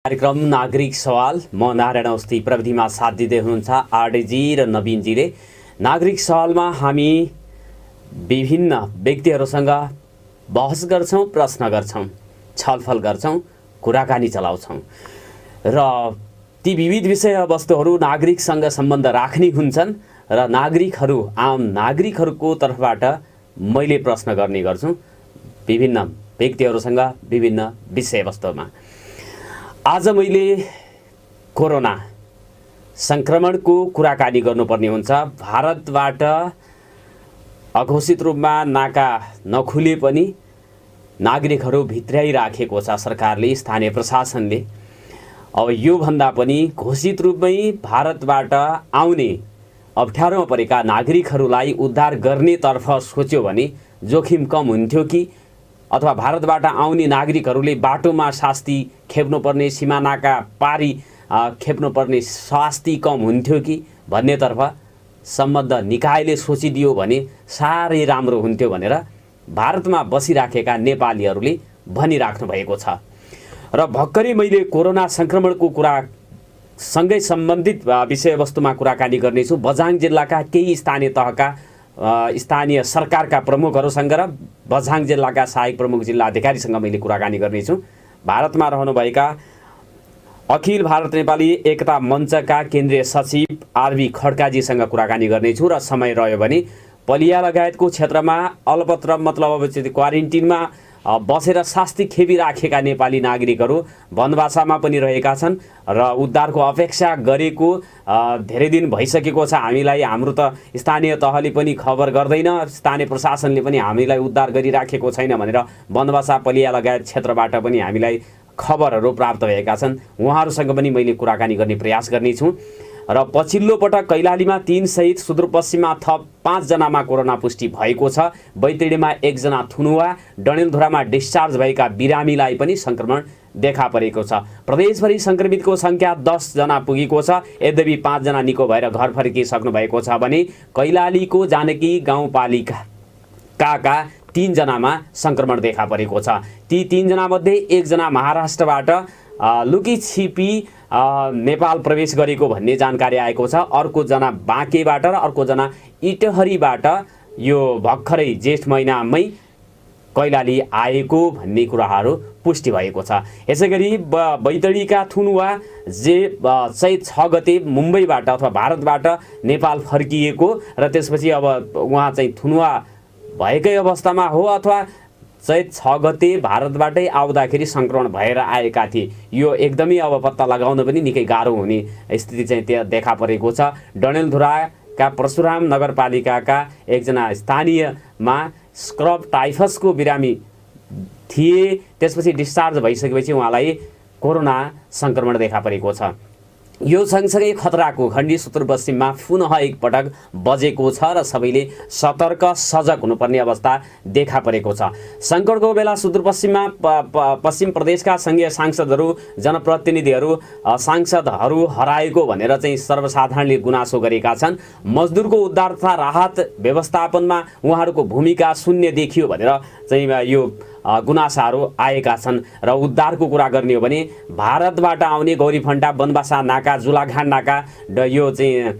कार्यक्रम नागरिक सवाल म नारायण अवस्थी प्रविधिमा साथ दिँदै हुनुहुन्छ आरडीजी र नवीनजीले। नागरिक सवालमा हामी विभिन्न व्यक्तिहरूसँग बहस गर्छौं, प्रश्न गर्छौं, छलफल गर्छौं, कुराकानी चलाउँछौं र ती विविध विषयवस्तुहरू नागरिकसँग सम्बन्ध राख्ने हुन्छन् र नागरिकहरू आम नागरिकहरूको तर्फबाट मैले प्रश्न गर्ने गर्छु विभिन्न व्यक्तिहरूसँग विभिन्न विषयवस्तुमा। आज मैले कोरोना संक्रमणको कुराकानी गर्नुपर्ने हुन्छ। भारतबाट अघोषित रूपमा नाका नखुले पनि नागरिकहरू भित्र्याइराखेको छ सरकारले, स्थानीय प्रशासनले। अब यो भन्दा पनि घोषित रूपमै भारतबाट आउने अप्ठ्यारोमा परेका नागरिकहरूलाई उद्धार गर्नेतर्फ सोच्यो भने जोखिम कम हुन्थ्यो कि, अथवा भारतबाट आउने नागरिकहरूले बाटोमा शास्ति खेप्नुपर्ने, सीमा नाका पारी खेप्नुपर्ने शास्ति कम हुन्थ्यो कि भन्नेतर्फ सम्बद्ध निकायले सोचिदियो भने साह्रै राम्रो हुन्थ्यो भनेर भारतमा बसिराखेका नेपालीहरूले भनिराख्नु भएको छ। र भर्खरै मैले कोरोना संक्रमणको कुरासँगै सम्बन्धित विषयवस्तुमा कुराकानी गर्नेछु। बझाङ जिल्लाका केही स्थानीय तहका स्थानीय सरकारका प्रमुखहरूसँग र बझाङ जिल्लाका सहायक प्रमुख जिल्ला अधिकारीसँग मैले कुराकानी गर्नेछु। भारतमा रहनुभएका अखिल भारत नेपाली एकता मञ्चका केन्द्रीय सचिव आरबी खड्काजीसँग कुराकानी गर्नेछु र समय रह्यो भने पलिया लगायतको क्षेत्रमा अलपत्र मतलब अब क्वारेन्टिनमा बसेर शास्ति खेपिराखेका नेपाली नागरिकहरू वनवासमा पनि रहेका छन् र उद्धारको अपेक्षा गरेको धेरै दिन भइसकेको छ। हामीलाई हाम्रो त स्थानीय तहले पनि खबर गर्दैन, स्थानीय प्रशासनले पनि हामीलाई उद्धार गरिराखेको छैन भनेर वनवासा पलिया लगायत क्षेत्रबाट पनि हामीलाई खबरहरू प्राप्त भएका छन्। उहाँहरूसँग पनि मैले कुराकानी गर्ने प्रयास गर्नेछु। र पछिल्लो पटक कैलालीमा 3 सहित सुदूरपश्चिममा थप 5 जनामा कोरोना पुष्टि भएको छ। बैतडीमा 1 जना थुनुवा, डडेलधुरामा डिस्चार्ज भएका बिरामीलाई पनि संक्रमण देखा परेको छ। प्रदेशभरि संक्रमितको संख्या 10 जना पुगेको छ। यद्यपि 5 जना निको भएर घर फर्किसक्नु भएको छ भने कैलालीको जानकी गाउँपालिकाका 3 जनामा संक्रमण देखा परेको छ। ती 3 जना मध्ये 1 जना महाराष्ट्रबाट लुकी छिपी नेपाल प्रवेश गरेको भन्ने जानकारी आएको छ। अर्को जना बाँकेबाट र अर्को जना इटहरीबाट यो भर्खरै जेठ महिनामै कैलाली आएको भन्ने कुराहरू पुष्टि भएको छ। यसैगरी बैतडीका थुनुवा चैत 6 गते मुम्बईबाट अथवा भारतबाट नेपाल फर्किएको र त्यसपछि अब उहाँ चाहिँ थुनुवा भएकै अवस्थामा हो अथवा चैत 6 गते भारतबाटै आउँदाखेरि संक्रमण भएर आएका थिए। यो एकदमै अब पत्ता लगाउन पनि निकै गाह्रो हुने स्थिति चाहिँ त्यहाँ देखा परेको छ। डडेलधुराका परशुराम नगरपालिकाका 1 जना स्थानीयमा स्क्रब टाइफसको बिरामी थिए। त्यसपछि डिस्चार्ज भइसकेपछि उहाँलाई कोरोना संक्रमण देखा परेको छ। यो सँगसँगै खतराको घण्टी सुदूरपश्चिममा पुनः एकपटक बजेको छ र सबैले सतर्क सजग हुनुपर्ने अवस्था देखा परेको छ। सङ्कटको बेला सुदूरपश्चिममा पश्चिम प्रदेशका सङ्घीय सांसदहरू, जनप्रतिनिधिहरू, सांसदहरू हराएको भनेर चाहिँ सर्वसाधारणले गुनासो गरेका छन्। मजदुरको उद्धार तथा राहत व्यवस्थापनमा उहाँहरूको भूमिका शून्य देखियो भनेर चाहिँ यो गुनासाहरू आएका छन्। र उद्धारको कुरा गर्ने हो भने भारतबाट आउने गौरीफन्टा, बनबासा नाका, जुलाघाट नाका, यो चाहिँ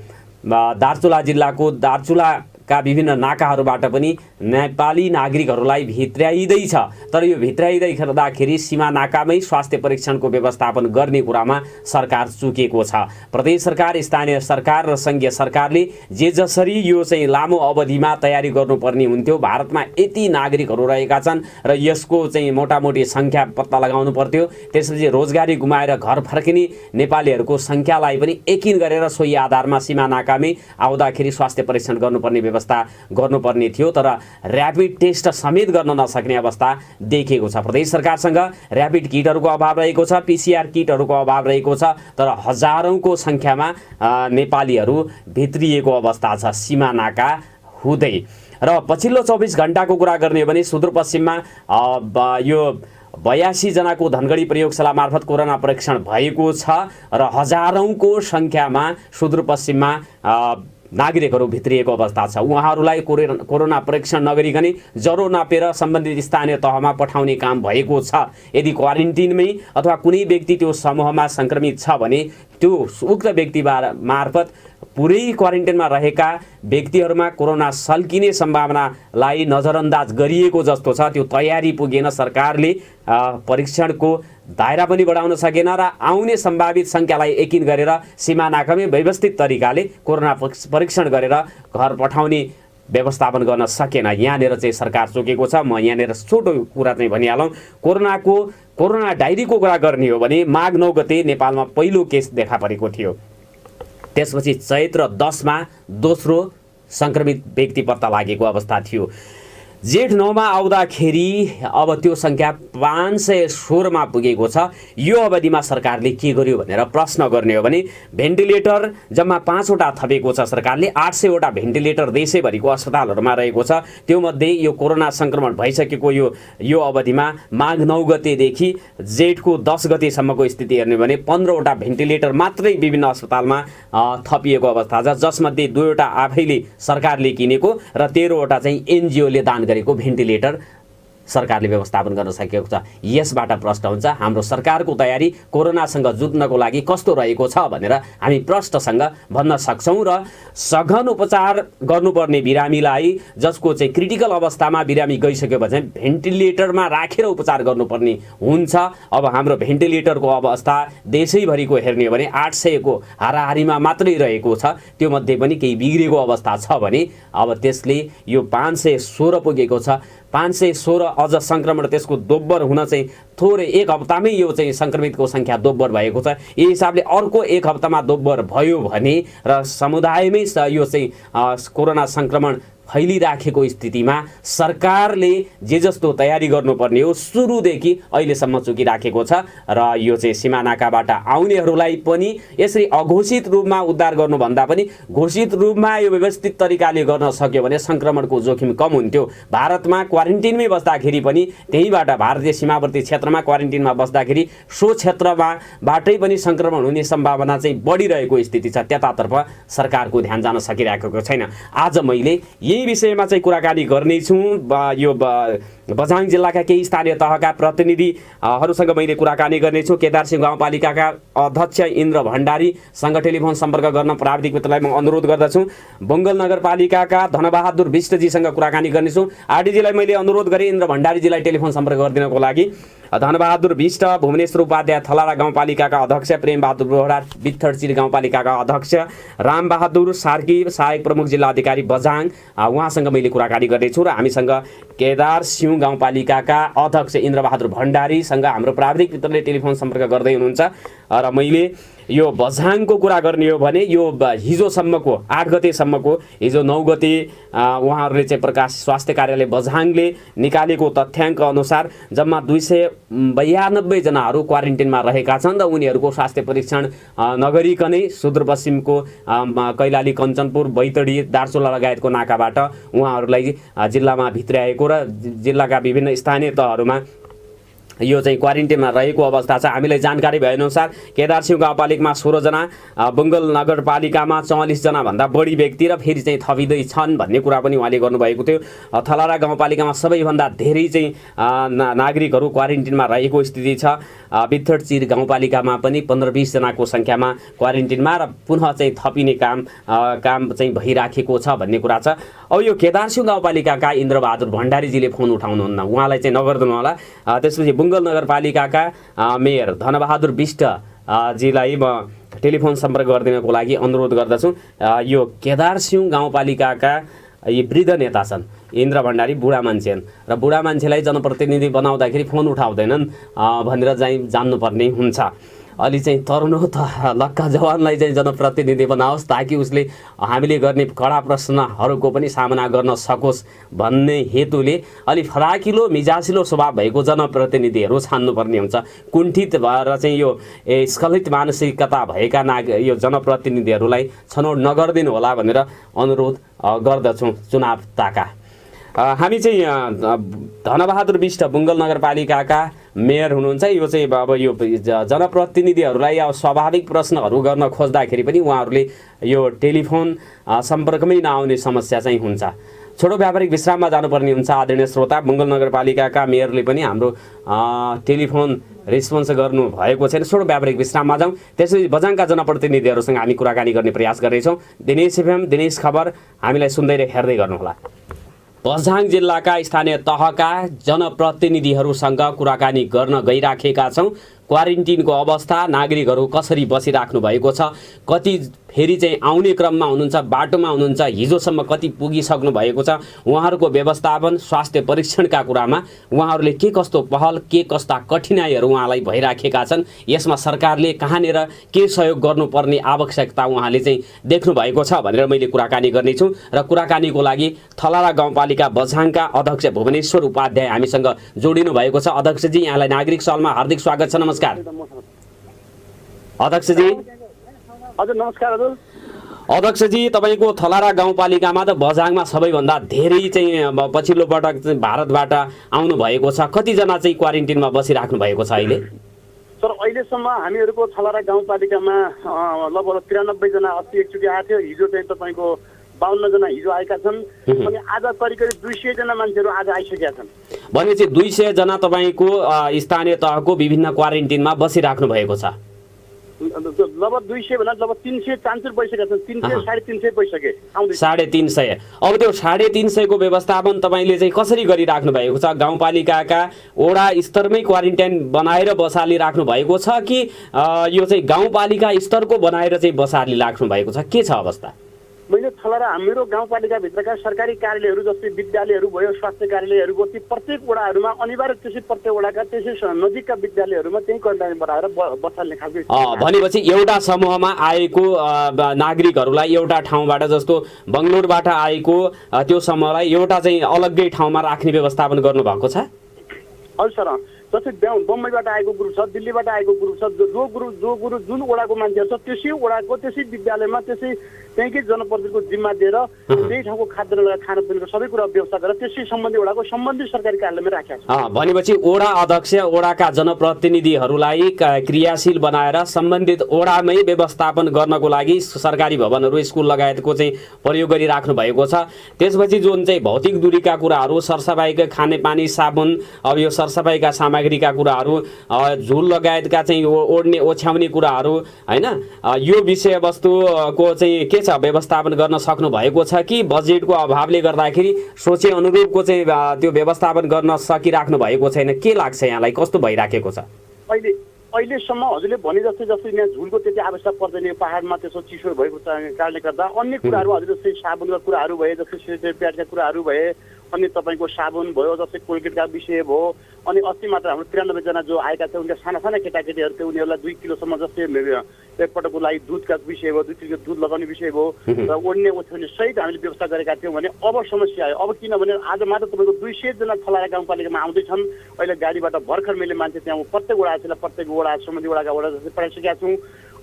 दार्चुला जिल्लाको दार्चुलाका विभिन्न नाकाहरूबाट पनि नेपाली नागरिकहरूलाई भित्र्याइँदैछ। तर यो भित्र्याइँदाखेरि सीमा नाकामै स्वास्थ्य परीक्षणको व्यवस्थापन गर्ने कुरामा सरकार चुकेको छ। प्रदेश सरकार, स्थानीय सरकार र सङ्घीय सरकारले जे जसरी यो चाहिँ लामो अवधिमा तयारी गर्नुपर्ने हुन्थ्यो। भारतमा यति नागरिकहरू रहेका छन् र यसको चाहिँ मोटामोटी सङ्ख्या पत्ता लगाउनु पर्थ्यो। त्यसपछि रोजगारी गुमाएर घर फर्किने नेपालीहरूको सङ्ख्यालाई पनि यकिन गरेर सोही आधारमा सीमा नाकामै आउँदाखेरि स्वास्थ्य परीक्षण गर्नुपर्ने व्यवस्था गर्नुपर्ने थियो। तर र्यापिड टेस्ट समेत गर्न नसक्ने अवस्था देखिएको छ। प्रदेश सरकारसँग र्यापिड किटहरूको अभाव रहेको छ, पीसीआर किटहरूको अभाव रहेको छ। तर हजारौंको सङ्ख्यामा नेपालीहरू भित्रिएको अवस्था छ सीमा नाका हुँदै। र पछिल्लो 24 घण्टाको कुरा गर्ने हो भने सुदूरपश्चिममा यो 82 जनाको धनगढी प्रयोगशाला मार्फत कोरोना परीक्षण भएको छ र हजारौंको सङ्ख्यामा सुदूरपश्चिममा नागरिकहरू भित्रिएको अवस्था छ। उहाँहरूलाई कोरोना परीक्षण नगरिकनै ज्वरो नापेर सम्बन्धित स्थानीय तहमा पठाउने काम भएको छ। यदि क्वारेन्टिनमै अथवा कुनै व्यक्ति त्यो समूहमा सङ्क्रमित छ भने त्यो उक्त व्यक्ति मार्फत पुरै क्वारेन्टाइनमा रहेका व्यक्तिहरूमा कोरोना सल्किने सम्भावनालाई नजरअन्दाज गरिएको जस्तो छ। त्यो तयारी पुगेन, सरकारले परीक्षणको दायरा पनि बढाउन सकेन र आउने सम्भावित सङ्ख्यालाई यकिन गरेर सीमानाकामै व्यवस्थित तरिकाले कोरोना परीक्षण गरेर घर पठाउने व्यवस्थापन गर्न सकेन। यहाँनिर चाहिँ सरकार चुकेको छ। म यहाँनिर छोटो कुरा चाहिँ भनिहालौँ, कोरोना डायरीको कुरा गर्ने हो भने माघ 9 गते नेपालमा पहिलो केस देखा परेको थियो। त्यसपछि चैत्र 10 मा दोस्रो सङ्क्रमित व्यक्ति पत्ता लागेको अवस्था थियो। जेठ 9 मा आउँदाखेरि अब त्यो सङ्ख्या 516 मा पुगेको छ। यो अवधिमा सरकारले के गर्यो भनेर प्रश्न गर्ने हो भने भेन्टिलेटर जम्मा 5 वटा थपेको छ सरकारले। 800 वटा भेन्टिलेटर देशैभरिको अस्पतालहरूमा रहेको छ। त्यो मध्ये यो कोरोना सङ्क्रमण भइसकेको यो अवधिमा माघ 9 गतेदेखि जेठको 10 गतेसम्मको स्थिति हेर्ने भने 15 वटा भेन्टिलेटर मात्रै विभिन्न अस्पतालमा थपिएको अवस्था छ, जसमध्ये 2 वटा आफैले सरकारले किनेको र 13 वटा चाहिँ एनजिओले दान गरेको भेन्टिलेटर सरकारले व्यवस्थापन गर्न सकेको छ। यसबाट प्रश्न हुन्छ हाम्रो सरकारको तयारी कोरोनासँग जुझ्नको लागि कस्तो रहेको छ भनेर हामी प्रश्नसँग भन्न सक्छौँ। र सघन उपचार गर्नुपर्ने बिरामीलाई, जसको चाहिँ क्रिटिकल अवस्थामा बिरामी गइसक्यो भने भेन्टिलेटरमा राखेर उपचार गर्नुपर्ने हुन्छ। अब हाम्रो भेन्टिलेटरको अवस्था देशैभरिको हेर्ने हो भने 800 को हाराहारीमा मात्रै रहेको छ। त्यो मध्ये पनि केही बिग्रेको अवस्था छ भने अब त्यसले यो 516 पुगेको छ। 516 अझ सङ्क्रमण त्यसको दोब्बर हुन चाहिँ थोरै 1 हप्तामै यो चाहिँ सङ्क्रमितको सङ्ख्या दोब्बर भएको छ। यही हिसाबले अर्को 1 हप्तामा दोब्बर भयो भने र समुदायमै यो चाहिँ कोरोना सङ्क्रमण फैलिराखेको स्थितिमा सरकारले जे जस्तो तयारी गर्नुपर्ने हो सुरुदेखि अहिलेसम्म चुकिराखेको छ। र यो चाहिँ सीमानाकाबाट आउनेहरूलाई पनि यसरी अघोषित रूपमा उद्धार गर्नुभन्दा पनि घोषित रूपमा यो व्यवस्थित तरिकाले गर्न सक्यो भने सङ्क्रमणको जोखिम कम हुन्थ्यो। भारतमा क्वारेन्टिनमै बस्दाखेरि पनि त्यहीबाट भारतीय सीमावर्ती क्षेत्रमा क्वारेन्टिनमा बस्दाखेरि सो क्षेत्रबाटै पनि सङ्क्रमण हुने सम्भावना चाहिँ बढिरहेको स्थिति छ। त्यतातर्फ सरकारको ध्यान जान सकिरहेको छैन। आज मैले यही विषयमा चाहिँ कुराकानी गर्नेछु। यो बझाङ जिल्लाका केही स्थानीय तहका प्रतिनिधिहरूसँग मैले कुराकानी गर्नेछु। केदारसिंह गाउँपालिकाका अध्यक्ष इन्द्र भण्डारीसँग टेलिफोन सम्पर्क गर्न प्राविधिक मित्रलाई म अनुरोध गर्दछु। बङ्गल नगरपालिकाका धनबहादुर विष्टजीसँग कुराकानी गर्नेछु। आरडीजीलाई मैले अनुरोध गरेँ इन्द्र भण्डारीजीलाई टेलिफोन सम्पर्क गरिदिनको लागि। धनबहादुर विष्ट भुवनेश्वर उपाध्याय थलारा गाउँपालिकाका अध्यक्ष, प्रेमबहादुर बोहरा बित्थडचिर गाउँपालिकाका अध्यक्ष, रामबहादुर सार्की सहायक प्रमुख जिल्ला अधिकारी बझाङ, उहाँसँग मैले कुराकानी गर्नेछु। र हामीसँग केदारसिंह गाउँपालिकाका अध्यक्ष इन्द्रबहादुर भण्डारीसँग हाम्रो प्राविधिक मित्रले टेलिफोन सम्पर्क गर्दै हुनुहुन्छ। र मैले यो बझाङको कुरा गर्ने हो भने यो हिजोसम्मको 8 गतेसम्मको हिजो 9 गते उहाँहरूले चाहिँ प्रकाश स्वास्थ्य कार्यालय बझाङले निकालेको तथ्याङ्क अनुसार जम्मा 292 जनाहरू क्वारेन्टिनमा रहेका छन् र उनीहरूको स्वास्थ्य परीक्षण नगरिकनै सुदूरपश्चिमको कैलाली, कञ्चनपुर, बैतडी, दार्चुला लगायतको नाकाबाट उहाँहरूलाई जिल्लामा भित्र्याएको र जिल्लाका विभिन्न स्थानीय तहहरूमा यो चाहिँ क्वारेन्टिनमा रहेको अवस्था छ। हामीलाई जानकारी भएअनुसार केदारसिंह गाउँपालिकामा 16 जना, बङ्गल नगरपालिकामा 44 जना भन्दा बढी व्यक्ति र फेरि चाहिँ थपिँदै छन् भन्ने कुरा पनि उहाँले गर्नुभएको थियो। थलारा गाउँपालिकामा सबैभन्दा धेरै चाहिँ नागरिकहरू क्वारेन्टिनमा रहेको स्थिति छ। बित्थडचिर गाउँपालिकामा पनि 15-20 जनाको सङ्ख्यामा क्वारेन्टिनमा र पुनः चाहिँ थपिने काम चाहिँ भइराखेको छ भन्ने कुरा छ। अब यो केदारसिंह गाउँपालिकाका इन्द्रबहादुर भण्डारीजीले फोन उठाउनुहुन्न, उहाँलाई चाहिँ नगर्दिनु होला। त्यसपछि बङ्गल नगरपालिकाका मेयर धनबहादुर विष्ट जीलाई म टेलिफोन सम्पर्क गरिदिनको लागि अनुरोध गर्दछु। यो केदारसिंह गाउँपालिकाका यी वृद्ध नेता छन्, इन्द्र भण्डारी बुढा मान्छे हुन् र बुढा मान्छेलाई जनप्रतिनिधि बनाउँदाखेरि फोन उठाउँदैनन् भनेर चाहिँ जान्नुपर्ने हुन्छ। अलि चाहिँ तरुण त लक्का जवानलाई चाहिँ जनप्रतिनिधि बनाओस् ताकि उसले हामीले गर्ने कडा प्रश्नहरूको पनि सामना गर्न सकोस् भन्ने हेतुले अलि फराकिलो मिजासिलो स्वभाव भएको जनप्रतिनिधिहरू छान्नुपर्ने हुन्छ। कुण्ठित भएर चाहिँ यो स्खलित मानसिकता भएका यो जनप्रतिनिधिहरूलाई छनौट नगरिदिनु होला भनेर अनुरोध गर्दछौँ चुनाव ताका। हामी चाहिँ धनबहादुर विष्ट बुङ्गल नगरपालिकाका मेयर हुनुहुन्छ। यो चाहिँ अब यो जनप्रतिनिधिहरूलाई अब स्वाभाविक प्रश्नहरू गर्न खोज्दाखेरि पनि उहाँहरूले यो टेलिफोन सम्पर्कमै नआउने समस्या चाहिँ हुन्छ। छोटो व्यापारिक विश्राममा जानुपर्ने हुन्छ आदरणीय श्रोता। बुङ्गल नगरपालिकाका मेयरले पनि हाम्रो टेलिफोन रेस्पोन्स गर्नु भएको छैन। छोटो व्यापारिक विश्राममा जाउँ, त्यसपछि बझाङका जनप्रतिनिधिहरूसँग हामी कुराकानी गर्ने प्रयास गर्नेछौँ। दिनेश एफएम, दिनेश खबर हामीलाई सुन्दै र हेर्दै गर्नुहोला। बझाङ जिल्लाका स्थानीय तहका जनप्रतिनिधिहरूसँग कुराकानी गर्न गइराखेका छौँ। क्वारेन्टिनको अवस्था, नागरिकहरू कसरी बसिराख्नु भएको छ, कति फेरि चाहिँ आउने क्रममा हुनुहुन्छ, बाटोमा हुनुहुन्छ, हिजोसम्म कति पुगिसक्नु भएको छ, उहाँहरूको व्यवस्थापन, स्वास्थ्य परीक्षणका कुरामा उहाँहरूले के कस्तो पहल, के कस्ता कठिनाइहरू उहाँलाई भइराखेका छन्, यसमा सरकारले कहाँनिर के सहयोग गर्नुपर्ने आवश्यकता उहाँले चाहिँ देख्नु भएको छ भनेर मैले कुराकानी गर्नेछु। र कुराकानीको लागि थलारा गाउँपालिका बझाङका अध्यक्ष भुवनेश्वर उपाध्याय हामीसँग जोडिनु भएको छ। अध्यक्षजी, यहाँलाई नागरिक सवालमा हार्दिक स्वागत छ। नमस्कार अध्यक्षजी। हजुर नमस्कार। हजुर अध्यक्षजी, तपाईँको थलारा गाउँपालिकामा त बझाङमा सबैभन्दा धेरै चाहिँ पछिल्लो पटक चाहिँ भारतबाट आउनु भएको छ। कतिजना चाहिँ क्वारेन्टिनमा बसिराख्नु भएको छ अहिले? सर, अहिलेसम्म हामीहरूको थलारा गाउँपालिकामा लगभग 93 जना अस्ति एकचोटि आएको थियो। हिजो चाहिँ तपाईँको 52 जना हिजो आएका छन्। अनि आज करिब 200 जना मान्छेहरू आज आइसकेका छन्। भनेपछि 200 जना तपाईँको स्थानीय तहको विभिन्न क्वारेन्टिनमा बसिराख्नु भएको छ। लगभग 200 भन्दा लगभग 300-400 भइसकेका छन्। 300 350 भइसके आउँदै 350। अब त्यो 350 को व्यवस्थापन तपाईँले चाहिँ कसरी गरिराख्नु भएको छ? गाउँपालिकाका वडा स्तरमै क्वारेन्टाइन बनाएर बसाली राख्नु भएको छ कि यो चाहिँ गाउँपालिका स्तरको बनाएर चाहिँ बसाली राख्नु भएको छ? के छ अवस्था? मैले थलारा हाम्रो गाउँपालिकाभित्रका सरकारी कार्यालयहरू जस्तै विद्यालयहरू भयो, स्वास्थ्य कार्यालयहरू भयो, ती प्रत्येक वडाहरूमा अनिवार्य त्यसै प्रत्येक वडाका त्यसै नजिकका विद्यालयहरूमा त्यही क्वारेन्टाइन बनाएर बसाल्ने खालको। भनेपछि एउटा समूहमा आएको नागरिकहरूलाई एउटा ठाउँबाट, जस्तो बङ्गलोरबाट आएको त्यो समूहलाई एउटा चाहिँ अलग्गै ठाउँमा राख्ने व्यवस्थापन गर्नुभएको छ? हजुर सर, जस्तै बम्बईबाट आएको ग्रुप छ, दिल्लीबाट आएको ग्रुप छ, जो ग्रुप जुन वडाको मान्छेहरू छ त्यसै वडाको त्यसै विद्यालयमा त्यसै त्यहीँकै जनप्रतिनिधिको जिम्मा दिएर त्यही ठाउँको खाद्यान्न खानपिनको सबै कुरा व्यवस्था गरेर त्यसै सम्बन्धी वडाको सम्बन्धित सरकारी कार्यालयमा राखेका छ। भनेपछि वडा अध्यक्ष, वडाका जनप्रतिनिधिहरूलाई क्रियाशील बनाएर सम्बन्धित वडामै व्यवस्थापन गर्नको लागि सरकारी भवनहरू, स्कुल लगायतको चाहिँ प्रयोग गरिराख्नु भएको छ। त्यसपछि जुन चाहिँ भौतिक दूरीका कुराहरू, सरसफाइका खानेपानी, साबुन, अब यो सरसफाइका सामग्रीका कुराहरू, झुल लगायतका चाहिँ ओढ्ने ओछ्याउने कुराहरू हैन, यो विषयवस्तुको चाहिँ के छ, व्यवस्थापन गर्न सक्नु भएको छ कि बजेटको अभावले गर्दाखेरि सोचे अनुरूपको चाहिँ त्यो व्यवस्थापन गर्न सकिराख्नु भएको छैन? के लाग्छ यहाँलाई, कस्तो भइराखेको छ अहिलेसम्म? हजुरले भने जस्तै यहाँ झुलको त्यति आवश्यक पर्दैन, यो पाहाडमा त्यसो चिसो भएको कारणले गर्दा अन्य कुराहरू हजुर जस्तै साबुनका कुराहरू भए, जस्तै सेनिटरी प्याडका कुराहरू भए, अनि तपाईँको साबुन भयो, जस्तै कोलगेटका विषय भयो। अनि अस्ति मात्र हाम्रो 93 जना जो आएका थिए उनले साना साना केटाकेटीहरू थियो, उनीहरूलाई 2 किलोसम्म जस्तै एकपटकको लागि दुधका विषय भयो, 2 किलो दुध लगाउने विषय भयो र ओढ्ने ओछ्याउने सहित हामीले व्यवस्था गरेका थियौँ। भने अब समस्या आयो। अब किनभने आज मात्र तपाईँको 200 जना थलारा गाउँपालिकामा आउँदैछन्। अहिले गाडीबाट भर्खर मैले मान्छे त्यहाँ प्रत्येक वडा प्रत्येक वडा सम्बन्धी वडाका वडा जस्तै पठाइसकेका छौँ।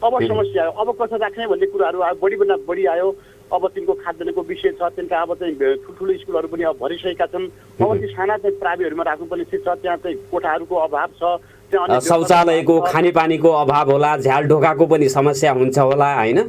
अब समस्या आयो। अब कसरी राख्ने भन्ने कुराहरू आयो, बढीभन्दा बढी आयो। अब तिनको खाद्यान्नको विषय छ, तिनका अब चाहिँ ठुल्ठुलो स्कुलहरू पनि अब भरिसकेका छन्। अब ती साना चाहिँ प्राइभेटहरूमा राख्नुपर्ने स्थिति छ, त्यहाँ चाहिँ कोठाहरूको अभाव छ, शौचालयको, खानेपानीको अभाव होला, झ्याल ढोकाको पनि समस्या हुन्छ होला हैन?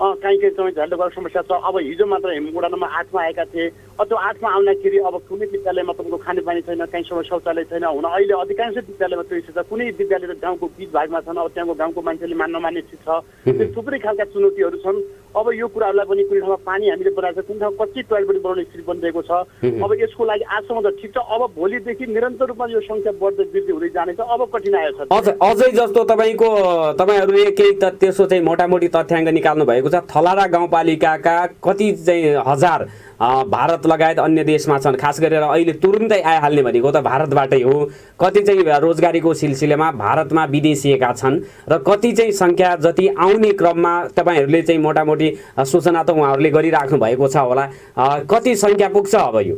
कहीँ चाहिँ झ्याल ढोकाको समस्या छ। अब हिजो मात्र वडा नम्बर 8 मा आएका थिए। त्यो 8 मा आउँदाखेरि अब कुनै विद्यालयमा तपाईँको खानेपानी छैन, कहीँ समय शौचालय छैन। हुन अहिले अधिकांश विद्यालयमा त्यो स्थिति छ। कुनै विद्यालय त गाउँको बिच भागमा छन्, अब त्यहाँको गाउँको मान्छेले नमान्ने स्थिति छ। त्यो थुप्रै खालका चुनौतीहरू छन्। अब यो कुराहरूलाई पनि कुनै ठाउँमा पानी हामीले बनाएको छ, कुनै ठाउँमा कच्ची टोयलेट पनि बनाउने स्थिति बनिरहेको छ। अब यसको लागि आजसम्म त ठिक छ, अब भोलिदेखि निरन्तर रूपमा यो सङ्ख्या बढ्दै वृद्धि हुँदै जानेछ। अब कठिनाइ छ। अझै जस्तो तपाईँहरूले केही त्यसो चाहिँ मोटामोटी तथ्याङ्क निकाल्नु भएको छ? थलारा गाउँपालिकाका कति चाहिँ हजार भारत लगायत अन्य देशमा छन्, खास गरेर अहिले तुरुन्तै आइहाल्ने भनेको त भारतबाटै हो। कति चाहिँ रोजगारीको सिलसिलामा भारतमा विदेशिएका छन् र कति चाहिँ सङ्ख्या जति आउने क्रममा तपाईँहरूले चाहिँ मोटामोटी सूचना त उहाँहरूले गरिराख्नु भएको छ होला। कति सङ्ख्या पुग्छ अब यो?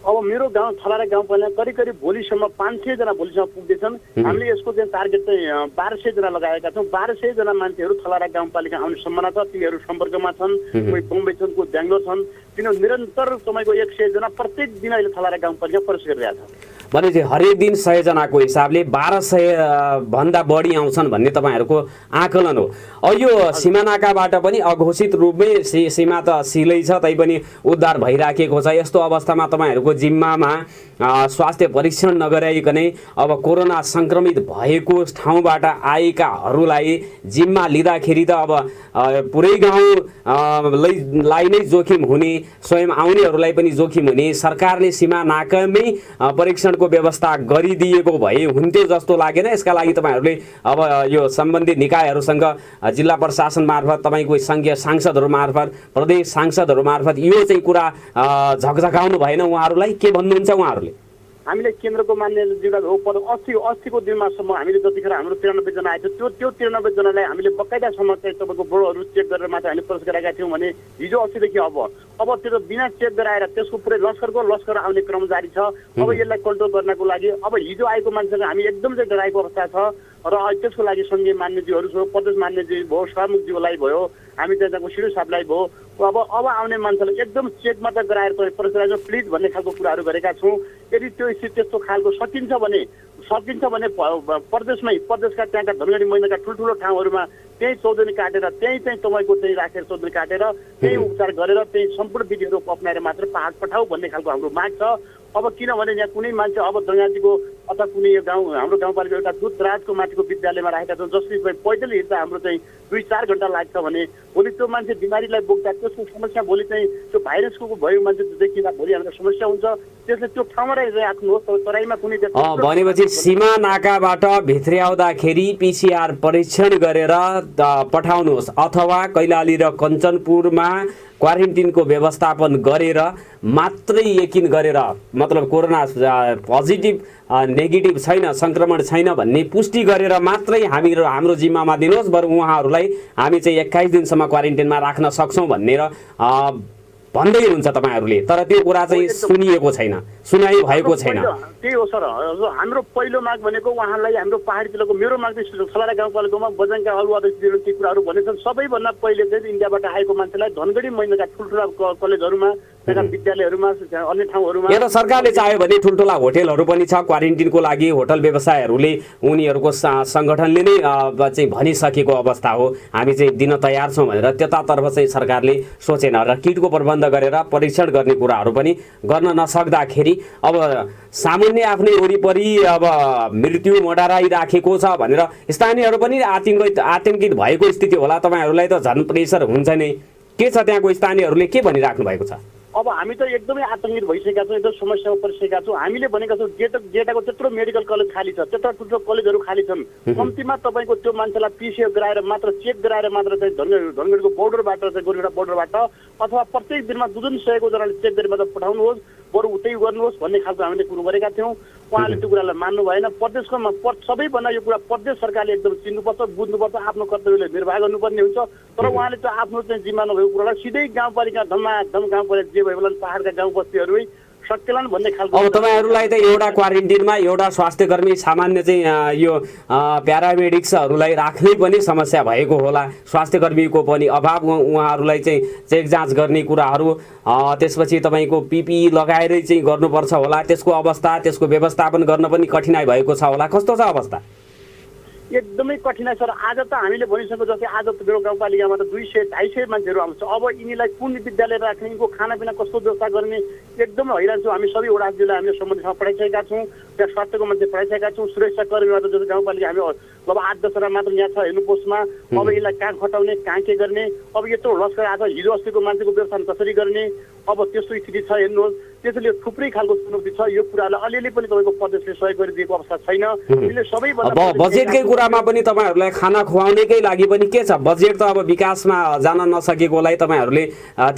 अब मेरो गाउँ थलारा गाउँपालिका करिब भोलिसम्म 500 जना भोलिसम्म पुग्दैछन्। हामीले यसको चाहिँ टार्गेट चाहिँ 1200 जना लगाएका छौँ। 1200 जना मान्छेहरू थलारा गाउँपालिका आउने सम्भावना छ। तिनीहरू सम्पर्कमा छन्, कोही बम्बई छन्, कोही बेङ्गलोर छन्। तिनीहरू निरन्तर तपाईँको 100 जना प्रत्येक दिन अहिले थलारा गाउँपालिका प्रवेश गरिरहेको छ। भनेपछि हरेक दिन 100 जनाको हिसाबले 1200 भन्दा बढी आउँछन् भन्ने तपाईँहरूको आकलन हो। अब यो सीमानाकाबाट पनि अघोषित रूपमै सीमा त सिलै छ, तैपनि उद्धार भइराखेको छ। यस्तो अवस्थामा तपाईँहरूको जिम्मामा स्वास्थ्य परीक्षण नगराइकनै अब कोरोना सङ्क्रमित भएको ठाउँबाट आएकाहरूलाई जिम्मा लिँदाखेरि त अब पुरै गाउँलाई नै जोखिम हुने, स्वयं आउनेहरूलाई पनि जोखिम हुने। सरकारले सीमा नाकामै परीक्षणको व्यवस्था गरिदिएको भए हुन्थ्यो जस्तो लागेन? यसका लागि तपाईँहरूले अब यो सम्बन्धित निकायहरूसँग जिल्ला प्रशासन मार्फत, तपाईँको सङ्घीय सांसदहरू मार्फत, प्रदेश सांसदहरू मार्फत यो चाहिँ कुरा झकझकाउनु भएन उहाँहरूलाई? के भन्नुहुन्छ उहाँहरूले? हामीले केन्द्रको मान्य जिल्ला हो पर अस्तिको दिनमासम्म हामीले जतिखेर हाम्रो 93 जना आएको थियो त्यो 93 जनालाई हामीले बकाइदासम्म चाहिँ तपाईँको बोर्डहरू चेक गरेर मात्र हामीले प्रवेश गराएका थियौँ भने हिजो अस्तिदेखि अब त्यो त बिना चेक गराएर त्यसको पुरै लस्कर आउने क्रम जारी छ। अब यसलाई कन्ट्रोल गर्नको लागि अब हिजो आएको मान्छेलाई हामी एकदम चाहिँ डराएको अवस्था छ र त्यसको लागि सङ्घीय मान्यज्यूहरू छ, प्रदेश मान्यज्यू भयो, सभामुखज्यूलाई भयो, हामी त्यहाँको सिडिओ साहबलाई भयो, अब आउने मान्छेलाई एकदम चेक मात्र गराएर प्रवेश गराएर प्लिज भन्ने खालको कुराहरू गरेका छौँ। यदि त्यो स्थिति त्यस्तो खालको सकिन्छ भने प्रदेशका त्यहाँका धनगढी महिनाका ठुल्ठुलो ठाउँहरूमा त्यही चौधरी काटेर त्यही चाहिँ तपाईँको चाहिँ राखेर चौधरी काटेर त्यही उपचार गरेर त्यही सम्पूर्ण विधिहरू अपनाएर मात्र पहाड पठाऊ भन्ने खालको हाम्रो माग छ। अब किनभने यहाँ कुनै मान्छे अब दङ्गाजीको अथवा कुनै हाम्रो गाउँपालिका एउटा दूरदराजको माथिको विद्यालयमा राखेका छौँ जसले पैदल हिँड्दा हाम्रो चाहिँ 2-4 घन्टा लाग्छ भने भोलि त्यो मान्छे बिमारीलाई बोक्दा त्यसको समस्या भोलि चाहिँ त्यो भाइरसको भयो मान्छे देखिँदा भोलि हामीलाई समस्या हुन्छ। त्यसले त्यो ठाउँमा राख्नुहोस् तराईमा कुनै भनेपछि सीमा नाकाबाट भित्र्याउँदाखेरि पिसिआर परीक्षण गरेर पठाउनुहोस् अथवा कैलाली र कञ्चनपुरमा क्वारेन्टिनको व्यवस्थापन गरेर मात्रै यकिन गरेर, मतलब कोरोना पोजिटिभ नेगेटिभ छैन, सङ्क्रमण छैन भन्ने पुष्टि गरेर मात्रै हाम्रो जिम्मामा दिनुहोस्, बरु उहाँहरूलाई हामी चाहिँ 21 दिनसम्म क्वारेन्टिनमा राख्न सक्छौँ भनेर भन्दै हुन्छ तपाईँहरूले। तर त्यो कुरा चाहिँ सुनिएको छैन, सुनाइ भएको छैन। त्यही हो सर, हाम्रो पहिलो माग भनेको उहाँलाई हाम्रो पहाडी जिल्लाको मेरो माग चाहिँ थलारा गाउँपालिकामा बझाङका अरू अध्यक्षहरू ती कुराहरू भनेछन्। सबैभन्दा पहिले चाहिँ इन्डियाबाट आएको मान्छेलाई धनगढी महिनाका ठुल्ठुला कलेजहरूमा, त्यहाँ विद्यालयहरूमा, अन्य ठाउँहरूमा यहाँ सरकारले चाह्यो भने ठुल्ठुला होटेलहरू पनि छ क्वारेन्टिनको लागि। होटल व्यवसायहरूले उनीहरूको सङ्गठनले नै चाहिँ भनिसकेको अवस्था हो, हामी चाहिँ दिन तयार छौँ भनेर। त्यतातर्फ चाहिँ सरकारले सोचेन र किटको प्रबन्ध गरेर परीक्षण गर्ने कुराहरू पनि गर्न नसक्दाखेरि अब सामान्य आफ्नै वरिपरि अब मृत्यु मडाराइराखेको छ भनेर स्थानीयहरू पनि आतङ्कित भएको स्थिति होला। तपाईँहरूलाई त झन् प्रेसर हुन्छ नै। के छ त्यहाँको स्थानीयहरूले के भनिराख्नु भएको छ? अब हामी त एकदमै आतङ्कित भइसकेका छौँ, एकदम समस्यामा परिसकेका छौँ। हामीले भनेका छौँ गेटाको त्यत्रो मेडिकल कलेज खाली छ, त्यत्रो ठुल्ठुलो कलेजहरू खाली छन्। कम्तीमा तपाईँको त्यो मान्छेलाई पिसिआर गराएर मात्र चेक गराएर मात्र चाहिँ धनगढीको बोर्डरबाट चाहिँ गोरुघाटा बोर्डरबाट अथवा प्रत्येक दिनमा 200 जनाले चेक गरेर मात्र पठाउनुहोस्, बरु उतै गर्नुहोस् भन्ने खालको हामीले कुरो गरेका थियौँ। उहाँले त्यो कुरालाई मान्नु भएन। प्रदेशको सबैभन्दा यो कुरा प्रदेश सरकारले एकदम चिन्नुपर्छ, बुझ्नुपर्छ, आफ्नो कर्तव्यले निर्वाह गर्नुपर्ने हुन्छ। तर उहाँले त आफ्नो चाहिँ जिम्मा नभएको कुरालाई सिधै गाउँपालिका धमाधम गाउँपालिका जे भयो भने पहाडका गाउँ बस्तीहरू सकेलान् भन्ने खालको। अब तपाईँहरूलाई त एउटा क्वारेन्टिनमा एउटा स्वास्थ्यकर्मी सामान्य चाहिँ यो प्यारामेडिक्सहरूलाई राख्नै पनि समस्या भएको होला, स्वास्थ्यकर्मीको पनि अभाव, उहाँहरूलाई चाहिँ चेक जाँच गर्ने कुराहरू, त्यसपछि तपाईँको पिपिई लगाएरै चाहिँ गर्नुपर्छ होला, त्यसको अवस्था त्यसको व्यवस्थापन गर्न पनि कठिनाइ भएको छ होला। कस्तो छ अवस्था? एकदमै कठिनाइ सर। आज त हामीले भनिसकेको जस्तै आज त मेरो गाउँपालिकामा त 200-250 मान्छेहरू आउँछ। अब यिनीलाई कुन विद्यालय राख्ने, यिनको खानापिना कस्तो व्यवस्था गर्ने एकदमै हैरान छौँ। हामी सबै वडा जिल्ला हामीले सम्बन्धितमा पठाइसकेका छौँ, त्यहाँ स्वास्थ्यको मान्छे पठाइसकेका छौँ, सुरक्षा कर्मीबाट जस्तो गाउँपालिका हामी अब 8-10 जना मात्र यहाँ छ हेर्नु पोस्टमा। अब यसलाई कहाँ खटाउने, कहाँ के गर्ने, अब यत्रो लस्कर आज हिजो अस्तिको मान्छेको व्यवस्था कसरी गर्ने, अब त्यस्तो स्थिति छ हेर्नुहोस्। त्यसैले थुप्रै खालको चुनौती छ। यो कुरालाई अलिअलि पनि तपाईँको प्रदेशले सहयोग गरिदिएको अवस्था छैन। यसले सबैभन्दा बजेटकै कुरामा पनि तपाईँहरूलाई खाना खुवाउनेकै लागि पनि के छ? बजेट त अब विकासमा जान नसकेकोलाई तपाईँहरूले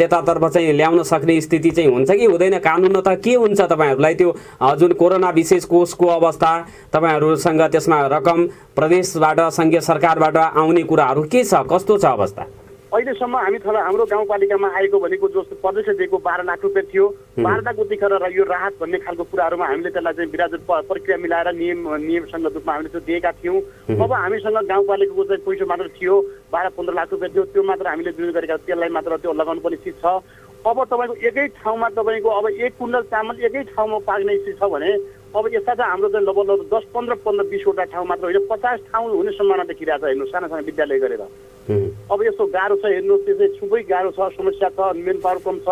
त्यतातर्फ चाहिँ ल्याउन सक्ने स्थिति चाहिँ हुन्छ कि हुँदैन? कानुन त के हुन्छ तपाईँहरूलाई? त्यो जुन कोरोना विशेष कोषको अवस्था तपाईँहरूसँग, त्यसमा रकम प्रदेशबाट सङ्घीय सरकारबाट आउने कुराहरू के छ, कस्तो छ अवस्था? अहिलेसम्म हाम्रो गाउँपालिकामा आएको भनेको जस्तो प्रदेशले दिएको 12 लाख रुपियाँ थियो। 12 लाख उतिखेर यो राहत भन्ने खालको कुराहरूमा हामीले त्यसलाई चाहिँ विराजत प्रक्रिया मिलाएर नियमसँग रूपमा हामीले त्यो दिएका थियौँ। अब हामीसँग गाउँपालिकाको चाहिँ पैसा मात्र थियो, 12-15 लाख रुपियाँ थियो, त्यो मात्र हामीले विरोध गरेका, त्यसलाई मात्र त्यो लगाउनु पर्ने स्थिति छ। अब तपाईँको एकै ठाउँमा तपाईँको अब 1 कुइन्टल चामल एकै ठाउँमा पाक्ने स्थिति छ भने अब यस्ता चाहिँ हाम्रो चाहिँ लगभग 10, 15, 20वटा ठाउँ मात्र होइन 50 ठाउँ हुने सम्भावना देखिरहेको छ। हेर्नु साना साना विद्यालय गरेर अब यस्तो गाह्रो छ। हेर्नु त्यो चाहिँ खुबै गाह्रो छ, समस्या छ, मेन पावर कम छ,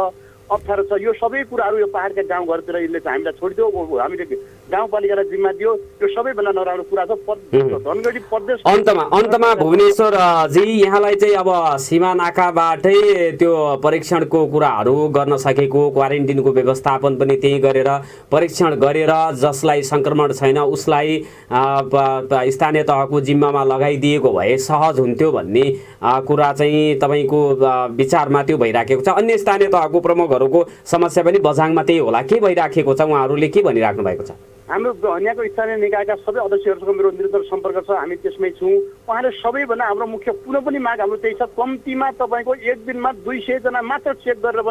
अप्ठ्यारो छ। यो सबै कुराहरू यो पहाडका गाउँघरतिर यसले चाहिँ हामीलाई छोडिदियो, हामीले गाउँपालिकालाई जिम्मा दियो। यो सबैभन्दा नराम्रो कुरा छ। धनगढी प्रदेश अन्तमा भुवनेश्वर जी यहाँलाई चाहिँ अब सीमा नाकाबाटै त्यो परीक्षणको कुराहरू गर्न सकेको, क्वारेन्टिनको व्यवस्थापन पनि त्यही गरेर परीक्षण गरेर जसलाई सङ्क्रमण छैन उसलाई स्थानीय तहको जिम्मामा लगाइदिएको भए सहज हुन्थ्यो भन्ने कुरा चाहिँ तपाईँको विचारमा त्यो भइराखेको छ। अन्य स्थानीय तहको प्रमुखहरूको समस्या पनि बझाङमा त्यही होला, के भइराखेको छ, उहाँहरूले के भनिराख्नु भएको छ? हाम्रो यहाँको स्थानीय निकायका सबै अध्यक्षहरूसँग मेरो निरन्तर सम्पर्क छ, हामी त्यसमै छौँ। उहाँले सबैभन्दा हाम्रो मुख्य कुनै पनि माग हाम्रो त्यही छ, कम्तीमा तपाईँको एक दिनमा 200 जना मात्र चेक गरेर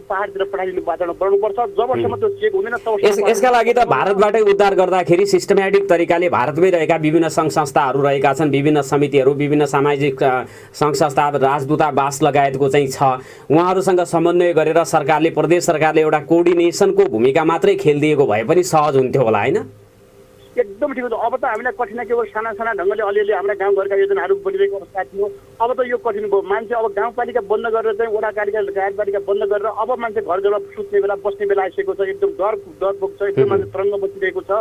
पहाडतिर पठाइदिनु वातावरण बनाउनुपर्छ। जबसम्म त्यो चेक हुँदैन तबसम्म यसका लागि त भारतबाटै उद्धार गर्दाखेरि सिस्टमेटिक तरिकाले भारतमै रहेका विभिन्न सङ्घ संस्थाहरू रहेका छन्, विभिन्न समितिहरू, विभिन्न सामाजिक सङ्घ संस्था, राजदूतावास लगायतको चाहिँ छ। उहाँहरूसँग समन्वय गरेर सरकारले, प्रदेश सरकारले एउटा कोअर्डिनेसनको भूमिका मात्रै खेलिदिएको भए पनि सहज हुन्थ्यो होला, होइन? एकदम ठिक हो। अब त हामीलाई कठिन केवल साना साना ढङ्गले अलिअलि हाम्रा गाउँघरका योजनाहरू बनिरहेको अवस्था थियो। अब त यो कठिन भयो। मान्छे अब गाउँपालिका बन्द गरेर चाहिँ वडापालिका गाउँपालिका बन्द गरेर अब मान्छे घर घरमा सुत्ने बेला बस्ने बेला आइसकेको छ। एकदम डर बोक्छ, एकदम मान्छे तरङ्ग बसिरहेको छ।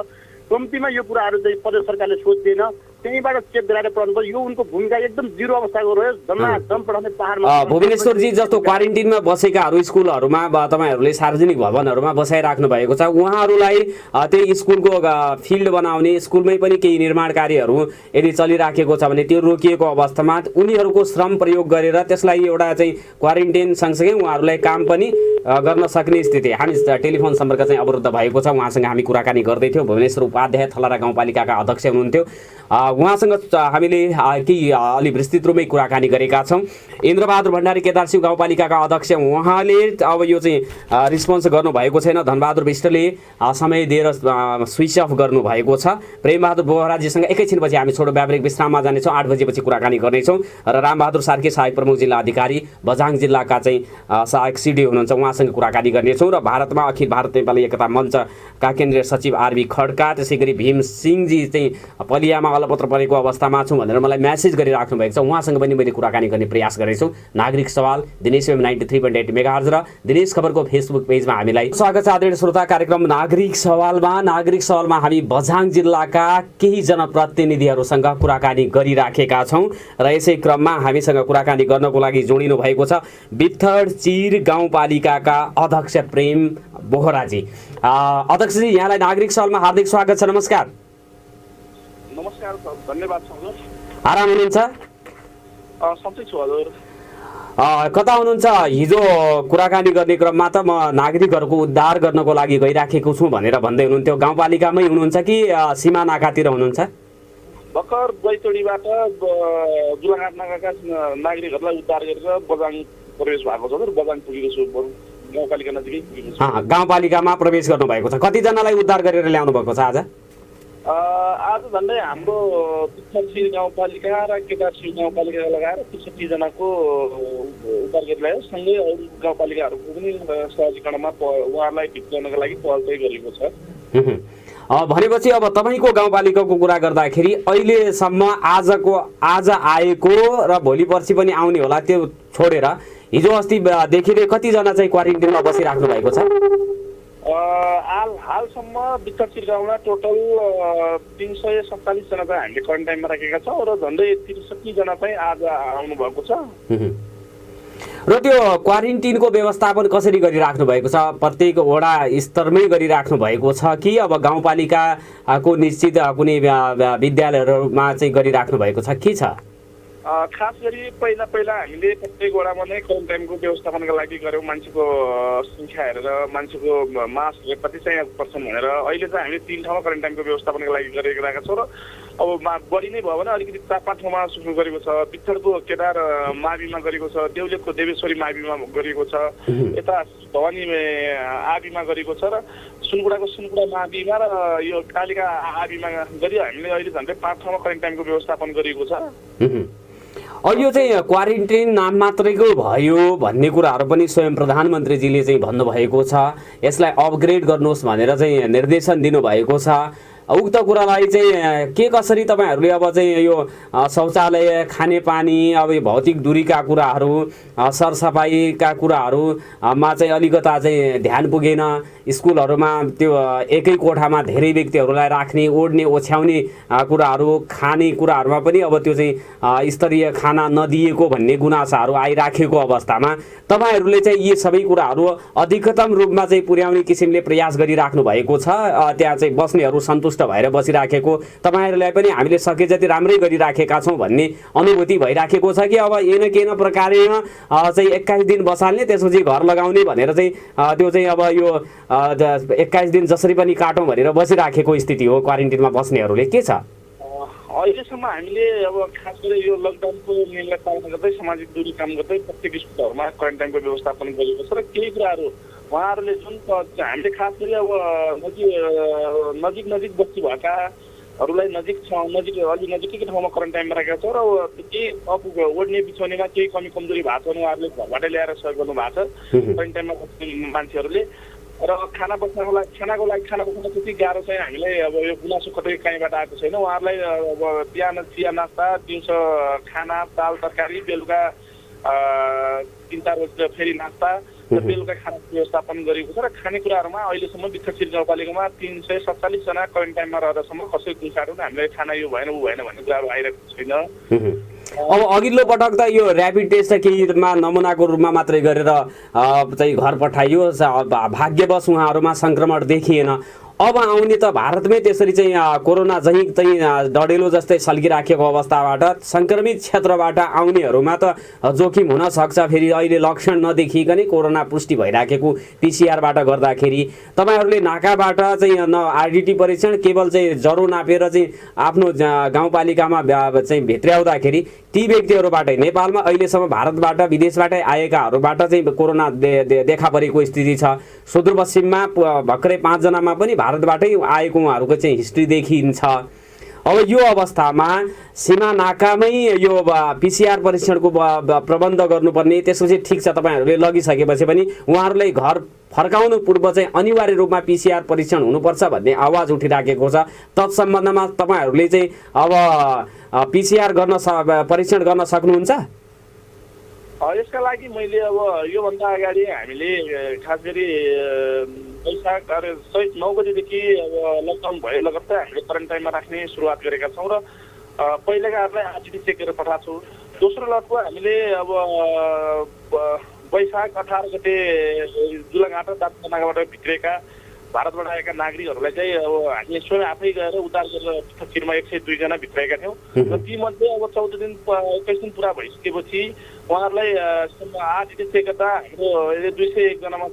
कम्तीमा यो कुराहरू चाहिँ प्रदेश सरकारले सोच्दैन, त्यहीँबाट चेक गराएर पढाउनु पर्छ। यो उनको भूमिका एकदम जिरो अवस्थाको रह्यो। धमाधम पढाउने पहाडमा भुवनेश्वरजी जस्तो क्वारेन्टिनमा बसेकाहरू स्कुलहरूमा तपाईँहरूले सार्वजनिक भवनहरूमा बसाइराख्नु भएको छ, उहाँहरूलाई त्यही स्कुलको फिल्ड बनाउने, स्कुलमै पनि केही निर्माण कार्यहरू यदि चलिराखेको छ भने त्यो रोकिएको अवस्थामा उनीहरूको श्रम प्रयोग गरेर त्यसलाई एउटा चाहिँ क्वारेन्टाइन सँगसँगै उहाँहरूलाई काम पनि गर्न सक्ने स्थिति। हामी टेलिफोन सम्पर्क चाहिँ अवरुद्ध भएको छ, उहाँसँग हामी कुराकानी गर्दैथ्यौँ। भुवनेश्वर उपाध्याय थलरा गाउँपालिकाका अध्यक्ष हुनुहुन्थ्यो। उहाँसँग हामीले केही अलि विस्तृत रूपमै कुराकानी गरेका छौँ। इन्द्रबहादुर भण्डारी केदारसिंह गाउँपालिकाका अध्यक्ष, उहाँले अब यो चाहिँ रिस्पोन्स गर्नुभएको छैन। धनबहादुर विष्टले समय दिएर स्विच अफ गर्नुभएको छ। प्रेमबहादुर बोहराजीसँग एकैछिनपछि हामी छोटो व्यावहारिक विश्राममा जानेछौँ, 8 बजेपछि कुराकानी गर्नेछौँ। र रामबहादुर सार्की सहायक प्रमुख जिल्ला अधिकारी बझाङ जिल्लाका चाहिँ सहायक सिडी हुनुहुन्छ, उहाँसँग कुराकानी गर्नेछौँ। र भारतमा अखिल भारत नेपाली एकता मञ्चका केन्द्रीय सचिव आरबी खड्का, त्यसै गरी भीम सिंहजी चाहिँ पलियामा अलपत्र परेको अवस्थामा छु भनेर मलाई मेसेज गरिराख्नु भएको छ, उहाँसँग पनि मैले कुराकानी गर्ने प्रयास गरेछु। नागरिक सवाल दिनेश FM 93.8 मेगाहर्ज र दिनेश खबरको फेसबुक पेजमा हामीलाई स्वागत छ। आदरणीय श्रोता, कार्यक्रम नागरिक सवालमा हामी बझाङ जिल्लाका केही जनप्रतिनिधिहरूसँग कुराकानी गरिराखेका छौँ र यसै क्रममा हामीसँग कुराकानी गर्नको लागि जोडिनु भएको छ बित्थडचिर गाउँपालिकाका अध्यक्ष प्रेम बोहराजी। अध्यक्षजी, यहाँलाई नागरिक सवालमा हार्दिक स्वागत छ। नमस्कार। नमस्कार, धन्यवाद छ हजुर। आराम हुनुहुन्छ? सन्चै छु हजुर। कता हुनुहुन्छ? हिजो कुराकानी गर्ने क्रममा त म नागरिकहरूको उद्धार गर्नको लागि गइराखेको छु भनेर भन्दै हुनुहुन्थ्यो। गाउँपालिकामै हुनुहुन्छ कि सीमा नाकातिर हुनुहुन्छ? भर्खर बैतडीबाट जुलाघाट नाकाका नागरिकहरूलाई उद्धार गरेर बझाङ प्रवेश भएको छ। बझाङ पुगेको छु, गाउँपालिका नजिकै पुगेको छु। गाउँपालिकामा प्रवेश गर्नुभएको छ। कतिजनालाई उद्धार गरेर ल्याउनु भएको छ आज? आज झन्डै हाम्रो बित्थडचिर गाउँपालिका र केदारसिंह गाउँपालिका लगाएर 63 जनाको उद्धार गरेर ल्यायो। सँगै अरू गाउँपालिकाहरूको पनि सहजीकरणमा उहाँहरूलाई भित्राउनका लागि पहल चाहिँ गरेको छ। भनेपछि अब तपाईँको गाउँपालिकाको कुरा गर्दाखेरि अहिलेसम्म आज आएको र भोलि पर्सि पनि आउने होला त्यो छोडेर हिजो अस्तिदेखि कतिजना चाहिँ क्वारेन्टिनमा बसिराख्नु भएको छ? हालसम्म बित्थडचिर गाउँमा टोटल 347 जना चाहिँ हामीले क्वारेन्टाइनमा राखेका छौँ र झन्डै 63 जना चाहिँ आज आउनु भएको छ। र त्यो क्वारेन्टिनको व्यवस्थापन कसरी गरिराख्नु भएको छ? प्रत्येक वडा स्तरमै गरिराख्नु भएको छ कि अब गाउँपालिकाको निश्चित कुनै विद्यालयहरूमा चाहिँ गरिराख्नु भएको छ, के छ? खास गरी पहिला हामीले प्रत्येक वडामा नै क्वारेन्टाइनको व्यवस्थापनको लागि गऱ्यौँ। मान्छेको सङ्ख्या हेरेर मान्छेको मास कति चाहिँ पर्छन् भनेर अहिले चाहिँ हामीले 3 ठाउँमा क्वारेन्टाइनको व्यवस्थापनको लागि गरिरहेका छौँ र अब बढी नै भयो भने अलिकति 4-5 ठाउँमा सुरु गरेको छ। पित्थरको केदार माविमा गरेको छ, देउलेको देवेश्वरी माविमा गरेको छ, यता भवानी आविमा गरेको छ र सुनकुडाको सुनकुडा माविमा र यो कालिका आविमा गरी हामीले अहिले झन्डै 5 ठाउँमा क्वारेन्टाइनको व्यवस्थापन गरिएको छ। यो चाहिँ क्वारेन्टाइन नाम मात्रैको भयो भन्ने कुराहरू पनि स्वयं प्रधानमन्त्रीजीले चाहिँ भन्नुभएको छ। यसलाई अपग्रेड गर्नुहोस् भनेर चाहिँ निर्देशन दिनुभएको छ। उक्त कुरालाई चाहिँ के कसरी तपाईँहरूले अब चाहिँ यो शौचालय, खानेपानी, अब यो भौतिक दूरीका कुराहरू, सरसफाइका कुराहरूमा चाहिँ अलिकता चाहिँ ध्यान पुगेन। स्कुलहरूमा त्यो एकै कोठामा धेरै व्यक्तिहरूलाई राख्ने, ओढ्ने, ओछ्याउने कुराहरू, खाने कुराहरूमा पनि अब त्यो चाहिँ स्तरीय खाना नदिएको भन्ने गुनासाहरू आइराखेको अवस्थामा तपाईँहरूले चाहिँ यी सबै कुराहरू अधिकतम रूपमा चाहिँ पुर्याउने किसिमले प्रयास गरिराख्नु भएको छ। त्यहाँ चाहिँ बस्नेहरू सन्तुष्ट भएर बसिराखेको, तपाईँहरूलाई पनि हामीले सके जति राम्रै गरिराखेका छौँ भन्ने अनुभूति भइराखेको छ कि अब एन केन प्रकारमा चाहिँ 21 दिन बसाल्ने त्यसपछि घर लगाउने भनेर चाहिँ त्यो चाहिँ अब यो 21 दिन जसरी पनि काटौँ भनेर बसिराखेको स्थिति हो क्वारेन्टिनमा बस्नेहरूले? के छ अहिलेसम्म हामीले अब खास गरी यो लकडाउनको नियमलाई पालना गर्दै सामाजिक दूरी काम गर्दै प्रत्येक स्कुलहरूमा क्वारेन्टाइनको व्यवस्थापन गरेको छ र केही कुराहरू उहाँहरूले जुन हामीले खास गरी अब नजिक बस्ती भएकाहरूलाई अलि नजिकै ठाउँमा क्वारेन्टाइनमा राखेका छौँ र केही ओढ्ने बिछाउनेमा केही कमी कमजोरी भएको छ भने उहाँहरूले घरबाटै ल्याएर सहयोग गर्नु भएको छ क्वारेन्टाइनमा बस्ने मान्छेहरूले। र खानाको लागि खाना बस्न त्यति गाह्रो चाहिँ हामीलाई अब यो गुनासो कतै कहीँबाट आएको छैन। उहाँहरूलाई अब बिहान चिया नास्ता, दिउँसो खाना दाल तरकारी, बेलुका 3-4 बजे फेरि नास्ता र बेलुका खानाको व्यवस्थापन गरेको छ र खानेकुराहरूमा अहिलेसम्म विकसित गाउँपालिकामा 347 जना क्वारेन्टाइनमा रहँदासम्म कसै कुराहरू हामीलाई खाना यो भएन ऊ भएन भन्ने कुराहरू आइरहेको छैन। अब अघिल्लो पटक त यो ऱ्यापिड टेस्ट केहीमा नमुनाको रूपमा मात्रै गरेर चाहिँ घर पठाइयो, भाग्यवश उहाँहरूमा सङ्क्रमण देखिएन। अब आउने त भारतमै त्यसरी चाहिँ कोरोना चाहिँ डढेलो जस्तै सल्किराखेको अवस्थाबाट सङ्क्रमित क्षेत्रबाट आउनेहरूमा त जोखिम हुन सक्छ। फेरि अहिले लक्षण नदेखिकनै कोरोना पुष्टि भइराखेको पिसिआरबाट गर्दाखेरि तपाईँहरूले नाकाबाट चाहिँ आरडिटी परीक्षण केवल चाहिँ जरो नापेर चाहिँ आफ्नो गाउँपालिकामा चाहिँ भित्र्याउँदाखेरि ती व्यक्तिहरूबाटै नेपालमा अहिलेसम्म भारतबाट विदेशबाटै आएकाहरूबाट चाहिँ कोरोना देखा परेको स्थिति छ। सुदूरपश्चिममा भर्खरै 5 जनामा पनि भारतबाटै आएको उहाँहरूको चाहिँ हिस्ट्री देखिन्छ। अब यो अवस्थामा सीमा नाकामै यो पिसिआर परीक्षणको प्रबन्ध गर्नुपर्ने, त्यसपछि ठिक छ तपाईँहरूले लगिसकेपछि पनि उहाँहरूलाई घर फर्काउनु पूर्व चाहिँ अनिवार्य रूपमा पिसिआर परीक्षण हुनुपर्छ भन्ने आवाज उठिराखेको छ। तत्सम्बन्धमा तपाईँहरूले चाहिँ अब पिसिआर परीक्षण गर्न सक्नुहुन्छ? यसका लागि मैले अब योभन्दा अगाडि हामीले खास गरी वैशाख 9 बजेदेखि अब लकडाउन भए लगत्तै हामीले क्वारेन्टाइनमा राख्ने सुरुवात गरेका छौँ र पहिलाकाहरूलाई आरटिटी चेक गरेर पठाएको छौँ। दोस्रो लटको हामीले अब वैशाख 18 गते जुलाघाटा दार्चुलाबाट भित्रेका भारतबाट आएका नागरिकहरूलाई चाहिँ अब हामीले स्वयं आफै गएर उद्धार गरेर तस्बिरमा 102 जना भित्राएका थियौँ र तीमध्ये अब 14 दिन 21 दिन पुरा भइसकेपछि उहाँहरूलाई आरटिटी चेक गर्दा हाम्रो 201 जनामा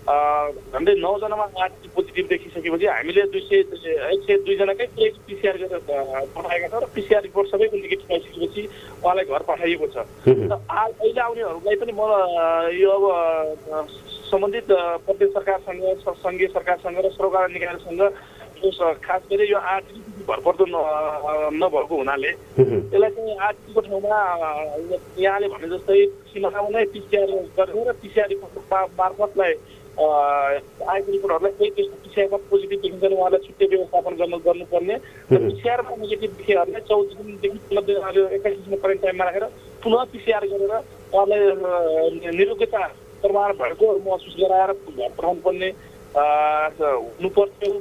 झन्डै 9 जनामा आरटिटी पोजिटिभ देखिसकेपछि हामीले 102 जनाकै पिसिआर गरेर पठाएका छौँ र पिसिआर रिपोर्ट सबैको नेगेटिभ आइसकेपछि उहाँलाई घर पठाइएको छ। र अहिले आउनेहरूलाई पनि म यो अब सम्बन्धित प्रदेश सरकारसँग, सङ्घीय सरकारसँग र सरकार निकायसँग खास गरी यो आरटिटी भरपर्दो नभएको हुनाले यसलाई चाहिँ आरटिटीको ठाउँमा यहाँले भने जस्तै सीमामा नै पिसिआर गर्ने र पिसिआर रिपोर्ट मार्फतलाई आएको रिपोर्टहरूलाई केही त्यस्तो पिसिआरमा पोजिटिभ देखिन्छ भने उहाँलाई छुट्टै व्यवस्थापन गर्नुपर्ने र पिसिआरमा नेगेटिभ देखेहरूलाई 14 दिनदेखि 21 दिनमा क्वारेन्टाइनमा राखेर पुनः पिसिआर गरेर उहाँलाई निरोगता प्रमाण भएको महसुस गराएर घर पठाउनु पर्ने हुनुपर्थ्यो।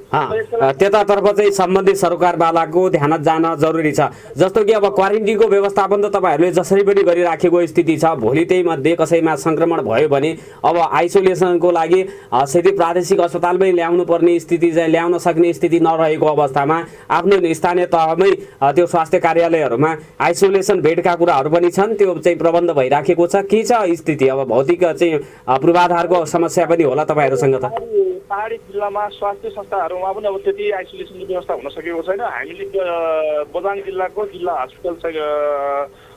त्यतातर्फ चाहिँ सम्बन्धित सरकारवालाको ध्यान जान जरुरी छ। जस्तो कि अब क्वारेन्टिनको व्यवस्थापन त तपाईँहरूले जसरी पनि गरिराखेको स्थिति छ। भोलि त्यही मध्ये कसैमा सङ्क्रमण भयो भने अब आइसोलेसनको लागि सिधै प्रादेशिक अस्पतालमै ल्याउनु पर्ने स्थिति चाहिँ ल्याउन सक्ने स्थिति नरहेको अवस्थामा आफ्नो स्थानीय तहमै त्यो स्वास्थ्य कार्यालयहरूमा आइसोलेसन बेडका कुराहरू पनि छन्, त्यो चाहिँ प्रबन्ध भइराखेको छ। के छ स्थिति? अब भौतिक चाहिँ पूर्वाधारको समस्या पनि होला तपाईँहरूसँग त? पहाडी जिल्लामा स्वास्थ्य संस्थाहरूमा पनि अब त्यति आइसोलेसनको व्यवस्था हुन सकेको छैन। हामीले बझाङ जिल्लाको जिल्ला हस्पिटल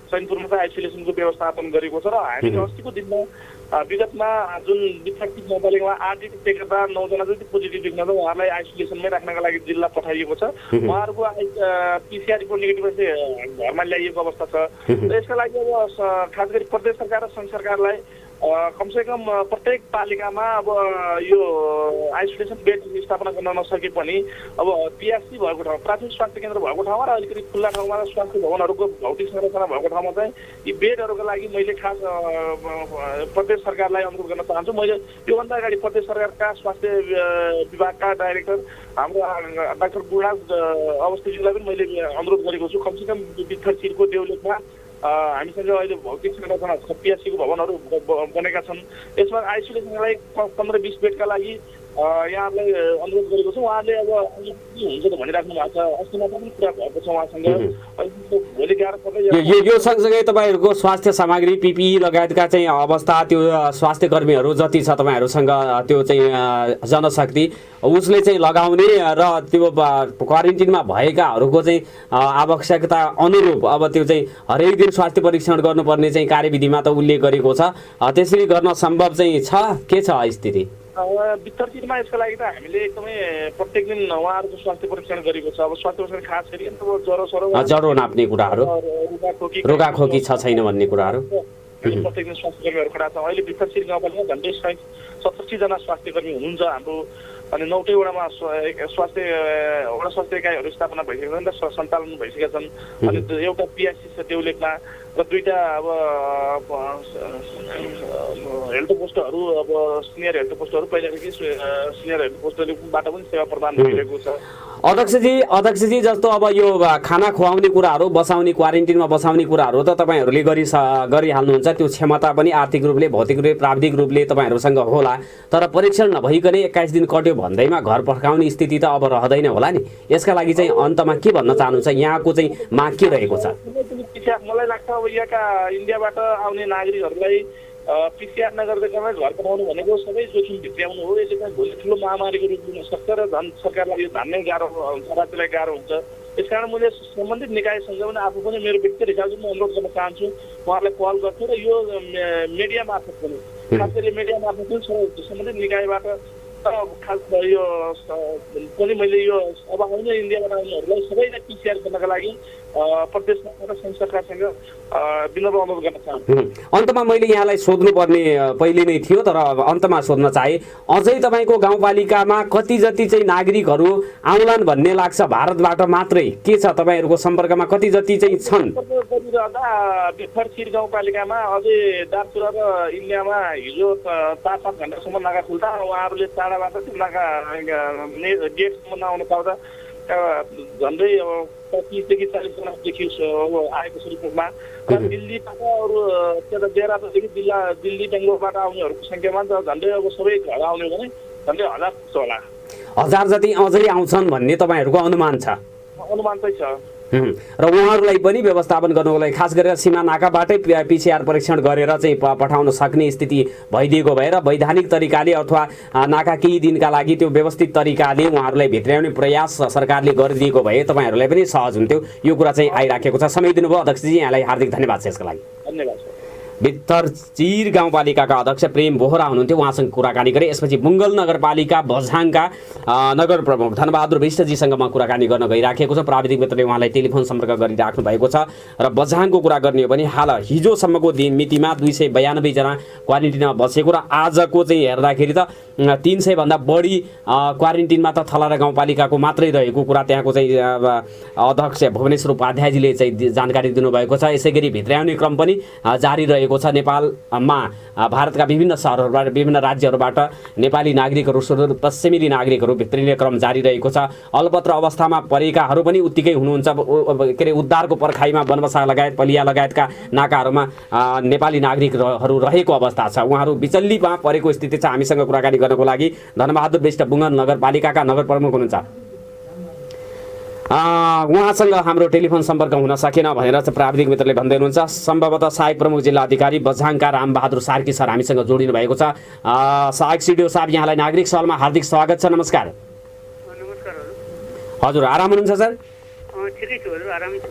चैनपुरमा चाहिँ आइसोलेसनको व्यवस्थापन गरेको छ र हामीले अस्तिको दिनमा विगतमा जुन विद्यार्थी नगरपालिकामा 8 टेकेदार 9 जना जति पोजिटिभ देखिन्छ उहाँहरूलाई आइसोलेसनमै राख्नका लागि जिल्ला पठाइएको छ। उहाँहरूको पिसिआर रिपोर्ट नेगेटिभ घरमा ल्याइएको अवस्था छ। यसका लागि अब खास गरी प्रदेश सरकार र सङ्घ सरकारलाई कमसेकम प्रत्येक पालिकामा अब यो आइसोलेसन बेड स्थापना गर्न नसके पनि अब पिएचसी भएको ठाउँ, प्राथमिक स्वास्थ्य केन्द्र भएको ठाउँमा र अलिकति खुल्ला ठाउँमा र स्वास्थ्य भवनहरूको भौतिक संरचना भएको ठाउँमा चाहिँ यी बेडहरूको लागि मैले खास प्रदेश सरकारलाई अनुरोध गर्न चाहन्छु। मैले योभन्दा अगाडि प्रदेश सरकारका स्वास्थ्य विभागका डाइरेक्टर हाम्रो डाक्टर बुढाज अवस्थीजीलाई पनि मैले अनुरोध गरेको छु। कमसेकम बित्थरचिरको देउलेखमा हामीसँग अहिले भौतिक संरचना छ, पिएचसीको भवनहरू बनेका छन्। यसमा आइसोलेसनलाई 15-20 बेडका लागि यहाँहरूलाई अनुरोध गरेको छु। उहाँले अब के हुन्छ त भनिराख्नु भएको छ। अस्ति मात्र पनि कुरा भएको छ उहाँसँग। भोलि गाह्रो पर्दै यो सँगसँगै तपाईँहरूको स्वास्थ्य सामग्री पिपिई लगायतका चाहिँ अवस्था, त्यो स्वास्थ्य कर्मीहरू जति छ तपाईँहरूसँग त्यो चाहिँ जनशक्ति उसले चाहिँ लगाउने र त्यो क्वारेन्टिनमा भएकाहरूको चाहिँ आवश्यकता अनुरूप अब त्यो चाहिँ हरेक दिन स्वास्थ्य परीक्षण गर्नुपर्ने चाहिँ कार्यविधिमा त उल्लेख गरेको छ। त्यसरी गर्न सम्भव चाहिँ छ? के छ स्थिति? बित्थरचिरमा यसका लागि त हामीले एकदमै प्रत्येक दिन उहाँहरूको स्वास्थ्य परीक्षण गरेको छ। अब स्वास्थ्य परीक्षण खास गरी ज्वरो नाप्ने कुराहरू, रोगाखोकी छ छैन भन्ने कुराहरू प्रत्येक दिन स्वास्थ्य कर्मीहरू खडा छौँ। अहिले बित्थरचिर गाउँपालिका झन्डै 87 जना स्वास्थ्य कर्मी हुनुहुन्छ हाम्रो। अनि 9 वडामा स्वास्थ्य इकाइहरू स्थापना भइसकेका छन् र सञ्चालन भइसकेका छन्। अनि एउटा पिएचसी छ देउलेखमा र 2टा अब हेल्थ पोस्टहरू, अब सिनियर हेल्थ पोस्टहरू पहिलादेखि सिनियर हेल्थ पोस्टहरूबाट पनि सेवा प्रदान भइरहेको छ। अध्यक्षजी जस्तो अब यो खाना खुवाउने कुराहरू, बसाउने, क्वारेन्टिनमा बसाउने कुराहरू त तपाईँहरूले गरिहाल्नुहुन्छ। त्यो क्षमता पनि आर्थिक रूपले, भौतिक रूपले, प्राविधिक रूपले तपाईँहरूसँग होला। तर परीक्षण नभइकनै 21 दिन कट्यो भन्दैमा घर फर्काउने स्थिति त अब रहँदैन होला नि। यसका लागि चाहिँ अन्तमा के भन्न चाहनुहुन्छ? यहाँको चाहिँ माग के रहेको छ? मलाई लाग्छ अब यहाँका इन्डियाबाट आउने नागरिकहरूलाई पिसिआर नगरिकन घर पठाउनु भनेको सबै जोखिम भित्र्याउनु हो। यसले चाहिँ भोलि ठुलो महामारीको रूप लिन सक्छ र झन् सरकारलाई यो धान्नै गाह्रो हुन्छ, राज्यलाई गाह्रो हुन्छ। यसकारण मैले सम्बन्धित निकायसँग पनि आफू पनि मेरो व्यक्तिगत हिसाबले म अनुरोध गर्न चाहन्छु, उहाँहरूलाई पहल गर्छु र यो मिडिया मार्फत पनि, खास गरी मिडिया मार्फत पनि सम्बन्धित निकायबाट खास यो पनि मैले यो अब आउने इन्डियाबाट आउनेहरूलाई सबैलाई पिसिआर गर्नका लागि प्रदेश सरकार र सङ्घ सरकारसँग विनम्र अनुरोध गर्न चाहन्छु। अन्तमा मैले यहाँलाई सोध्नुपर्ने पहिले नै थियो, तर अन्तमा सोध्न चाहे, अझै तपाईँको गाउँपालिकामा कति जति चाहिँ नागरिकहरू आउलान् भन्ने लाग्छ भारतबाट मात्रै? के छ तपाईँहरूको सम्पर्कमा कति जति चाहिँ छन्? बित्थरचिर गाउँपालिकामा अझै दार्चुला र इन्डियामा हिजो 4-5 घन्टासम्म नाका खुल्दा उहाँहरूले टाढाबाट त्यो नाका गेटसम्म नआउनु पाउँदा झन्डै 25देखि 40 जनादेखि आएको छ रिपोर्टमा। दिल्लीबाट अरू त्यता देहरादूनदेखि दिल्ली बेङ्गलोरबाट आउनेहरूको सङ्ख्यामा त झन्डै अब सबै घर आउने भने झन्डै 1000 होला। 1000 जति अझै आउँछन् भन्ने तपाईँहरूको अनुमान छ? अनुमान चाहिँ छ। र उहाँहरूलाई पनि व्यवस्थापन गर्नको लागि खास गरेर सीमा नाकाबाटै पिसिआर परीक्षण गरेर चाहिँ पठाउन सक्ने स्थिति भइदिएको भएर वैधानिक तरिकाले अथवा नाका केही दिनका लागि त्यो व्यवस्थित तरिकाले उहाँहरूलाई भित्र्याउने प्रयास सरकारले गरिदिएको भए तपाईँहरूलाई पनि सहज हुन्थ्यो। यो कुरा चाहिँ आइराखेको छ। समय दिनुभयो अध्यक्षजी, यहाँलाई हार्दिक धन्यवाद छ यसको लागि। धन्यवाद। बित्थरचिर गाउँपालिकाका अध्यक्ष प्रेम बोहरा हुनुहुन्थ्यो, उहाँसँग कुराकानी गरे। यसपछि बुङ्गल नगरपालिका बझाङका नगर प्रमुख धनबहादुर विष्टजीसँग म कुराकानी गर्न गइराखेको छ। प्राविधिक मित्रले उहाँलाई टेलिफोन सम्पर्क गरिराख्नु भएको छ र बझाङको कुरा गर्ने हो भने हाल हिजोसम्मको मितिमा 292 जना क्वारेन्टिनमा बसेको र आजको चाहिँ हेर्दाखेरि त 300 भन्दा बढी क्वारेन्टिनमा त थलारा गाउँपालिकाको मात्रै रहेको कुरा त्यहाँको चाहिँ अध्यक्ष भुवनेश्वर उपाध्यायजीले चाहिँ जानकारी दिनुभएको छ। यसैगरी भित्र्याउने क्रम पनि जारी रहेको रहेको छ। नेपालमा भारतका विभिन्न सहरहरूबाट विभिन्न राज्यहरूबाट नेपाली नागरिकहरू सुदूरपश्चिमेली नागरिकहरू भित्रिने क्रम जारी रहेको छ। अलपत्र अवस्थामा परेकाहरू पनि उत्तिकै हुनुहुन्छ। के अरे उद्धारको पर्खाइमा बनबसा लगायत पलिया लगायतका नाकाहरूमा नेपाली नागरिकहरू रहेको अवस्था छ। उहाँहरू बिचल्लीमा परेको स्थिति छ। हामीसँग कुराकानी गर्नको लागि धनबहादुर विष्ट बुङ्गन नगरपालिकाका नगर प्रमुख हुनुहुन्छ। उहाँसँग हाम्रो टेलिफोन सम्पर्क हुन सकेन भनेर चाहिँ प्राविधिक मित्रले भन्दै हुनुहुन्छ। सम्भवतः सहायक प्रमुख जिल्ला अधिकारी बझाङका रामबहादुर सार्की सर हामीसँग जोडिनु भएको छ। सहायक सिडिओ साहब, यहाँलाई नागरिक सवालमा हार्दिक स्वागत छ। नमस्कार। नमस्कार हजुर, आराम हुनुहुन्छ सर? ठिकै छु हजुर, आरामै छु।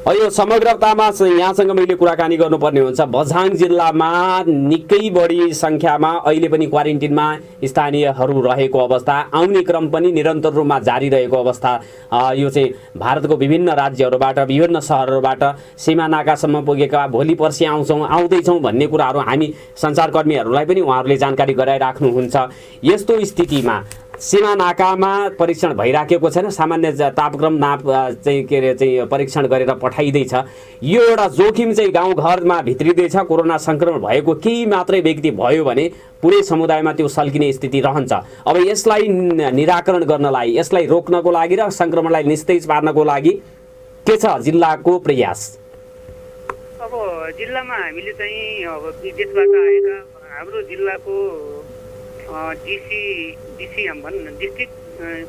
यो समग्रतामा यहाँसँग मैले कुराकानी गर्नुपर्ने हुन्छ। बझाङ जिल्लामा निकै बढी सङ्ख्यामा अहिले पनि क्वारेन्टिनमा स्थानीयहरू रहेको अवस्था, आउने क्रम पनि निरन्तर रूपमा जारी रहेको अवस्था। यो चाहिँ भारतको विभिन्न राज्यहरूबाट विभिन्न सहरहरूबाट सीमा नाकासम्म पुगेका भोलि पर्सि आउँदैछौँ भन्ने कुराहरू हामी सञ्चारकर्मीहरूलाई पनि उहाँहरूले जानकारी गराइराख्नुहुन्छ। यस्तो स्थितिमा सीमा नाकामा परीक्षण भइराखेको छैन, सामान्य तापक्रम नाप चाहिँ के अरे चाहिँ परीक्षण गरेर पठाइँदैछ। यो एउटा जोखिम चाहिँ गाउँघरमा भित्रिँदैछ। कोरोना सङ्क्रमण भएको केही मात्रै व्यक्ति भयो भने पुरै समुदायमा त्यो सल्किने स्थिति रहन्छ। अब यसलाई निराकरण गर्नलाई, यसलाई रोक्नको लागि र सङ्क्रमणलाई निस्तेज पार्नको लागि के छ जिल्लाको प्रयास? अब जिल्लामा हामीले चाहिँ अब विदेशबाट आएका हाम्रो जिल्लाको डिसिएम भनौँ डिस्ट्रिक्ट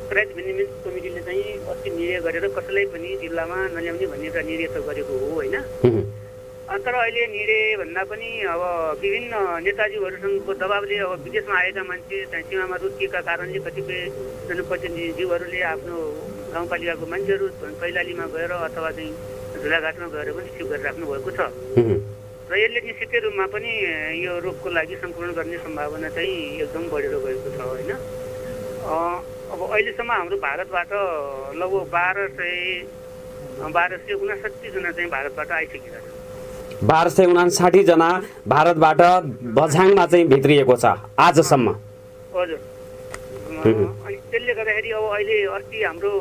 क्राइसिस म्यानेजमेन्ट कमिटीले चाहिँ अस्ति निर्णय गरेर कसैलाई पनि जिल्लामा नल्याउने भन्ने एउटा निर्णय त गरेको हो होइन। तर अहिले निर्णय भन्दा पनि अब विभिन्न नेताजीहरूसँगको दबावले अब विदेशमा आएका मान्छे चाहिँ सीमामा रोकिएका कारणले कतिपय जनप्रतिनिधिहरूले आफ्नो गाउँपालिकाको मान्छेहरू कैलालीमा गएर अथवा चाहिँ झुलाघाटमा गएर पनि रिसिभ गरिराख्नु भएको छ र यसले निश्चित रूपमा पनि यो रोगको लागि सङ्क्रमण गर्ने सम्भावना चाहिँ एकदम बढेर गएको छ होइन। अब अहिलेसम्म हाम्रो भारतबाट लगभग 1259 जना चाहिँ भारतबाट आइसकेका छन्। 1259 जना भारतबाट बझाङमा चाहिँ भित्रिएको छ आजसम्म। हजुर, अनि त्यसले गर्दाखेरि अब अहिले अस्ति हाम्रो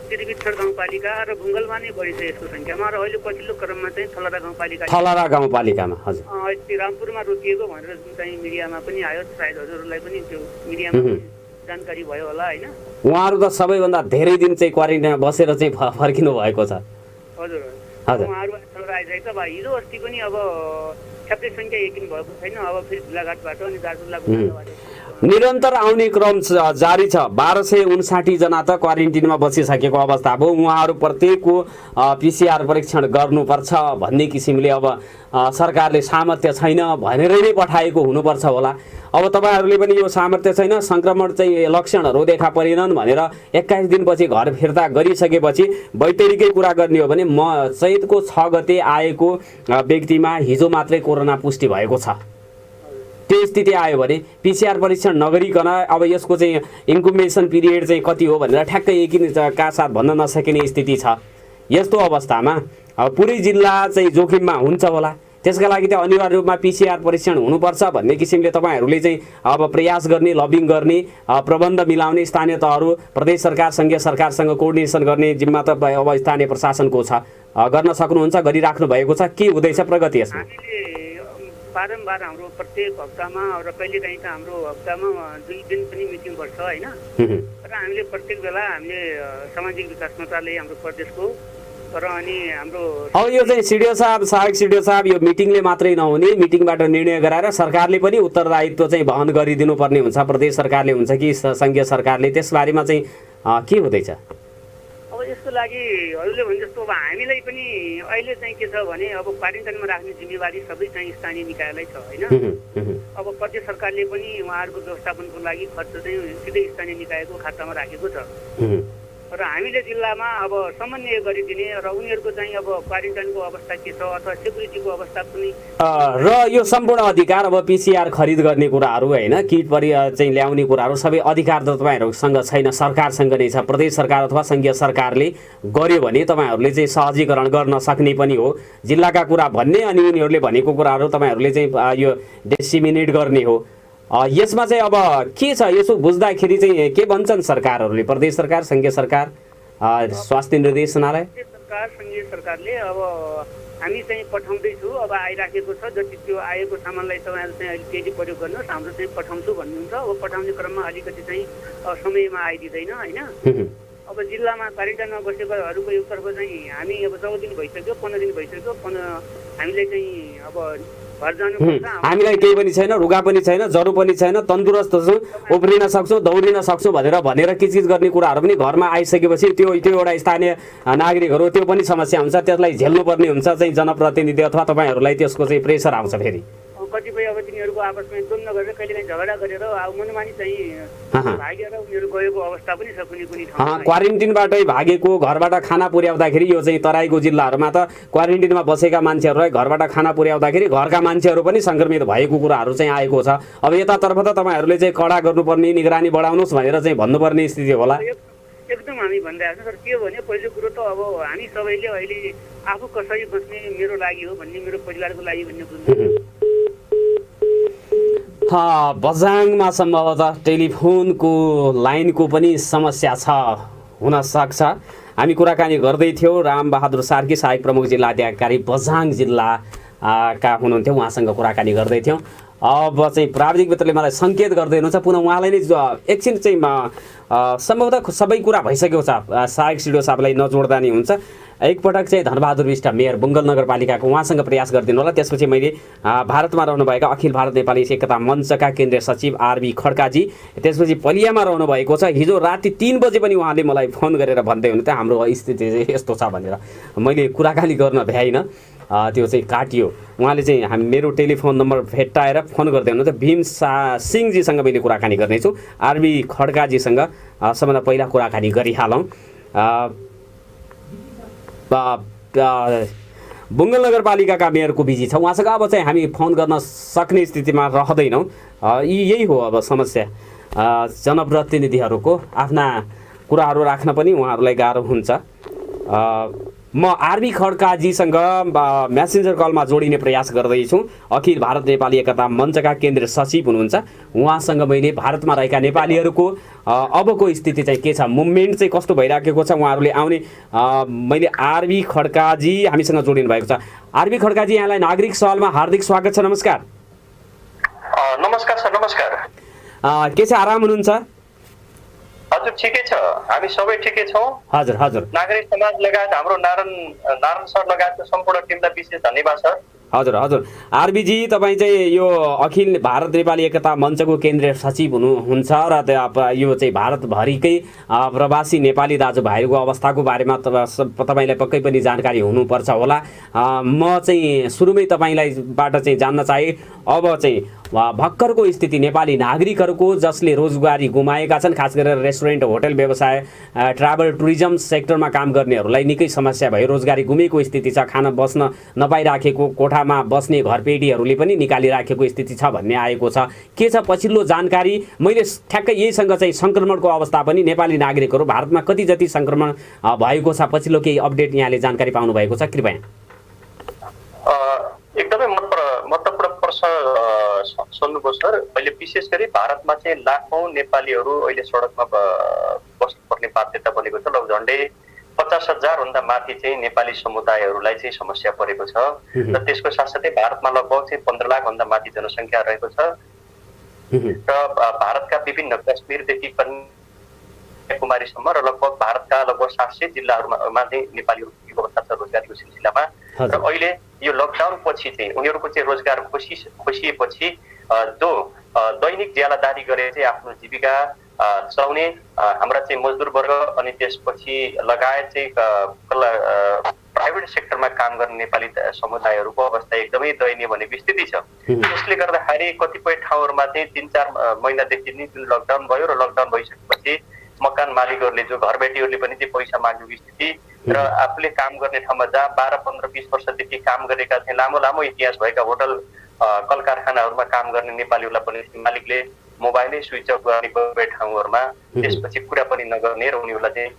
त्रिविक्षर गाउँपालिका र बुङ्गलमा नै बढी छ यसको सङ्ख्यामा र अहिले पछिल्लो क्रममा चाहिँ थलरा गाउँपालिकामा हजुर रामपुरमा रोकिएको भनेर जुन चाहिँ मिडियामा पनि आयो, सायद हजुरहरूलाई पनि त्यो मिडियामा जानकारी भयो होला होइन। उहाँहरू त सबैभन्दा धेरै दिन चाहिँ क्वारेन्टाइनमा बसेर चाहिँ फर्किनु भएको छ। हजुर हजुर, उहाँहरू थलरा आइसकेको छ। हिजो अस्ति पनि अब ठ्याप्पै सङ्ख्या यकिन भएको छैन। अब फेरि झुलाघाटबाट अनि दार्चुलाको निरन्तर आउने क्रम जारी छ। 1259 जना त क्वारेन्टिनमा बसिसकेको अवस्था भयो। उहाँहरू प्रत्येकको पिसिआर परीक्षण गर्नुपर्छ भन्ने किसिमले अब सरकारले सामर्थ्य छैन भनेर नै पठाएको हुनुपर्छ होला। अब तपाईँहरूले पनि यो सामर्थ्य छैन, सङ्क्रमण चाहिँ लक्षणहरू देखा परेनन् भनेर 21 दिनपछि घर फिर्ता गरिसकेपछि बैतडीकै कुरा गर्ने हो भने म चैतको 6 गते आएको व्यक्तिमा हिजो मात्रै कोरोना पुष्टि भएको छ। त्यो स्थिति आयो भने पिसिआर परीक्षण नगरिकन अब यसको चाहिँ इन्क्युबेसन पिरियड चाहिँ कति हो भनेर ठ्याक्कै एकिनका साथ भन्न नसकिने स्थिति छ। यस्तो अवस्थामा अब पुरै जिल्ला चाहिँ जोखिममा हुन्छ होला। त्यसका लागि त अनिवार्य रूपमा पिसिआर परीक्षण हुनुपर्छ भन्ने किसिमले तपाईँहरूले चाहिँ अब प्रयास गर्ने, लबिङ गर्ने, प्रबन्ध मिलाउने स्थानीय तहहरू प्रदेश सरकार सङ्घीय सरकारसँग कोअर्डिनेसन गर्ने जिम्मा त अब स्थानीय प्रशासनको छ। गर्न सक्नुहुन्छ, गरिराख्नु भएको छ। के हुँदैछ प्रगति यसमा? बारम्बार हाम्रो प्रत्येक हप्तामा र कहिलेकाहीँ त हाम्रो हप्तामा 2 दिन पनि मिटिङ गर्छ होइन। र हामीले प्रत्येक बेला हामीले सामाजिक विकास मन्त्रालय हाम्रो प्रदेशको र अनि हाम्रो अब यो चाहिँ सिडिओ साहब, सहायक सिडिओ साहब, यो मिटिङले मात्रै नहुने, मिटिङबाट निर्णय गराएर सरकारले पनि उत्तरदायित्व चाहिँ वहन गरिदिनु पर्ने हुन्छ। प्रदेश सरकारले हुन्छ कि सङ्घीय सरकारले, त्यसबारेमा चाहिँ के हुँदैछ? अब यसको लागि हजुरले भने जस्तो अब हामीलाई पनि अहिले चाहिँ के छ भने अब क्वारेन्टाइनमा राख्ने जिम्मेवारी सबै चाहिँ स्थानीय निकायलाई छ होइन। अब प्रदेश सरकारले पनि उहाँहरूको व्यवस्थापनको लागि खर्च चाहिँ सिधै स्थानीय निकायको खातामा राखेको छ र हामीले जिल्लामा अब समन्वय गरिदिने र उनीहरूको चाहिँ अब क्वारेन्टाइनको अवस्था के छ अथवा सेक्युरिटीको अवस्था पनि र यो सम्पूर्ण अधिकार अब पिसिआर खरिद गर्ने कुराहरू होइन, किट चाहिँ ल्याउने कुराहरू सबै अधिकार त तपाईँहरूसँग छैन, सरकारसँग नै छ। प्रदेश सरकार अथवा सङ्घीय सरकारले गर्यो भने तपाईँहरूले चाहिँ सहजीकरण गर्न सक्ने पनि हो। जिल्लाका कुरा भन्ने अनि उनीहरूले भनेको कुराहरू तपाईँहरूले चाहिँ यो डिसिमिनेट गर्ने हो। यसमा चाहिँ अब के छ यसो बुझ्दाखेरि चाहिँ के भन्छन् सरकारहरूले, प्रदेश सरकार, सङ्घीय सरकार, स्वास्थ्य निर्देशनालय? सरकार सङ्घीय सरकारले अब हामी चाहिँ पठाउँदैछु अब आइराखेको छ जति त्यो आएको सामानलाई तपाईँहरू चाहिँ अहिले त्यति प्रयोग गर्नुहोस् हाम्रो चाहिँ पठाउँछु भन्नुहुन्छ अब पठाउने क्रममा अलिकति चाहिँ समयमा आइदिँदैन होइन अब जिल्लामा क्वारेन्टाइनमा बसेकोहरूको एकतर्फ चाहिँ हामी अब 14 दिन भइसक्यो 15 दिन भइसक्यो हामीले चाहिँ अब घर जानुपर्छ हामीलाई केही पनि छैन रुगा पनि छैन ज्वरो पनि छैन तन्दुरुस्त छौँ उफ्रिन सक्छौँ दौडिन सक्छौँ भनेर किचकिच गर्ने कुराहरू पनि घरमा आइसकेपछि त्यो एउटा स्थानीय नागरिकहरू त्यो पनि समस्या हुन्छ त्यसलाई झेल्नुपर्ने हुन्छ चाहिँ जनप्रतिनिधि अथवा तपाईँहरूलाई त्यसको चाहिँ प्रेसर आउँछ फेरि कतिपय अब तिनीहरूको आपसमा द्वन्द्व गरेर कहिलेकाहीँ झगडा गरेर अब मनमानी चाहिँ भागेर उनीहरू गएको अवस्था पनि छ कुनै ठाउँमा क्वारेन्टिनबाटै भागेको घरबाट खाना पुर्याउँदाखेरि यो चाहिँ तराईको जिल्लाहरूमा त क्वारेन्टिनमा बसेका मान्छेहरूलाई घरबाट खाना पुर्याउँदाखेरि घरका मान्छेहरू पनि सङ्क्रमित भएको कुराहरू चाहिँ आएको छ अब यतातर्फ त तपाईँहरूले चाहिँ कडा गर्नुपर्ने निगरानी बढाउनुहोस् भनेर चाहिँ भन्नुपर्ने स्थिति होला एकदम हामी भनिरहेको छौँ सर के हो भने पहिलो कुरो त अब हामी सबैले अहिले आफू कसरी बस्ने मेरो लागि हो भन्ने मेरो परिवारको लागि भन्ने बुझ्नु बझाङमा सम्भवतः टेलिफोनको लाइनको पनि समस्या छ हुन सक्छ हामी कुराकानी गर्दै थियौँ रामबहादुर सार्की सहायक प्रमुख जिल्ला अधिकारी बझाङ जिल्लाका हुनुहुन्थ्यो उहाँसँग कुराकानी गर्दै थियौँ अब चाहिँ प्राविधिक मित्रले मलाई सङ्केत गर्दै हुनुहुन्छ पुनः उहाँलाई नै एकछिन चाहिँ सम्भवतः सबै कुरा भइसकेको छ सहायक सिडिओ साहबलाई नजोड्दा नि हुन्छ एकपटक चाहिँ धनबहादुर विष्ट मेयर बुङ्गल नगरपालिकाको उहाँसँग प्रयास गरिदिनु होला त्यसपछि मैले भारतमा रहनुभएका अखिल भारत नेपाली एकता मञ्चका केन्द्रीय सचिव आरबी खड्काजी त्यसपछि पलियामा रहनुभएको छ हिजो राति 3 बजे पनि उहाँले मलाई फोन गरेर भन्दै हुनुहुन्थ्यो हाम्रो स्थिति चाहिँ यस्तो छ भनेर मैले कुराकानी गर्न भ्याइनँ त्यो चाहिँ काटियो उहाँले चाहिँ मेरो टेलिफोन नम्बर भेट्टाएर फोन गर्दै हुनुहुन्छ भीम सिंहजीसँग मैले कुराकानी गर्नेछु आरबी खड्काजीसँग सबभन्दा पहिला कुराकानी गरिहालौँ बुङ्गल नगरपालिकाका मेयरको बिजी छ उहाँसँग अब चाहिँ हामी फोन गर्न सक्ने स्थितिमा रहँदैनौँ यही हो अब समस्या जनप्रतिनिधिहरूको आफ्ना कुराहरू राख्न पनि उहाँहरूलाई गाह्रो हुन्छ म आरबी खड्काजीसँग म्यासेन्जर कलमा जोडिने प्रयास गर्दैछु अखिल भारत नेपाली एकता मञ्चका केन्द्रीय सचिव हुनुहुन्छ उहाँसँग मैले भारतमा रहेका नेपालीहरूको अबको स्थिति चाहिँ के छ मुभमेन्ट चाहिँ कस्तो भइराखेको छ उहाँहरूले आउने मैले आरबी खड्काजी हामीसँग जोडिनु भएको छ आरबी खड्काजी यहाँलाई नागरिक सवालमा हार्दिक स्वागत छ नमस्कार नमस्कार सर नमस्कार के छ आराम हुनुहुन्छ हजुर ठिकै छ हामी सबै ठिकै छौँ हजुर हजुर नागरिक समाज लगायत हाम्रो नारायण सर लगायतको सम्पूर्ण टिमलाई विशेष धन्यवाद सर हजुर हजुर आरबीजी तपाईँ चाहिँ यो अखिल भारत नेपाली एकता मञ्चको केन्द्रीय सचिव हुनुहुन्छ र यो चाहिँ भारतभरिकै प्रवासी नेपाली दाजुभाइहरूको अवस्थाको बारेमा तपाईँलाई पक्कै पनि जानकारी हुनुपर्छ होला म चाहिँ सुरुमै तपाईँलाईबाट चाहिँ जान्न चाहे अब चाहिँ भर्खरको स्थिति नेपाली नागरिकहरूको जसले रोजगारी गुमाएका छन् खास गरेर रेस्टुरेन्ट होटल व्यवसाय ट्राभल टुरिज्म सेक्टरमा काम गर्नेहरूलाई निकै समस्या भयो रोजगारी गुमेको स्थिति छ खान बस्न नपाइराखेको कोठामा बस्ने घरपेटीहरूले पनि निकालिराखेको स्थिति छ भन्ने आएको छ के छ पछिल्लो जानकारी मैले ठ्याक्कै यहीसँग चाहिँ सङ्क्रमणको अवस्था पनि नेपाली नागरिकहरू भारतमा कति जति सङ्क्रमण भएको छ पछिल्लो केही अपडेट यहाँले जानकारी पाउनु भएको छ कृपया एकदमै महत्त्वपूर्ण प्रश्न सोध्नुभयो सर अहिले विशेष गरी भारतमा चाहिँ लाखौँ नेपालीहरू अहिले सडकमा बस्नुपर्ने बाध्यता बनेको छ लगभग झन्डै 50,000 भन्दा माथि चाहिँ नेपाली समुदायहरूलाई चाहिँ समस्या परेको छ र त्यसको साथसाथै भारतमा लगभग चाहिँ 15 लाख भन्दा माथि जनसङ्ख्या रहेको छ र भारतका विभिन्न कश्मीरदेखि कन्याकुमारीसम्म र लगभग भारतका लगभग 700 जिल्लाहरूमा चाहिँ नेपालीहरूको अवस्था छ रोजगारीको सिलसिलामा र अहिले यो लकडाउन पछि चाहिँ उनीहरूको चाहिँ रोजगार खोसिएपछि जो दैनिक ज्यालादारी गरेर चाहिँ आफ्नो जीविका चलाउने हाम्रा चाहिँ मजदुर वर्ग अनि त्यसपछि लगायत चाहिँ प्राइभेट सेक्टरमा काम गर्ने नेपाली समुदायहरूको अवस्था एकदमै दयनीय भनेको स्थिति छ त्यसले गर्दाखेरि कतिपय ठाउँहरूमा चाहिँ 3-4 महिनादेखि नै जुन लकडाउन भयो र लकडाउन भइसकेपछि मकान मालिकहरूले जो घरबेटीहरूले पनि चाहिँ पैसा मागेको स्थिति र आफूले काम गर्ने ठाउँमा जहाँ 12, 15, 20 वर्षदेखि काम गरेका थिए लामो इतिहास भएका होटल कल कारखानाहरूमा काम गर्ने नेपालीहरूलाई पनि मालिकले मोबाइलै स्विच अफ गर्ने गए ठाउँहरूमा त्यसपछि कुरा पनि नगर्ने र उनीहरूलाई चाहिँ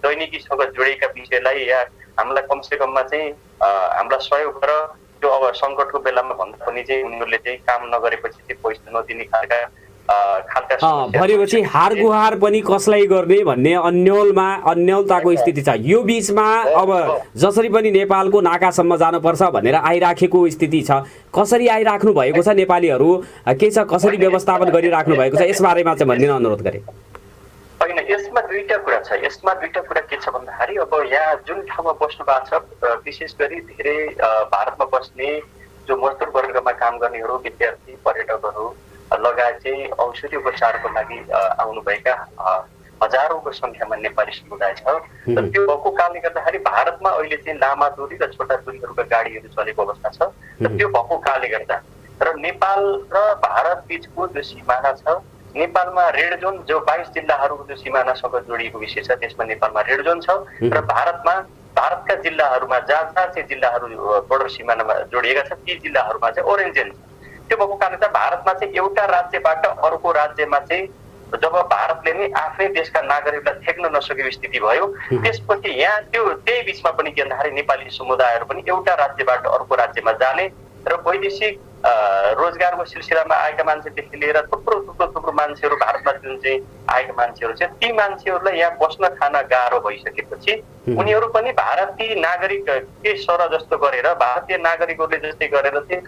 दैनिकीसँग जोडिएका विषयलाई या हामीलाई कमसेकममा चाहिँ हामीलाई सहयोग गरेर त्यो अब सङ्कटको बेलामा भन्दा पनि चाहिँ उनीहरूले चाहिँ काम नगरेपछि चाहिँ पैसा नदिने खालका खालका भनेपछि हार गुहार पनि कसलाई गर्ने भन्ने अन्यलताको स्थिति छ। यो बीचमा अब जसरी पनि नेपालको नाकासम्म जानुपर्छ भनेर आइराखेको स्थिति छ। कसरी आइराख्नु भएको छ नेपालीहरू, के छ, कसरी व्यवस्थापन गरिराख्नु भएको छ, यसबारेमा चाहिँ भनिदिन अनुरोध गरे। होइन, यसमा दुईटा कुरा छ। यसमा दुईटा कुरा के छ भन्दाखेरि अब यहाँ जुन ठाउँमा बस्नु भएको छ, विशेष गरी धेरै भारतमा बस्ने जो मजदुर वर्गमा काम गर्नेहरू, विद्यार्थी, पर्यटकहरू लगायत चाहिँ औषधि उपचारको लागि आउनुभएका हजारौंको संख्यामा नेपाली समुदाय छ। र त्यो भएको कारणले गर्दाखेरि भारतमा अहिले चाहिँ लामा दूरी र छोटा दूरीहरूका गाडीहरू चलेको अवस्था छ। र त्यो भएको कारणले गर्दा र नेपाल र भारत बिचको जो सिमाना छ, नेपालमा रेड जोन जो 22 जिल्लाहरूको जो सिमानासँग जोडिएको विषय छ, त्यसमा नेपालमा रेड जोन छ। र भारतका जिल्लाहरूमा जहाँ चाहिँ जिल्लाहरू बोर्डर सिमानामा जोडिएका छन्, ती जिल्लाहरूमा चाहिँ ओरेन्ज जोन छ। त्यो भएको कारणले भारतमा चाहिँ एउटा राज्यबाट अर्को राज्यमा चाहिँ जब भारतले नै आफ्नै देशका नागरिकलाई थेक्न नसकेको स्थिति भयो, त्यसपछि यहाँ त्यही बिचमा पनि के भन्दाखेरि नेपाली समुदायहरू पनि एउटा राज्यबाट अर्को राज्यमा जाने र वैदेशिक रोजगारको सिलसिलामा आएका मान्छेदेखि लिएर थुप्रो मान्छेहरू भारतमा जुन चाहिँ आएका मान्छेहरू छ, ती मान्छेहरूलाई यहाँ बस्न खान गाह्रो भइसकेपछि उनीहरू पनि भारतीय नागरिक के सर जस्तो गरेर भारतीय नागरिकहरूले जस्तै गरेर चाहिँ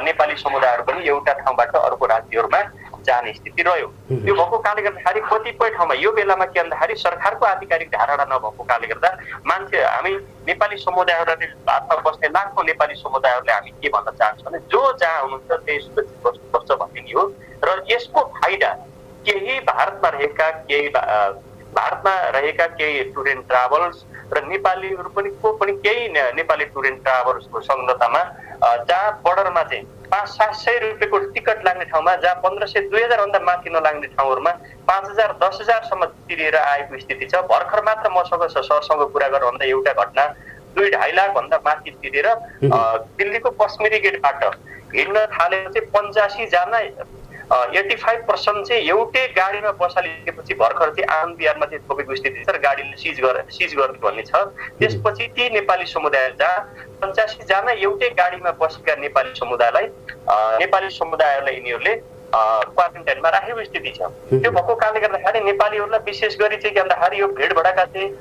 नेपाली समुदायहरू पनि एउटा ठाउँबाट अर्को राज्यहरूमा जाने स्थिति रह्यो। त्यो भएको कारणले गर्दाखेरि कतिपय ठाउँमा यो बेलामा के भन्दाखेरि सरकारको आधिकारिक धारणा नभएको कारणले गर्दा मान्छे हामी नेपाली समुदायहरूले भारतमा बस्ने लाखौं नेपाली समुदायहरूले हामी के भन्न चाहन्छौँ भने जो जहाँ हुनुहुन्छ त्यही सुरक्षित बस्नुपर्छ भन्ने नि हो। र यसको फाइदा केही भारतमा रहेका केही टुर एन्ड ट्राभल्स र नेपालीहरू पनि केही नेपाली टुर एन्ड ट्राभल्सको संलग्नतामा जहाँ बोर्डरमा चाहिँ 500-700 रुपियाँको टिकट लाग्ने ठाउँमा जहाँ 1500-2000 भन्दा माथि नलाग्ने ठाउँहरूमा 5000-10,000 सम्म तिरेर आएको स्थिति छ। भर्खर मात्र मसँग सरसँग कुरा गरेर भन्दा एउटा घटना 2-2.5 लाख भन्दा माथि तिरेर दिल्लीको कश्मीरी गेटबाट हिँड्न थालेर चाहिँ 85 जना 85% चाहिँ एउटै गाडीमा बसालिसकेपछि भर्खर चाहिँ आनन्द बिहारमा चाहिँ थोपेको स्थिति छ र गाडीले सिज गर्ने भन्ने छ। त्यसपछि ती नेपाली समुदाय जहाँ 85 जना एउटै गाडीमा बसेका नेपाली समुदायहरूलाई यिनीहरूले क्वारेन्टाइनमा राखेको स्थिति छ। त्यो भएको कारणले गर्दाखेरि नेपालीहरूलाई विशेष गरी चाहिँ के भन्दाखेरि यो भिडभडका चाहिँ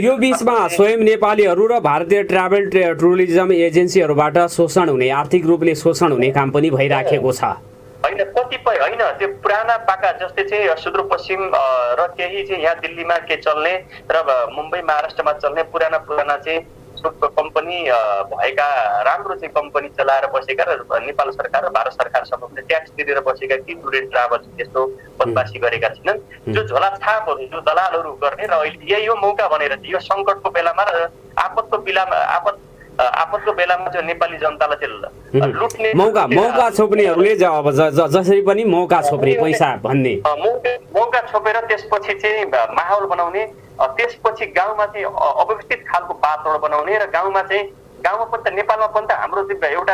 यो बीचमा स्वयं नेपालीहरू र भारतीय ट्राभल टुरिज्म एजेन्सीहरूबाट शोषण हुने, आर्थिक रूपले शोषण हुने काम पनि भइराखेको छ। होइन, कतिपय होइन, त्यो पुराना पाका जस्तै चाहिँ सुदूरपश्चिम र केही चाहिँ यहाँ दिल्लीमा के चल्ने र मुम्बई महाराष्ट्रमा चल्ने पुराना चाहिँ कम्पनी भएका राम्रो चाहिँ कम्पनी चलाएर बसेका र नेपाल सरकार र भारत सरकारसँग पनि ट्याक्स तिरेर बसेका ती टुर एन्ड ट्राभल त्यस्तो बदमासी गरेका छैनन्। जो झोला छापहरू जो दलालहरू गर्ने र अहिले यही हो मौका भनेर यो सङ्कटको बेलामा र आपतको बेलामा जो नेपाली जनतालाई चाहिँ लुट्ने मौका छोप्नेहरूले जसरी पनि मौका छोप्ने पैसा भन्ने मौका छोपेर त्यसपछि चाहिँ माहौल बनाउने, त्यसपछि गाउँमा चाहिँ अव्यवस्थित खालको वातावरण बनाउने र गाउँमा पनि त नेपालमा पनि त हाम्रो एउटा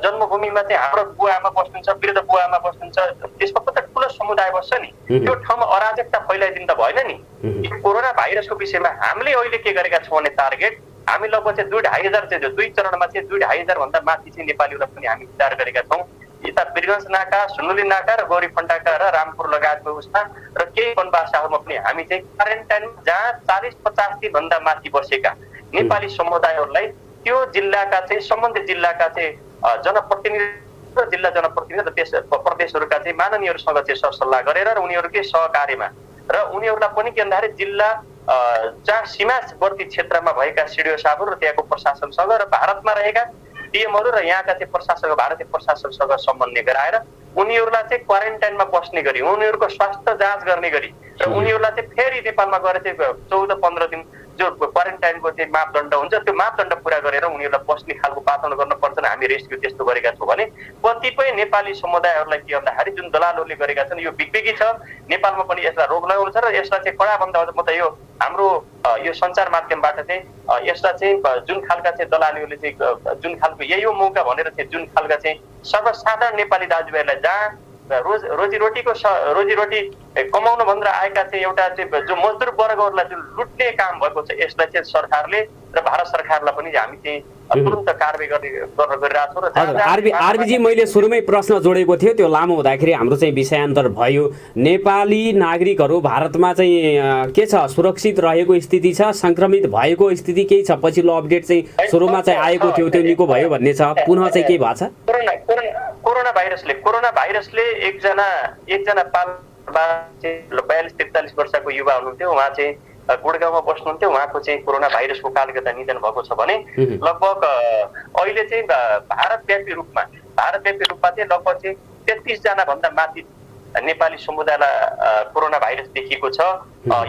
जन्मभूमिमा चाहिँ हाम्रो बुवा आमा बस्नुहुन्छ, वृद्ध बुवा आमा बस्नुहुन्छ, त्यसमा पनि त ठुलो समुदाय बस्छ नि। त्यो ठाउँमा अराजकता फैलाइदिनु त भएन नि। यो कोरोना भाइरसको विषयमा हामीले अहिले के गरेका छौँ भने टार्गेट हामी लगभग चाहिँ 2,500 चाहिँ 2 चरणमा चाहिँ 2,500 भन्दा माथि चाहिँ नेपालीहरूलाई पनि हामी विचार गरेका छौँ। यता वीरगञ्ज नाका, सुनौली नाका र गौरी फन्टाका र रामपुर लगायतको अवस्था र केही वनवासाहरूमा पनि हामी चाहिँ क्वारेन्टाइन जहाँ 40-50 भन्दा माथि बसेका नेपाली समुदायहरूलाई त्यो जिल्लाका चाहिँ सम्बन्धित जिल्लाका चाहिँ जनप्रतिनिधि र जिल्ला जनप्रतिनिधि र प्रदेशहरूका चाहिँ माननीयहरूसँग चाहिँ सरसल्लाह गरेर र उनीहरूकै सहकार्यमा र उनीहरूलाई पनि के भन्दाखेरि जिल्ला जहाँ सीमावर्ती क्षेत्रमा भएका सिडिओ साहबहरू र त्यहाँको प्रशासनसँग र भारतमा रहेका डिएमहरू र यहाँका चाहिँ प्रशासन भारतीय प्रशासनसँग समन्वय गराएर उनीहरूलाई चाहिँ क्वारेन्टाइनमा बस्ने गरी उनीहरूको स्वास्थ्य जाँच गर्ने गरी र उनीहरूलाई चाहिँ फेरि नेपालमा गएर चाहिँ 14-15 दिन जो क्वारेन्टाइनको चाहिँ मापदण्ड हुन्छ त्यो मापदण्ड पुरा गरेर उनीहरूलाई बस्ने खालको वातावरण गर्नुपर्छ। हामी रेस्क्यु त्यस्तो गरेका छौँ भने कतिपय नेपाली समुदायहरूलाई के भन्दाखेरि जुन दलालहरूले गरेका छन् यो बिग्बिगी छ। नेपालमा पनि यसलाई रोक लगाउनु छ र यसलाई चाहिँ कडाभन्दा म त यो हाम्रो यो सञ्चार माध्यमबाट चाहिँ यसलाई चाहिँ जुन खालका चाहिँ दलालीहरूले चाहिँ जुन खालको यही हो मौका भनेर चाहिँ जुन खालका चाहिँ सर्वसाधारण नेपाली दाजुभाइहरूलाई जहाँ रोजीरोटी कमाउन भनेर आएका चाहिँ एउटा चाहिँ जो मजदुर वर्गहरूलाई जुन लुट्ने काम भएको छ यसलाई चाहिँ सरकारले र भारत सरकारलाई पनि हामी चाहिँ तुरुन्त कारबाही गर्न गइरहेको छ। र आरबीजी मैले सुरुमै प्रश्न जोडेको थियो, त्यो लामो हुँदाखेरि हाम्रो चाहिँ विषयान्तर भयो। नेपाली नागरिकहरू भारतमा चाहिँ के छ, सुरक्षित रहेको स्थिति छ, संक्रमित भएको स्थिति केही छ? पछिल्लो अपडेट चाहिँ सुरुमा चाहिँ आएको थियो, त्यो निको भयो भन्ने छ, पुनः चाहिँ के भएको छ? कोरोना भाइरसले एकजना पालमा 42-43 वर्षको युवा हुनुहुन्थ्यो, उहाँ चाहिँ गुडगाउँमा बस्नुहुन्थ्यो, उहाँको चाहिँ कोरोना भाइरसको कारणले गर्दा निधन भएको छ भने लगभग अहिले चाहिँ भारतव्यापी रूपमा चाहिँ लगभग चाहिँ 33 जना भन्दा माथि नेपाली समुदायलाई कोरोना भाइरस देखिएको छ।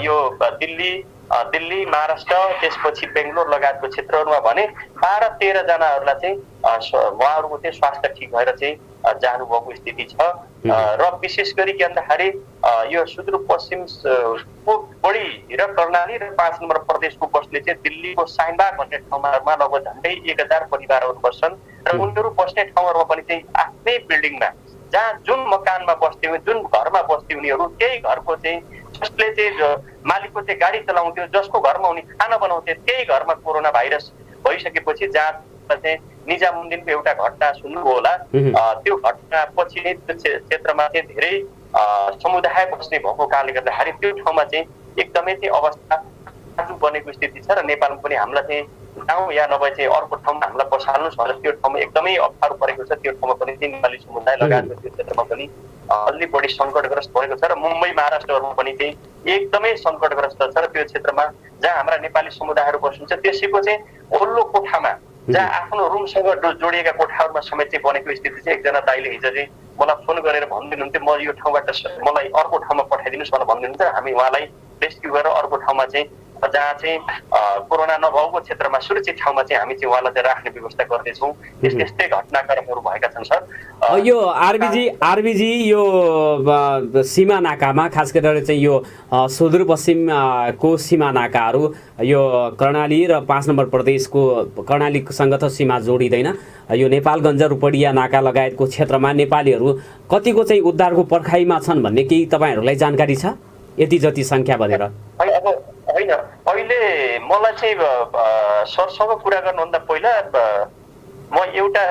यो दिल्ली, महाराष्ट्र, त्यसपछि बेङ्गलोर लगायतको क्षेत्रहरूमा भने 12-13 जनाहरूलाई चाहिँ उहाँहरूको चाहिँ स्वास्थ्य ठिक भएर चाहिँ जानुभएको स्थिति छ। र विशेष गरी के भन्दाखेरि यो सुदूरपश्चिम बढी र कर्णाली र 5 नम्बर प्रदेशको बस्ने चाहिँ दिल्लीको साइनबाग भन्ने ठाउँमा लगभग झन्डै 1000 परिवारहरू बस्छन् र उनीहरू बस्ने ठाउँहरूमा पनि चाहिँ आफ्नै बिल्डिङमा जहाँ जुन मकानमा बस्थे, जुन घरमा बस्थे उनीहरू, त्यही घरको चाहिँ जसले चाहिँ मालिकको चाहिँ गाडी चलाउँथ्यो, जसको घरमा उनी खाना बनाउँथे, त्यही घरमा कोरोना भाइरस भइसकेपछि जहाँ चाहिँ निजामुद्दिनको एउटा घटना सुन्नुभयो होला, त्यो घटना पछि नै त्यो क्षेत्रमा चाहिँ धेरै समुदाय बस्ने भएको कारणले गर्दाखेरि त्यो ठाउँमा चाहिँ एकदमै चाहिँ अवस्था नाजुक बनेको स्थिति छ। र नेपालमा पनि हामीलाई चाहिँ गाउँ या नभए चाहिँ अर्को ठाउँमा हामीलाई बसाल्नुहोस् भनेर त्यो ठाउँमा एकदमै अप्ठ्यारो परेको छ। त्यो ठाउँमा पनि नेपाली समुदाय लगायतको त्यो क्षेत्रमा पनि अलि बढी सङ्कटग्रस्त भएको छ। र मुम्बई, महाराष्ट्रहरूमा पनि चाहिँ एकदमै सङ्कटग्रस्त छ। र त्यो क्षेत्रमा जहाँ हाम्रा नेपाली समुदायहरू बस्नुहुन्छ त्यसैको चाहिँ वल्लो कोठामा, जहाँ आफ्नो रुमसँग जोडिएका कोठाहरूमा समेत चाहिँ बनेको स्थिति चाहिँ एकजना दाइले हिजो चाहिँ मलाई फोन गरेर भनिदिनुहुन्थ्यो, म यो ठाउँबाट मलाई अर्को ठाउँमा पठाइदिनुहोस् भनेर भनिदिनुहुन्थ्यो। हामी उहाँलाई रेस्क्यु गरेर अर्को ठाउँमा चाहिँ जहाँ चाहिँ कोरोना नभएको क्षेत्रमा सुरक्षित ठाउँमा चाहिँ हामी चाहिँ उहाँलाई चाहिँ राख्ने व्यवस्था गर्दैछौँ। यस्तै घटनाक्रमहरू भएका छन् सर। यो आरबीजी यो सीमा नाकामा खास गरेर चाहिँ यो सुदूरपश्चिमको सीमा नाकाहरू यो कर्णाली र 5 नम्बर प्रदेशको कर्णालीसँग त सीमा जोडिँदैन, यो नेपालगञ्ज, रूपडिया नाका लगायतको क्षेत्रमा नेपालीहरू कतिको चाहिँ उद्धारको पर्खाइमा छन् भन्ने केही तपाईँहरूलाई जानकारी छ? यति जति सङ्ख्या भनेर होइन, अहिले मलाई चाहिँ सरसँग कुरा गर्नुभन्दा पहिला म एउटा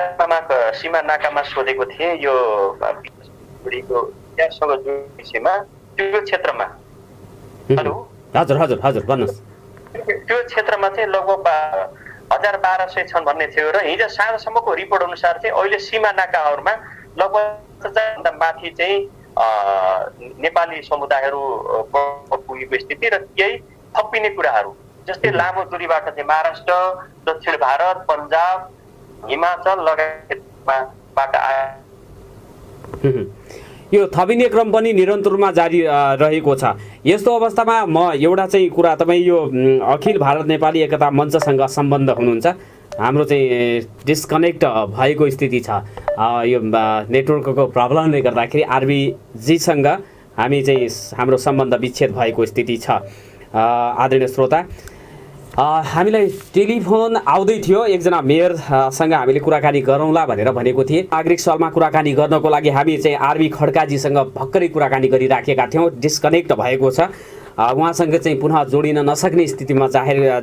सीमा नाकामा सोधेको थिएँ, यो त्यहाँसँग जोडिने विषयमा त्यो क्षेत्रमा। हेलो, हजुर भन्नुहोस्। त्यो क्षेत्रमा चाहिँ लगभग 1200 छन् भन्ने थियो र हिजो साँझसम्मको रिपोर्ट अनुसार चाहिँ अहिले सीमा नाकाहरूमा लगभग 1000 भन्दा माथि चाहिँ नेपाली समुदायहरू पुगेको स्थिति र केही थपिने कुराहरू जस्तै लामो दूरीबाट चाहिँ महाराष्ट्र, दक्षिण भारत, पन्जाब, हिमाचल लगायतबाट आए। यो थपिने क्रम पनि निरन्तर रूपमा जारी रहेको छ। यस्तो अवस्थामा म एउटा चाहिँ कुरा, तपाईँ यो अखिल भारत नेपाली एकता मञ्चसँग सम्बन्ध हुनुहुन्छ, हाम्रो चाहिँ डिस्कनेक्ट भएको स्थिति छ यो नेटवर्कको प्रब्लमले गर्दाखेरि। आरबीजीसँग हामी चाहिँ हाम्रो सम्बन्ध विच्छेद भएको स्थिति छ। आदरणीय श्रोता, हामीलाई टेलिफोन आउँदै थियो, एकजना मेयरसँग हामीले कुराकानी गरौँला भनेर भनेको थिएँ। नागरिक सवालमा कुराकानी गर्नको लागि हामी चाहिँ आरबी खड्काजीसँग भर्खरै कुराकानी गरिराखेका थियौँ, डिस्कनेक्ट भएको छ। उहाँसँग चाहिँ पुनः जोडिन नसक्ने स्थितिमा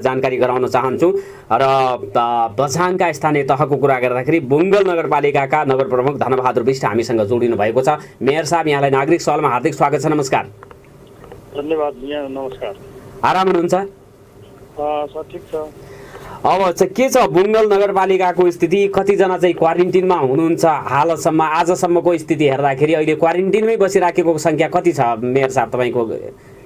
जानकारी गराउन चाहन्छु। र बझाङका स्थानीय तहको कुरा गर्दाखेरि बुङ्गल नगरपालिकाका नगर प्रमुख धनबहादुर विष्ट हामीसँग जोडिनु भएको छ। मेयर साहब, यहाँलाई नागरिक सवालमा हार्दिक स्वागत छ। नमस्कार। धन्यवाद। नमस्कार। आराम हुनुहुन्छ? सर ठिक छ। अब चाहिँ के छ बुङ्गल नगरपालिकाको स्थिति? कतिजना चाहिँ क्वारेन्टिनमा हुनुहुन्छ हालसम्म? आजसम्मको स्थिति हेर्दाखेरि अहिले क्वारेन्टिनमै बसिराखेको सङ्ख्या कति छ मेयर साहब तपाईँको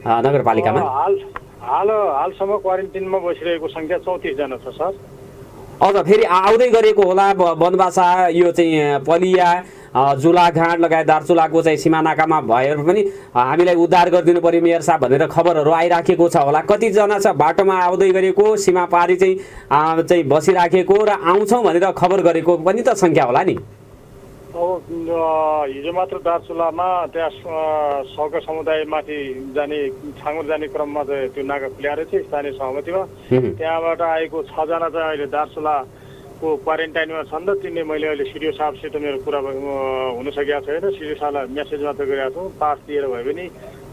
नगरपालिकामा? हालसम्म क्वारेन्टिनमा बसिरहेको सङ्ख्या 34 जना छ सर। अझ फेरि आउँदै गरेको होला बनबासा, यो चाहिँ पलिया, जुलाघाट लगायत दार्चुलाको चाहिँ सीमा नाकामा भएर पनि हामीलाई उद्धार गरिदिनु पर्यो मेयर साहब भनेर खबरहरू आइराखेको छ होला। कतिजना छ बाटोमा आउँदै गरेको, सीमा पारी चाहिँ बसिराखेको र आउँछौँ भनेर खबर गरेको पनि त सङ्ख्या होला नि? अब हिजो मात्र दार्चुलामा त्यहाँ सौका समुदायमाथि जाने छाङ्गुर जाने क्रममा चाहिँ त्यो नाका खुल्याएर थियो स्थानीय सहमतिमा। त्यहाँबाट आएको 6 जना चाहिँ अहिले दार्चुलाको क्वारेन्टाइनमा छन् र तिनले मैले अहिले सिडिओ साहबसित मेरो कुरा हुन सकेको छैन। सिडिओ साहबलाई मेसेज मात्र गरेका छौँ, पास दिएर भए पनि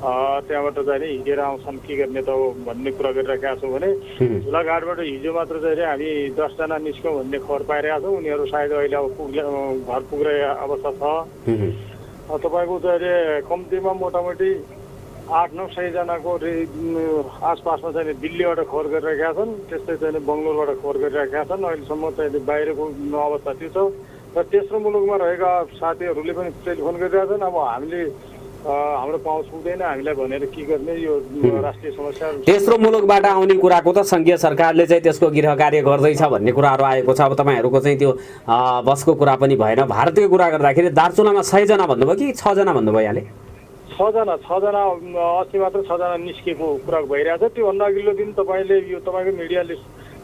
त्यहाँबाट चाहिँ नि हिँडेर आउँछन् के गर्ने त हो भन्ने कुरा गरिरहेका छौँ भने झुलाघाटबाट हिजो मात्र चाहिँ हामी 10 जना निस्क्यौँ भन्ने खबर पाइरहेका छौँ। उनीहरू सायद अहिले अब घर पुग्ने अवस्था छ। तपाईँको चाहिँ कम्तीमा मोटामोटी 8-9 सय जनाको आसपासमा चाहिँ दिल्लीबाट खबर गरिरहेका छन्। त्यस्तै चाहिँ बङ्गलोरबाट खबर गरिरहेका छन्। अहिलेसम्म चाहिँ बाहिरको अवस्था त्यो छ र तेस्रो मुलुकमा रहेका साथीहरूले पनि टेलिफोन गरिरहेका छन्। अब हामीले हाम्रो पहुँच पुग्दैन, हामीलाई भनेर के गर्ने, यो राष्ट्रिय समस्या। तेस्रो मुलुकबाट आउने कुराको त सङ्घीय सरकारले चाहिँ त्यसको गृह कार्य गर्दैछ भन्ने कुराहरू आएको छ। अब तपाईँहरूको चाहिँ त्यो बसको कुरा पनि भएन। भारतीय कुरा गर्दाखेरि दार्चुलामा 6 जना भन्नुभयो कि 6 जना भन्नुभयो यहाँले? 6 जना अस्ति मात्र 6 जना निस्केको कुरा भइरहेछ। त्योभन्दा अघिल्लो दिन तपाईँले यो तपाईँको मिडियाले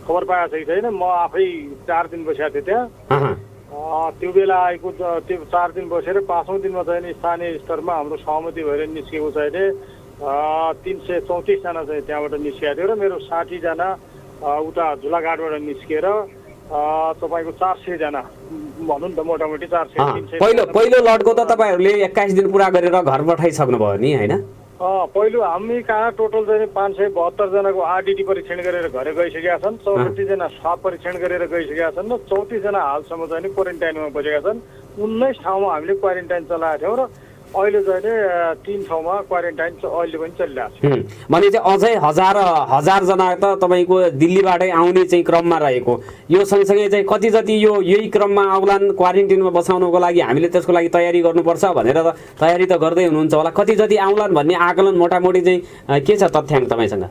खबर पाएको छ कि छैन, म आफै 4 दिन बसेको थिएँ त्यहाँ। त्यो बेला आएको त्यो 4 दिन बसेर 5औं दिनमा चाहिँ स्थानीय स्तरमा हाम्रो सहमति भएर निस्केको चाहिँ 334 जना चाहिँ त्यहाँबाट निस्केको थियो र मेरो 60 जना उता झुलाघाटबाट निस्केर तपाईँको 400 जना भनौँ न त मोटामोटी 400। पहिलो लटको त तपाईँहरूले 21 दिन पुरा गरेर घर पठाइसक्नुभयो नि होइन? पहिलो हामी कहाँ टोटल चाहिँ 572 जनाको आरडिटी परीक्षण गरेर घर गइसकेका छन्। 64 जना स्वाब परीक्षण गरेर गइसकेका छन् र 34 जना हालसम्म चाहिँ क्वारेन्टाइनमा बसेका छन्। 19 ठाउँमा हामीले क्वारेन्टाइन चलाएका थियौँ र अहिले चाहिँ 3 ठाउँमा क्वारेन्टाइन अहिले पनि चलिरहेको छ। भने चाहिँ अझै हजार जना त तपाईँको दिल्लीबाटै आउने चाहिँ क्रममा रहेको। यो सँगसँगै चाहिँ कति जति यो यही क्रममा आउलान् क्वारेन्टिनमा बसाउनको लागि हामीले त्यसको लागि तयारी गर्नुपर्छ भनेर त तयारी त गर्दै हुनुहुन्छ होला। कति जति आउलान् भन्ने आकलन मोटामोटी चाहिँ के छ तथ्याङ्क तपाईँसँग?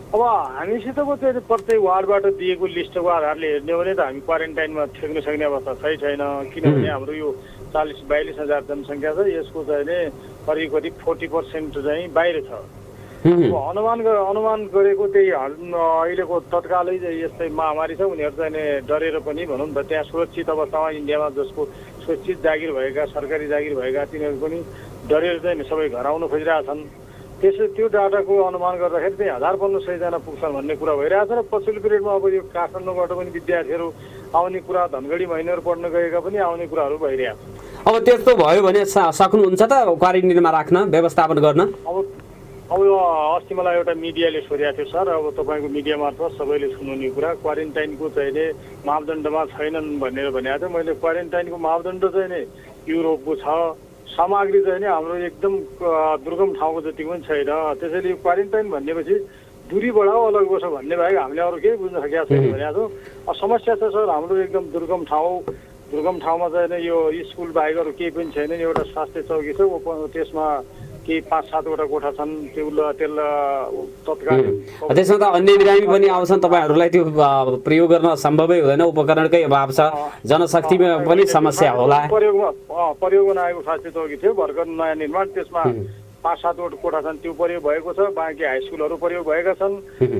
अब हामीसितको चाहिँ प्रत्येक वार्डबाट दिएको लिस्टको आधारले हेर्ने हो भने त हामी क्वारेन्टाइनमा ठेक्न सक्ने अवस्था छैन। किनभने हाम्रो यो 40-42 हजार जनसङ्ख्या छ। यसको चाहिँ करिब 40% चाहिँ बाहिर छ। अनुमान गरेको त्यही अहिलेको तत्कालै चाहिँ यस्तै महामारी छ। उनीहरू चाहिँ डरेर पनि भनौँ न त त्यहाँ सुरक्षित अवस्थामा इन्डियामा जसको सुरक्षित जागिर भएका सरकारी जागिर भएका तिनीहरू पनि डरेर चाहिँ सबै घर आउन खोजिरहेछन्। त्यो डाटाको अनुमान गर्दाखेरि चाहिँ 1000-1500 जना पुग्छन् भन्ने कुरा भइरहेछ र पछिल्लो पिरियडमा अब यो काठमाडौँबाट पनि विद्यार्थीहरू आउने कुरा, धनगढी महिनाहरू पढ्न गएका पनि आउने कुराहरू भइरहेछ। अब त्यस्तो भयो भने सक्नुहुन्छ त क्वारेन्टिनमा राख्न, व्यवस्थापन गर्न? अब अस्ति मलाई एउटा मिडियाले सोधेको थियो, सर अब तपाईँको मिडिया मार्फत सबैले सुन्ने कुरा क्वारेन्टाइनको चाहिँ मापदण्डमा छैनन् भनेर भनेको थियो। मैले क्वारेन्टाइनको मापदण्ड चाहिँ युरोपको छ, सामग्री चाहिँ हाम्रो एकदम दुर्गम ठाउँको जतिको पनि छैन। त्यसैले यो क्वारेन्टाइन भनेपछि दूरी बढाओ अलग बसो भन्ने बाहेक हामीले अरू केही बुझ्न सकेका छैन भनेको छौँ। समस्या छ सर, हाम्रो एकदम दुर्गम ठाउँमा चाहिँ यो स्कुल बाहेक अरू केही पनि छैन। एउटा स्वास्थ्य चौकी छ, त्यसमा केही 5-7 वटा कोठा छन्। त्यसलाई तत्काल त्यसमा त अन्य बिरामी पनि आउँछन्। तपाईँहरूलाई त्यो प्रयोग गर्न सम्भवै हुँदैन, उपकरणकै अभाव छ, जनशक्तिमा पनि समस्या होला। प्रयोगमा नआएको स्वास्थ्य चौकी थियो भर्खर नयाँ निर्माण, त्यसमा 5-7 वटा कोठा छन्, त्यो प्रयोग भएको छ। बाँकी हाई स्कुलहरू प्रयोग भएका छन्।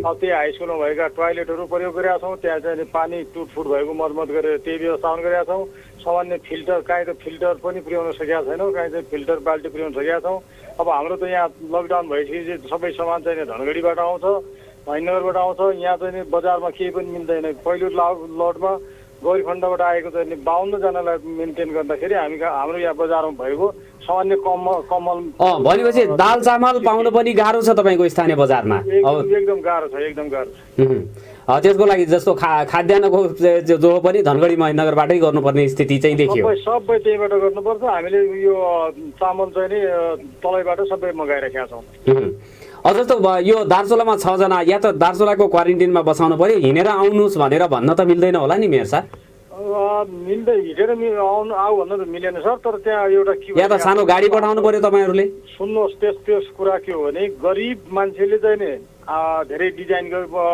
अब त्यही हाई स्कुलमा भएका टोयलेटहरू प्रयोग गरेका छौँ। त्यहाँ चाहिँ पानी टुटफुट भएको मर्मत गरेर त्यही व्यवस्थापन गरेका छौँ। सामान्य फिल्टर काहीँ त फिल्टर पनि पुर्याउन सकेका छैनौँ, काहीँ चाहिँ फिल्टर बाल्टी पुर्याउन सकेका छौँ। अब हाम्रो त यहाँ लकडाउन भइसकेपछि सबै सामान चाहिँ धनगढीबाट आउँछ, महेन्द्रनगरबाट आउँछ। यहाँ चाहिँ बजारमा केही पनि मिल्दैन। पहिलो लटमा गौरी फन्डबाट आएको चाहिँ 52 जनालाई मेन्टेन गर्दाखेरि हाम्रो यहाँ बजारमा भएको सामान्य कमल भनेपछि दाल चामल पाउन पनि गाह्रो छ तपाईँको स्थानीय बजारमा? एकदम गाह्रो छ, एकदम गाह्रो छ। त्यसको लागि जस्तो खाद्यान्नको जो पनि धनगढी महेन्द्रनगरबाटै गर्नुपर्ने स्थिति चाहिँ देखियो। सबै त्यहीबाट गर्नुपर्छ। हामीले यो चामल चाहिँ नि तलैबाट सबै मगाइराखेका छौँ। जस्तो यो दार्चुलामा 6 जना या त दार्चुलाको क्वारेन्टिनमा बसाउनु पर्यो, हिँडेर आउनुहोस् भनेर भन्न त मिल्दैन होला नि मेयर सर? मिल्दै हिँडेर आऊ भन्न त मिलेन सर, तर त्यहाँ एउटा के या त सानो गाडी पठाउनु पर्यो तपाईँहरूले। सुन्नुहोस्, त्यस कुरा के हो भने गरिब मान्छेले चाहिँ नि धेरै डिजाइन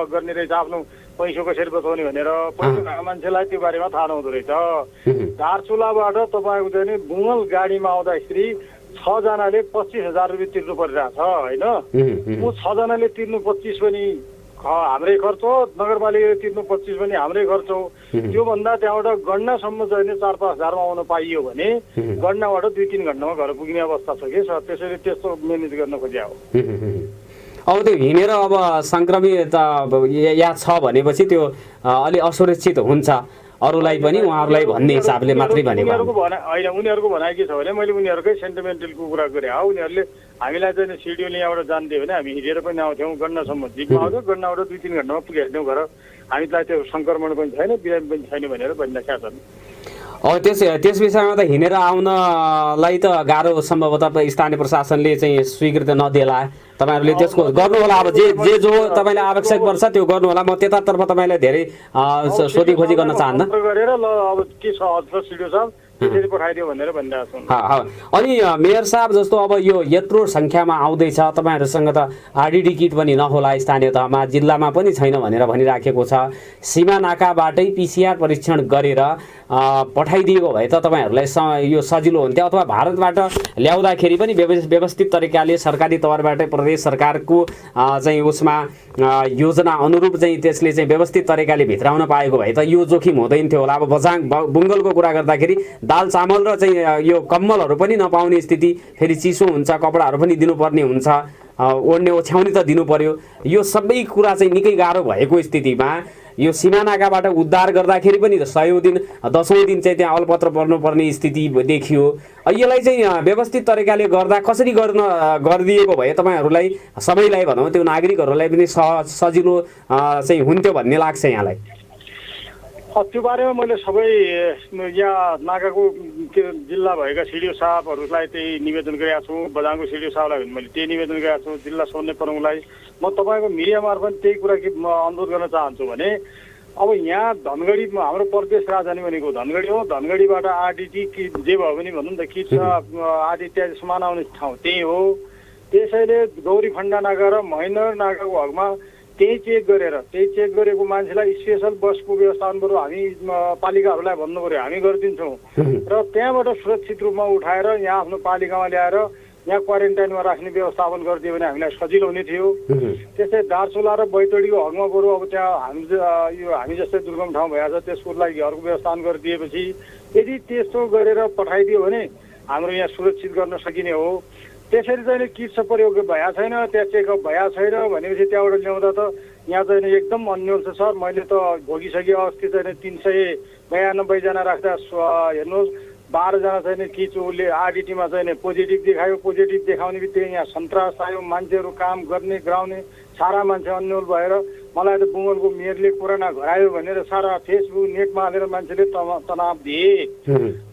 गर्ने रहेछ आफ्नो पैसा कसरी बचाउने भनेर। पैसा भएको मान्छेलाई त्यो बारेमा थाहा नहुँदो रहेछ। दार्चुलाबाट तपाईँको चाहिँ नि बुङल गाडीमा आउँदाखेरि 6 जनाले 25,000 रुपियाँ तिर्नु परिरहेछ होइन। ऊ 6 जनाले तिर्नु 25 पनि हाम्रै खर्च हो, नगरपालिकाले तिर्नु 25 पनि हाम्रै खर्च हो। त्योभन्दा त्यहाँबाट गणनासम्म चाहिँ 4-5 हजारमा आउन पाइयो भने गणनाबाट 2-3 घन्टामा घर पुग्ने अवस्था छ कि सर। त्यसैले त्यस्तो म्यानेज गर्न खोजिया हो। अब त्यो हिँडेर अब सङ्क्रमित या छ भनेपछि त्यो अलि असुरक्षित हुन्छ। अरूलाई पनि उहाँहरूलाई भन्ने हिसाबले मात्रै भनेको उनीहरूको भनाइ के छ भने मैले उनीहरूकै सेन्टिमेन्टलको कुरा गरेँ हो। उनीहरूले हामीलाई चाहिँ सिडिओले यहाँबाट जान्थ्यो भने हामी हिँडेर पनि आउँथ्यौँ, गन्नासम्म जिपमा आउँथ्यो, गन्नाबाट 2-3 घन्टामा पुगिहाल्थ्यौँ घर। हामीलाई त्यो सङ्क्रमण पनि छैन, बिरामी पनि छैन भनेर भनिराखेका छन्। त्यस विषयमा त हिँडेर आउनलाई त गाह्रो सम्भवतः स्थानीय प्रशासनले चाहिँ स्वीकृति नदेला। तपाईँहरूले त्यसको गर्नु होला। अब जे जो तपाईँले आवश्यक पर्छ त्यो गर्नु होला। म त्यतातर्फ तपाईँलाई धेरै सोधी खोजी गर्न चाहन्न। गरेर ल अब के छ सिडिओ साहब त्यसरी पठाइदियो भनेर भनिरहेको छु। अनि मेयर साहब जस्तो अब यो यत्रो सङ्ख्यामा आउँदैछ, तपाईँहरूसँग त आरडिडी किट पनि नहोला, स्थानीय तहमा जिल्लामा पनि छैन भनेर भनिराखेको छ। सीमा नाकाबाटै पिसिआर परीक्षण गरेर पठाइदिएको भए त तपाईँहरूलाई यो सजिलो हुन्थ्यो, अथवा भारतबाट ल्याउँदाखेरि पनि व्यवस्थित तरिकाले सरकारी तवरबाटै प्रदेश सरकारको चाहिँ उसमा योजना अनुरूप चाहिँ त्यसले चाहिँ व्यवस्थित तरिकाले भित्राउन पाएको भए त यो जोखिम हुँदैन थियो होला। अब बझाङ बुङ्गलको कुरा गर्दाखेरि दाल चामल र चाहिँ यो कम्मलहरू पनि नपाउने स्थिति, फेरि चिसो हुन्छ, कपडाहरू पनि दिनुपर्ने हुन्छ, ओढ्ने ओछ्याउने त दिनु पर्यो। यो सबै कुरा चाहिँ निकै गाह्रो भएको स्थितिमा यो सिमानाकाबाट उद्धार गर्दाखेरि पनि 100औं दिन 10औं दिन चाहिँ त्यहाँ अलपत्र पर्नुपर्ने स्थिति देखियो। यसलाई चाहिँ व्यवस्थित तरिकाले गर्दा कसरी गरिदिएको भए तपाईँहरूलाई सबैलाई भनौँ त्यो नागरिकहरूलाई पनि सजिलो चाहिँ हुन्थ्यो भन्ने लाग्छ यहाँलाई? त्यो बारेमा मैले सबै यहाँ नाकाको जिल्ला भएका सिडिओ साहबहरूलाई त्यही निवेदन गरेका छु। बझाङको सिडिओ साहबलाई पनि मैले त्यही निवेदन गरेका छु। जिल्ला समन्वय प्रमुखलाई म तपाईँको मिडिया मार्फत त्यही कुरा के म अनुरोध गर्न चाहन्छु भने अब यहाँ धनगढीमा हाम्रो प्रदेश राजधानी भनेको धनगढी हो। धनगढीबाट आरडिटी जे भयो भने भनौँ न त कि आरडिटी समान आउने ठाउँ त्यही हो। त्यसैले गौरी फन्डा नाका र महेन्द्र नाकाको हकमा त्यही चेक गरेको मान्छेलाई स्पेसल बसको व्यवस्थापन बरु हामी पालिकाहरूलाई भन्नु पर्यो, हामी गरिदिन्छौँ र त्यहाँबाट सुरक्षित रूपमा उठाएर यहाँ आफ्नो पालिकामा ल्याएर यहाँ क्वारेन्टाइनमा राख्ने व्यवस्थापन गरिदियो भने हामीलाई सजिलो हुने थियो। त्यस्तै दार्चुला र बैतडीको हकमा बरु अब त्यहाँ हामी जस्तै दुर्गम ठाउँ भइहाल्छ, त्यसको लागि घरको व्यवस्थापन गरिदिएपछि यदि त्यस्तो गरेर पठाइदियो भने हाम्रो यहाँ सुरक्षित गर्न सकिने हो। त्यसरी चाहिँ किट्स प्रयोग भएका छैन, त्यहाँ चेकअप भएका छैन भनेपछि त्यहाँबाट ल्याउँदा त यहाँ चाहिँ एकदम अन्यल छ सर। मैले त भोगिसकेँ अस्ति चाहिँ 392 जना राख्दा हेर्नुहोस् 12 जना चाहिँ किच उसले आरडिटीमा चाहिँ पोजिटिभ देखायो। पोजिटिभ देखाउने बित्तिकै यहाँ सन्तास आयो, मान्छेहरू काम गर्ने गराउने सारा मान्छे अन्यल भएर मलाई त बुङ्गलको मेयरले कोरोना घरायो भनेर सारा फेसबुक नेटमा हालेर मान्छेले तनाव दिए।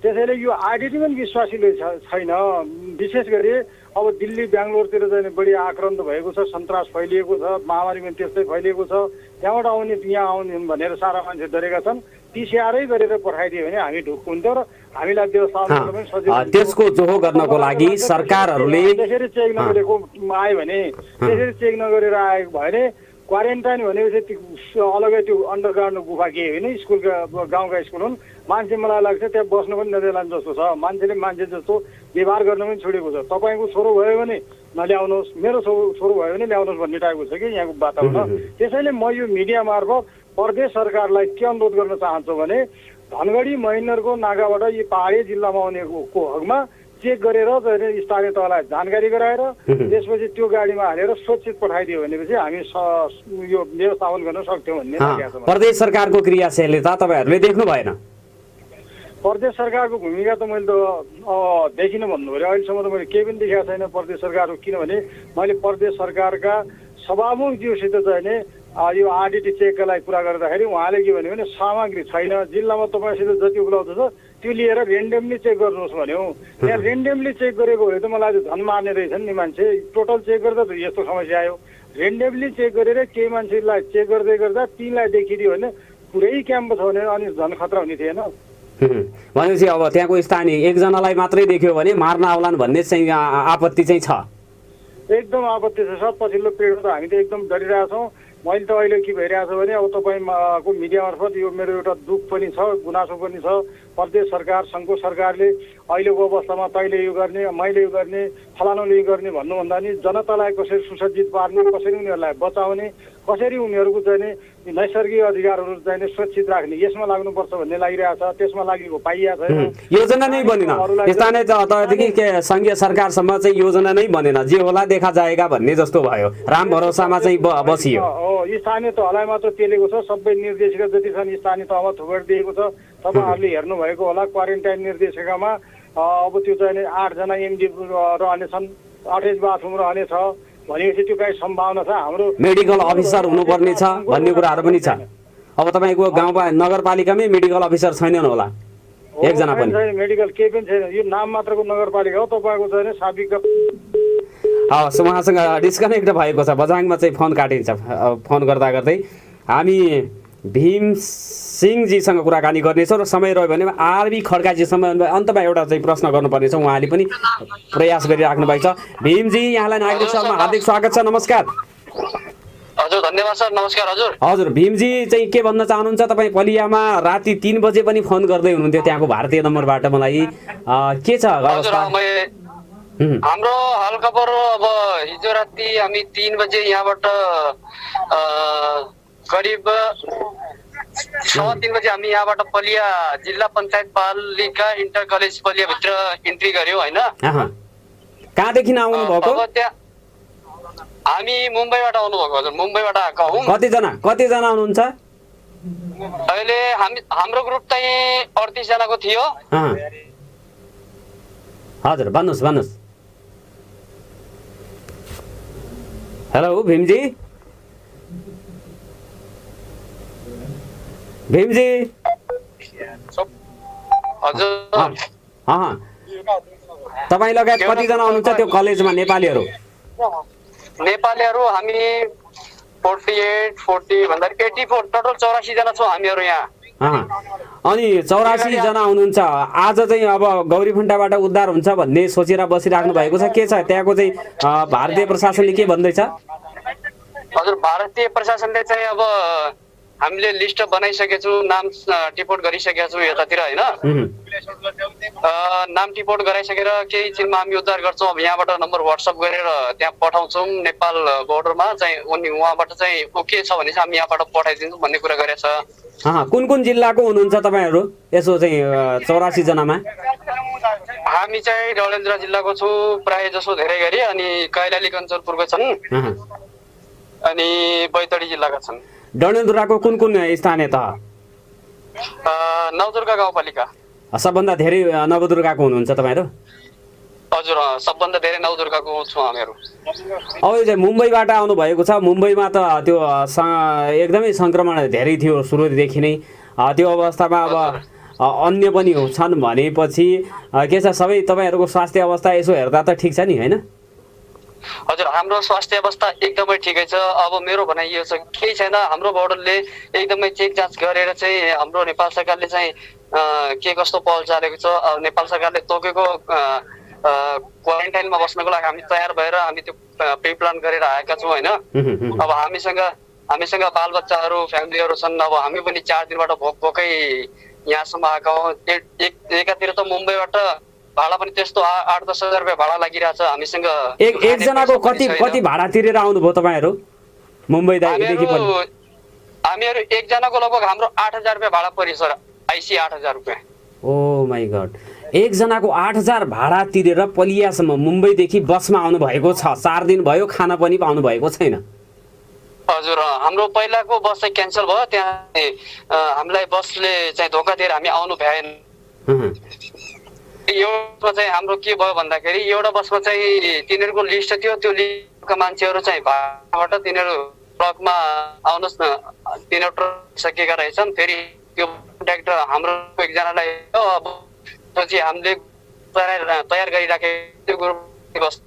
त्यसैले यो आरडिटी पनि विश्वासिलो छैन। विशेष गरी अब दिल्ली बेङ्गलोरतिर चाहिँ बढी आक्रान्त भएको छ, सन्तास फैलिएको छ, महामारी पनि त्यस्तै फैलिएको छ। त्यहाँबाट आउने यहाँ आउने भनेर सारा मान्छे डरेका छन्। पिसिआरै गरेर पठाइदियो भने हामी ढुक्क हुन्थ्यो र हामीलाई व्यवस्थापन गर्न पनि सजिलो हुन्थ्यो। त्यसको जोहो गर्नको लागि सरकारहरूले त्यसरी चेक नगरेको आयो भने, त्यसरी चेक नगरेर आएको भयो भने क्वारेन्टाइन भनेपछि अलगै त्यो अन्डरग्राउन्ड गुफा के होइन, स्कुलका गाउँका स्कुल हुन्। मान्छे मलाई लाग्छ त्यहाँ बस्नु पनि नदेला जस्तो छ। मान्छेले मान्छे जस्तो व्यवहार गर्न पनि छोडेको छ। तपाईँको छोरो भयो भने नल्याउनुहोस्, मेरो छोरो भयो भने ल्याउनुहोस् भन्ने टाइपको छ कि यहाँको वातावरण। त्यसैले म यो मिडिया मार्फत प्रदेश सरकारलाई के अनुरोध गर्न चाहन्छु भने धनगढी महेन्द्रको नाकाबाट यो पहाडी जिल्लामा आउनेको हकमा चेक गरेर स्थानीय तहलाई जानकारी गराएर त्यसपछि त्यो गाडीमा हालेर सुरक्षित पठाइदियो भनेपछि हामी यो व्यवस्थापन गर्न सक्थ्यौँ भन्ने लागेको छ। प्रदेश सरकारको क्रियाशीलता तपाईँहरूले देख्नु भएन? प्रदेश सरकारको भूमिका त मैले त देखिनँ भन्नु पऱ्यो। अहिलेसम्म त मैले केही पनि देखेको छैन प्रदेश सरकारको। किनभने मैले प्रदेश सरकारका सभामुखज्यूसित चाहिँ नि यो आरडिटी चेकका लागि कुरा गर्दाखेरि उहाँले के भन्यो भने सामग्री छैन, जिल्लामा तपाईँसित जति उपलब्ध छ त्यो लिएर रेन्डमली चेक गर्नुहोस् भन्यो। त्यहाँ रेन्डमली चेक गरेको भए त मलाई झन् मार्ने रहेछन् नि मान्छे। टोटल चेक गर्दा त यस्तो समस्या आयो। रेन्डमली चेक गरेर केही मान्छेलाई चेक गर्दै गर्दा तिनलाई देखिदियो भने पुरै क्याम्प छ भने अनि झन् खतरा हुने थिएन। भनेपछि अब त्यहाँको स्थानीय एकजनालाई मात्रै देख्यो भने मार्न आउलान् भन्ने चाहिँ आपत्ति चाहिँ छ? एकदम आपत्ति छ सर। पछिल्लो पिरियडमा त हामी त एकदम डरिरहेछौँ। मैले त अहिले के भइरहेछ भने अब तपाईँको मिडिया मार्फत यो मेरो एउटा दुःख पनि छ, गुनासो पनि छ। प्रदेश सरकार, सङ्घको सरकारले अहिलेको अवस्थामा तैँले यो गर्ने, मैले यो गर्ने, फलानुले यो गर्ने भन्नुभन्दा नि जनतालाई कसरी सुसज्जित पार्ने, कसरी उनीहरूलाई बचाउने, कसरी उनीहरूको चाहिँ नि नैसर्गिक अधिकारहरू चाहिँ नि सुरक्षित राख्ने यसमा लाग्नुपर्छ भन्ने लागिरहेछ। त्यसमा लागेको पाइएको छैन। योजना नै बनेन। स्थानीय तहदेखि सङ्घीय सरकारसम्म चाहिँ योजना नै बनेन। जे होला देखा जाएगा भन्ने जस्तो भयो। राम भरोसामा चाहिँ बसियो। स्थानीय तहलाई मात्र पेलेको छ। सबै निर्देशिका जति छन् स्थानीय तहमा थुपेर दिएको छ। तपाईँहरूले हेर्नुभएको होला क्वारेन्टाइन निर्देशिकामा अब त्यो चाहिँ नि 8 जना एमडी रहनेछन्, अट्याच बाथरुम रहनेछ भनेपछि त्यो काही सम्भावना छ। हाम्रो मेडिकल अफिसर हुनुपर्ने छ भन्ने कुराहरू पनि छ। अब तपाईँको गाउँ नगरपालिकामै मेडिकल अफिसर छैनन् होला एकजना पनि। मेडिकल केही पनि छैन। यो नाम मात्रको नगरपालिका हो। तपाईँको चाहिँ साबिक हवस्, उहाँसँग डिस्कनेक्ट भएको छ। बझाङमा चाहिँ फोन काटिन्छ। फोन गर्दा गर्दै हामी भीम सिंहजीसँग कुराकानी गर्नेछौँ र समय रह्यो भने आरबी खड्काजीसँग अन्तमा एउटा चाहिँ प्रश्न गर्नुपर्ने छ। उहाँले पनि प्रयास गरिराख्नु भएको छ। भीमजी, यहाँलाई नागरिक सभामा हार्दिक स्वागत छ। नमस्कार। हजुर, धन्यवाद सर। नमस्कार हजुर। हजुर, भीमजी चाहिँ के भन्न चाहनुहुन्छ? तपाईँ पलियामा राति 3 बजे पनि फोन गर्दै हुनुहुन्थ्यो त्यहाँको भारतीय नम्बरबाट। मलाई के छ अवस्था? हाम्रो हालखबर अब हिजो राति हामी 3 बजे यहाँबाट करिब 3:15 बजे हामी यहाँबाट पलिया जिल्ला पञ्चायत पालिका इन्टर कलेज पलियाभित्र इन्ट्री गर्यौँ होइन। कहाँदेखि आउनु भएको? हामी मुम्बईबाट आउनुभएको हजुर। मुम्बईबाट आएका हौँ। कतिजना हुनुहुन्छ अहिले? हाम्रो ग्रुप चाहिँ 38 जनाको थियो। हजुर, भन्नुहोस्। हेलो भीमजी। हजुर, तपाईँ लगायत कतिजना आउनुहुन्छ त्यो कलेजमा? नेपालीहरू हामी 48 40 भन्दा 84 टोटल 84 जना छौँ हामीहरू यहाँ। अनि 84 जना हुनुहुन्छ। आज चाहिँ अब गौरीफुन्टाबाट उद्धार हुन्छ भन्ने सोचेर बसिराख्नु भएको छ। के छ त्यहाँको चाहिँ भारतीय प्रशासनले के भन्दैछ? हजुर, भारतीय प्रशासनले चाहिँ अब हामीले लिस्ट बनाइसकेको छु, नाम टिपोट गरिसकेका छु यतातिर होइन। नाम टिपोट गराइसकेर केही छिनमा हामी उद्धार गर्छौँ। अब यहाँबाट नम्बर व्हाट्सएप गरेर त्यहाँ पठाउँछौँ नेपाल बोर्डरमा चाहिँ। अनि उहाँबाट चाहिँ ओके छ भने चाहिँ हामी यहाँबाट पठाइदिन्छौँ भन्ने कुरा गरेको छ। कुन जिल्लाको हुनुहुन्छ तपाईँहरू यसो चाहिँ 84 जनामा? हामी चाहिँ डडेलधुरा जिल्लाको छौँ प्राय जसो धेरै गरी। अनि कैलाली कञ्चनपुरको छन् अनि बैतडी जिल्लाका छन्। डडेलधुराको कुन स्थानीय तह? नवदुर्गा गाउँपालिका। सबभन्दा धेरै नवदुर्गाको हुनुहुन्छ तपाईँहरू? हजुर, सबभन्दा धेरै नवदुर्गाको छौँ हामीहरू। अब यो चाहिँ मुम्बईबाट आउनु भएको छ। मुम्बईमा त त्यो एकदमै सङ्क्रमण धेरै थियो सुरुदेखि नै। त्यो अवस्थामा अब अन्य पनि छन् भनेपछि के छ, सबै तपाईँहरूको स्वास्थ्य अवस्था यसो हेर्दा त ठिक छ नि होइन? हजुर, हाम्रो स्वास्थ्य अवस्था एकदमै ठिकै छ। अब मेरो भनाइ यो छ, केही छैन। हाम्रो बोर्डरले एकदमै चेक जाँच गरेर चाहिँ हाम्रो नेपाल सरकारले चाहिँ के कस्तो पहल चालेको छ, नेपाल सरकारले तोकेको क्वारेन्टाइनमा बस्नको लागि हामी तयार भएर हामी त्यो प्री प्लान गरेर आएका छौँ होइन। अब हामीसँग बालबच्चाहरू फ्यामिलीहरू छन्। अब हामी पनि 4 दिनबाट भोकै यहाँसम्म आएका हौँ। एकातिर त मुम्बईबाट भाडा पनि त्यस्तो 8-10 हजार रुपियाँ भाडा लागिरहेछ हामीसँग। एकजनाको कति भाडा तिरेर आउनुभयो तपाईँहरू मुम्बईदेखि? हामीहरू एकजनाको लगभग हाम्रो 8,000 रुपियाँ भाडा पर्यो सर। आइसी 8,000 रुपियाँ। ओ माई गड, एकजनाको 8,000 भाडा तिरेर पलियासम्म मुम्बईदेखि बसमा आउनु भएको छ। 4 दिन भयो, खाना पनि पाउनु भएको छैन। हजुर, हाम्रो पहिलाको बस चाहिँ क्यान्सल भयो। त्यहाँ हामीलाई बसले चाहिँ धोका दिएर हामी आउनु भएन। एउटा चाहिँ हाम्रो के भयो भन्दाखेरि एउटा बसमा चाहिँ तिनीहरूको लिस्ट थियो। त्यो लिस्टका मान्छेहरू चाहिँ भाडाबाट तिनीहरू ट्रकमा आउनुहोस् न, तिनीहरू ट्रक सकेका रहेछन्। फेरि त्यो कन्ट्याक्ट हाम्रो एकजनालाई अब पछि हामीले तयार गरिराखेको त्यो ग्रुप बस।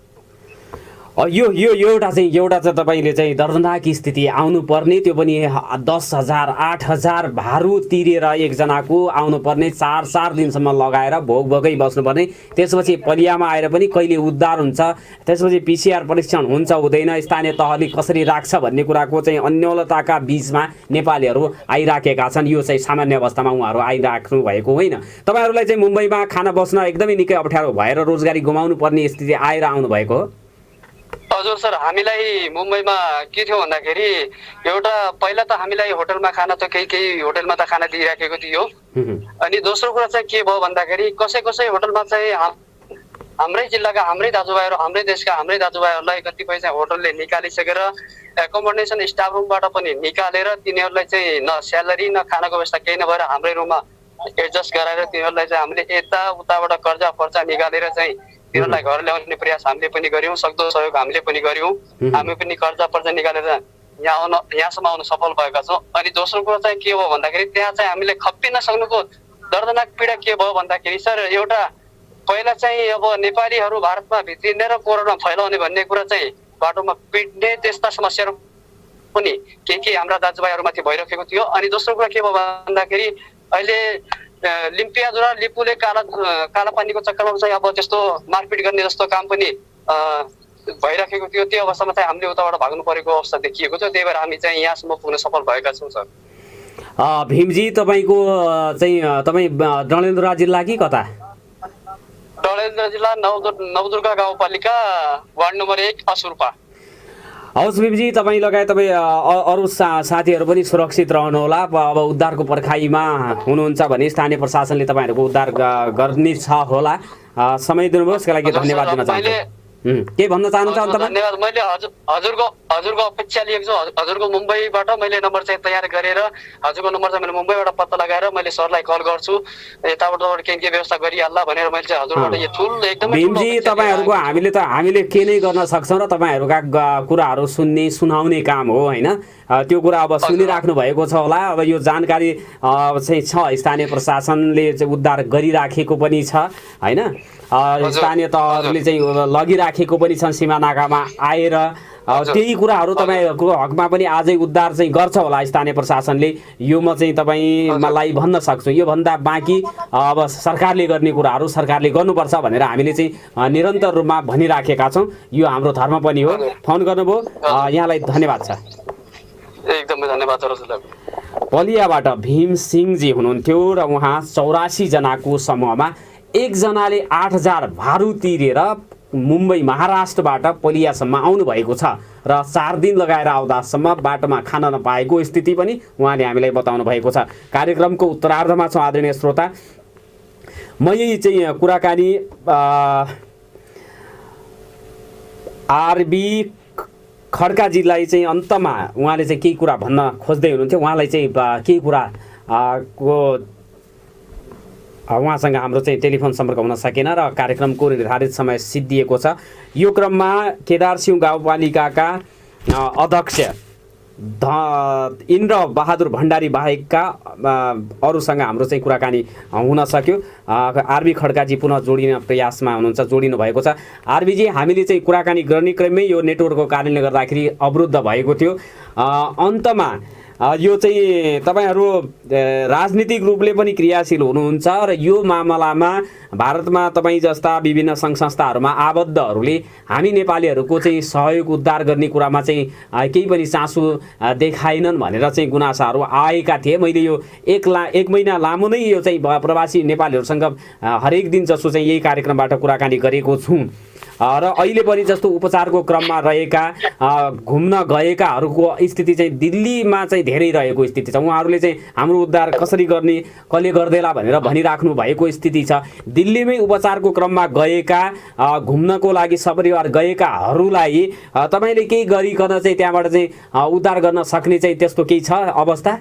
यो एउटा चाहिँ तपाईँले चाहिँ दर्दनाक स्थिति आउनुपर्ने, त्यो पनि 10,000 8,000 भारू तिरेर एकजनाको आउनुपर्ने, 4 दिनसम्म लगाएर भोकै बस्नुपर्ने। त्यसपछि पलियामा आएर पनि कहिले उद्धार हुन्छ, त्यसपछि PCR परीक्षण हुन्छ हुँदैन, स्थानीय तहले कसरी राख्छ भन्ने कुराको चाहिँ अन्यलताका बिचमा नेपालीहरू आइराखेका छन्। यो चाहिँ सामान्य अवस्थामा उहाँहरू आइराख्नु भएको होइन। तपाईँहरूलाई चाहिँ मुम्बईमा खाना बस्न एकदमै निकै अप्ठ्यारो भएर रोजगारी गुमाउनु पर्ने स्थिति आएर आउनुभएको हो? हजुर सर, हामीलाई मुम्बईमा के थियो भन्दाखेरि एउटा पहिला त हामीलाई होटलमा खाना त केही होटलमा त खाना दिइराखेको थियो। अनि दोस्रो कुरा चाहिँ के भयो भन्दाखेरि कसै होटलमा चाहिँ हाम्रै जिल्लाका हाम्रै दाजुभाइहरू हाम्रै देशका हाम्रै दाजुभाइहरूलाई कतिपय चाहिँ होटलले निकालिसकेर एकोमोडेसन स्टाफ रुमबाट पनि निकालेर तिनीहरूलाई चाहिँ न स्यालेरी न खानाको व्यवस्था केही नभएर हाम्रै रुममा एडजस्ट गराएर तिनीहरूलाई चाहिँ हामीले यताउताबाट कर्जा फर्जा निकालेर चाहिँ तिनीहरूलाई घर ल्याउने प्रयास हामीले पनि गर्यौँ, सक्दो सहयोग हामीले पनि गर्यौँ। हामी पनि कर्जा पर्जा निकालेर यहाँसम्म आउन सफल भएका छौँ। अनि दोस्रो कुरो चाहिँ के भयो भन्दाखेरि त्यहाँ चाहिँ हामीले खप्पि नसक्नुको दर्दनाक पीडा के भयो भन्दाखेरि सर एउटा पहिला चाहिँ अब नेपालीहरू भारतमा भित्रिने र कोरोना फैलाउने भन्ने कुरा चाहिँ बाटोमा पिट्ने त्यस्ता समस्याहरू पनि के हाम्रा दाजुभाइहरूमाथि भइरहेको थियो। अनि दोस्रो कुरा के भयो भन्दाखेरि अहिले लिम्पियाद्वारा लिपुले काला पानीको चक्करमा चाहिँ अब त्यस्तो मारपिट गर्ने जस्तो काम पनि भइराखेको थियो। त्यो अवस्थामा चाहिँ हामीले उताबाट भाग्नु परेको अवस्था देखिएको थियो। त्यही भएर हामी चाहिँ यहाँसम्म पुग्न सफल भएका छौँ सर। भीमजी तपाईँको चाहिँ तपाईँ डडेलधुरा जिल्ला कि कता? डडेलधुरा जिल्ला नवदुर्गा गाउँपालिका वार्ड नम्बर 1 असुर्पा। हवस् भीमजी, तपाईँ लगायत तपाईँ अरू साथीहरू पनि सुरक्षित रहनुहोला। अब उद्धारको पर्खाइमा हुनुहुन्छ भने स्थानीय प्रशासनले तपाईँहरूको उद्धार गर्ने छ होला। समय दिनुभयो यसका लागि धन्यवाद दिन चाहन्छु। के भन्न चाहनुहुन्छ अन्तमा? धन्यवाद। मैले हजुरको अपेक्षा लिएको छु। हजुरको मुम्बईबाट मैले नम्बर चाहिँ तयार गरेर हजुरको नम्बर चाहिँ मैले मुम्बईबाट पत्ता लगाएर मैले सरलाई कल गर्छु, यताबाट के व्यवस्था गरिहाल्ला भनेर मैले चाहिँ हजुरबाट यो ठुलो एकदमै भीमजी तपाईँहरूको हामीले के नै गर्न सक्छौँ र तपाईँहरूका कुराहरू सुनाउने काम हो होइन। त्यो कुरा अब सुनिराख्नु भएको छ होला। अब यो जानकारी चाहिँ छ, स्थानीय प्रशासनले चाहिँ उद्धार गरिराखेको पनि छ होइन। स्थानीय तहहरूले चाहिँ लगिराखेको पनि छन् सिमानाकामा आएर। त्यही कुराहरू तपाईँहरूको हकमा पनि आजै उद्धार चाहिँ गर्छ होला स्थानीय प्रशासनले, यो म चाहिँ तपाईँलाई भन्न सक्छु। योभन्दा बाँकी अब सरकारले गर्ने कुराहरू सरकारले गर्नुपर्छ भनेर हामीले चाहिँ निरन्तर रूपमा भनिराखेका छौँ। यो हाम्रो धर्म पनि हो। फोन गर्नुभयो, यहाँलाई धन्यवाद छ। एकदमै धन्यवाद हजुरलाई। पलियाबाट भीम सिंहजी हुनुहुन्थ्यो र उहाँ 84 जनाको समूहमा एकजनाले 8000 भारू तिरेर मुम्बई महाराष्ट्रबाट पलियासम्म आउनुभएको छ र 4 दिन लगाएर आउँदासम्म बाटोमा खान नपाएको स्थिति पनि उहाँले हामीलाई बताउनु भएको छ। कार्यक्रमको उत्तरार्धमा छौँ आदरणीय श्रोता। म यही चाहिँ कुराकानी आरबी खड्काजीलाई चाहिँ अन्तमा उहाँले चाहिँ केही कुरा भन्न खोज्दै हुनुहुन्थ्यो। उहाँलाई चाहिँ केही कुरा उहाँसँग हाम्रो चाहिँ टेलिफोन सम्पर्क हुन सकेन र कार्यक्रमको निर्धारित समय सिद्धिएको छ। यो क्रममा केदारसिंह गाउँपालिकाका अध्यक्ष इन्द्र बहादुर भण्डारी बाहेकका अरूसँग हाम्रो चाहिँ कुराकानी हुन सक्यो। आरबी खड्काजी पुनः जोडिने प्रयासमा हुनुहुन्छ, जोडिनु भएको छ। आरबीजी, हामीले चाहिँ कुराकानी गर्ने क्रममै यो नेटवर्कको कारणले गर्दाखेरि अवरुद्ध भएको थियो। अन्तमा यो चाहिँ तपाईँहरू राजनीतिक रूपले पनि क्रियाशील हुनुहुन्छ र यो मामलामा भारतमा तपाईँ जस्ता विभिन्न सङ्घ संस्थाहरूमा आबद्धहरूले हामी नेपालीहरूको चाहिँ सहयोग उद्धार गर्ने कुरामा चाहिँ केही पनि चासो देखाएनन् भनेर चाहिँ गुनासाहरू आएका थिए। मैले यो एक महिना लामो नै यो चाहिँ प्रवासी नेपालीहरूसँग हरेक दिन जसो चाहिँ यही कार्यक्रमबाट कुराकानी गरेको छु र अहिले पनि जस्तो उपचारको क्रममा रहेका घुम्न गएकाहरूको स्थिति चाहिँ दिल्लीमा चाहिँ धेरै रहेको स्थिति छ। उहाँहरूले चाहिँ हाम्रो उद्धार कसरी गर्ने, कसले गर्देला भनेर भनिराख्नु भएको स्थिति छ। दिल्लीमै उपचारको क्रममा गएका घुम्नको लागि सपरिवार गएकाहरूलाई तपाईँले केही गरिकन चाहिँ त्यहाँबाट चाहिँ उद्धार गर्न सक्ने चाहिँ त्यस्तो केही छ अवस्था?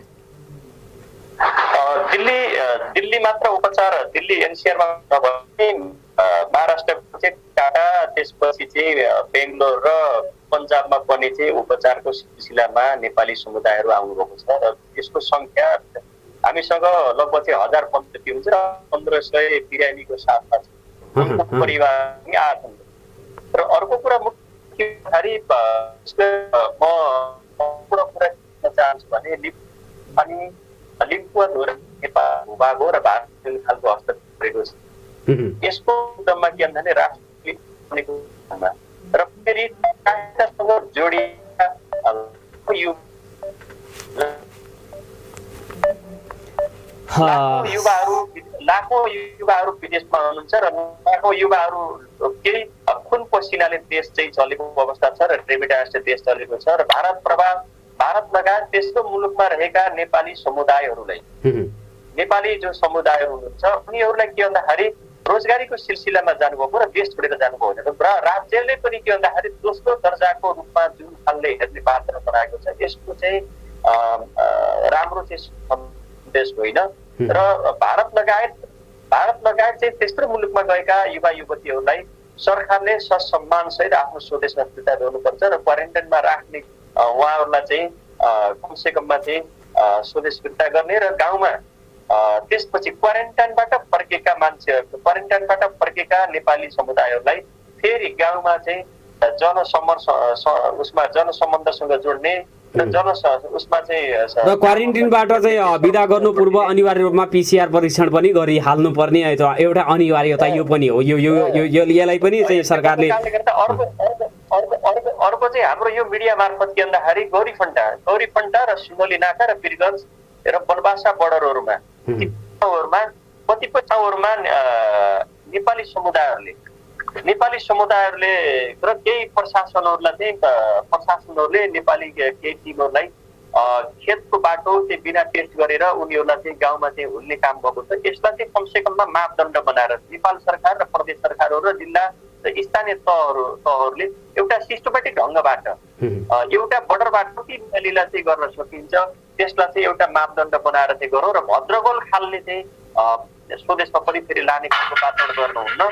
दिल्ली मात्र उपचार दिल्ली एनसीआरमा नभए महाराष्ट्रको चाहिँ टाटा, त्यसपछि चाहिँ बेङ्गलोर र पन्जाबमा पनि चाहिँ उपचारको सिलसिलामा नेपाली समुदायहरू आउनुभएको छ र यसको सङ्ख्या हामीसँग लगभग चाहिँ 1000 पद्धति हुन्छ र 1500 बिरामीको साथमा छ परिवार आछन्। र अर्को कुरा मुख्य म कुरा चाहन्छु भने लिम्पुवा नेपाल भूभाग हो र भारत जुन खालको हस्तक्षेप गरेको छ यसको क्रममा के भन्दा राष्ट्रिय र फेरि जोडिएका लाखौँ युवाहरू विदेशमा हुनुहुन्छ र लाखौँ युवाहरू केही खुन पसिनाले देश चाहिँ चलेको अवस्था छ र रेमिट्यान्सले देश चलेको छ र भारत लगायत तेस्रो मुलुकमा रहेका नेपाली समुदायहरूलाई नेपाली जो समुदायहरू हुनुहुन्छ उनीहरूलाई के भन्दाखेरि रोजगारीको सिलसिलामा जानुभएको र देश छोडेर जानुभयो भने र राज्यले पनि के भन्दाखेरि दोस्रो दर्जाको रूपमा जुन खालले हेर्ने पात्र बनाएको छ यसको चाहिँ राम्रो चाहिँ सन्देश होइन र भारत लगायत चाहिँ तेस्रो मुलुकमा गएका युवा युवतीहरूलाई सरकारले ससम्मान सहित आफ्नो स्वदेशमा फिर्ता गर्नुपर्छ र क्वारेन्टाइनमा राख्ने उहाँहरूलाई चाहिँ कमसे कममा चाहिँ स्वदेश फिर्ता गर्ने र गाउँमा त्यसपछि क्वारेन्टाइनबाट फर्केका नेपाली समुदायहरूलाई फेरि गाउँमा चाहिँ जनसम्बन्धसँग जोड्ने र उसमा चाहिँ र क्वारेन्टिनबाट चाहिँ बिदा गर्नु पूर्व अनिवार्य रूपमा PCR परीक्षण पनि गरिहाल्नु पर्ने एउटा अनिवार्यता यो पनि हो। यसलाई पनि चाहिँ सरकारले अर्को चाहिँ हाम्रो यो मिडिया मार्फत के भन्दाखेरि गौरीफन्टा र सिन्धोली नाका र वीरगञ्ज र बनबासा बोर्डरहरूमा कतिपय ठाउँहरूमा नेपाली समुदायहरूले र केही प्रशासनहरूले नेपाली केही टिमहरूलाई खेतको बाटो चाहिँ बिना टेस्ट गरेर उनीहरूलाई चाहिँ गाउँमा चाहिँ हुल्ने काम भएको छ। यसलाई चाहिँ कमसे कममा मापदण्ड बनाएर नेपाल सरकार र प्रदेश सरकारहरू र जिल्ला र स्थानीय तहहरूले एउटा सिस्टमेटिक ढङ्गबाट एउटा बोर्डरबाट कति नेपालीलाई चाहिँ गर्न सकिन्छ त्यसलाई चाहिँ एउटा मापदण्ड बनाएर चाहिँ गरौँ र भद्रगोल खालले चाहिँ स्वदेशमा पनि फेरि लाने खालको वातावरण गर्नुहुन्न।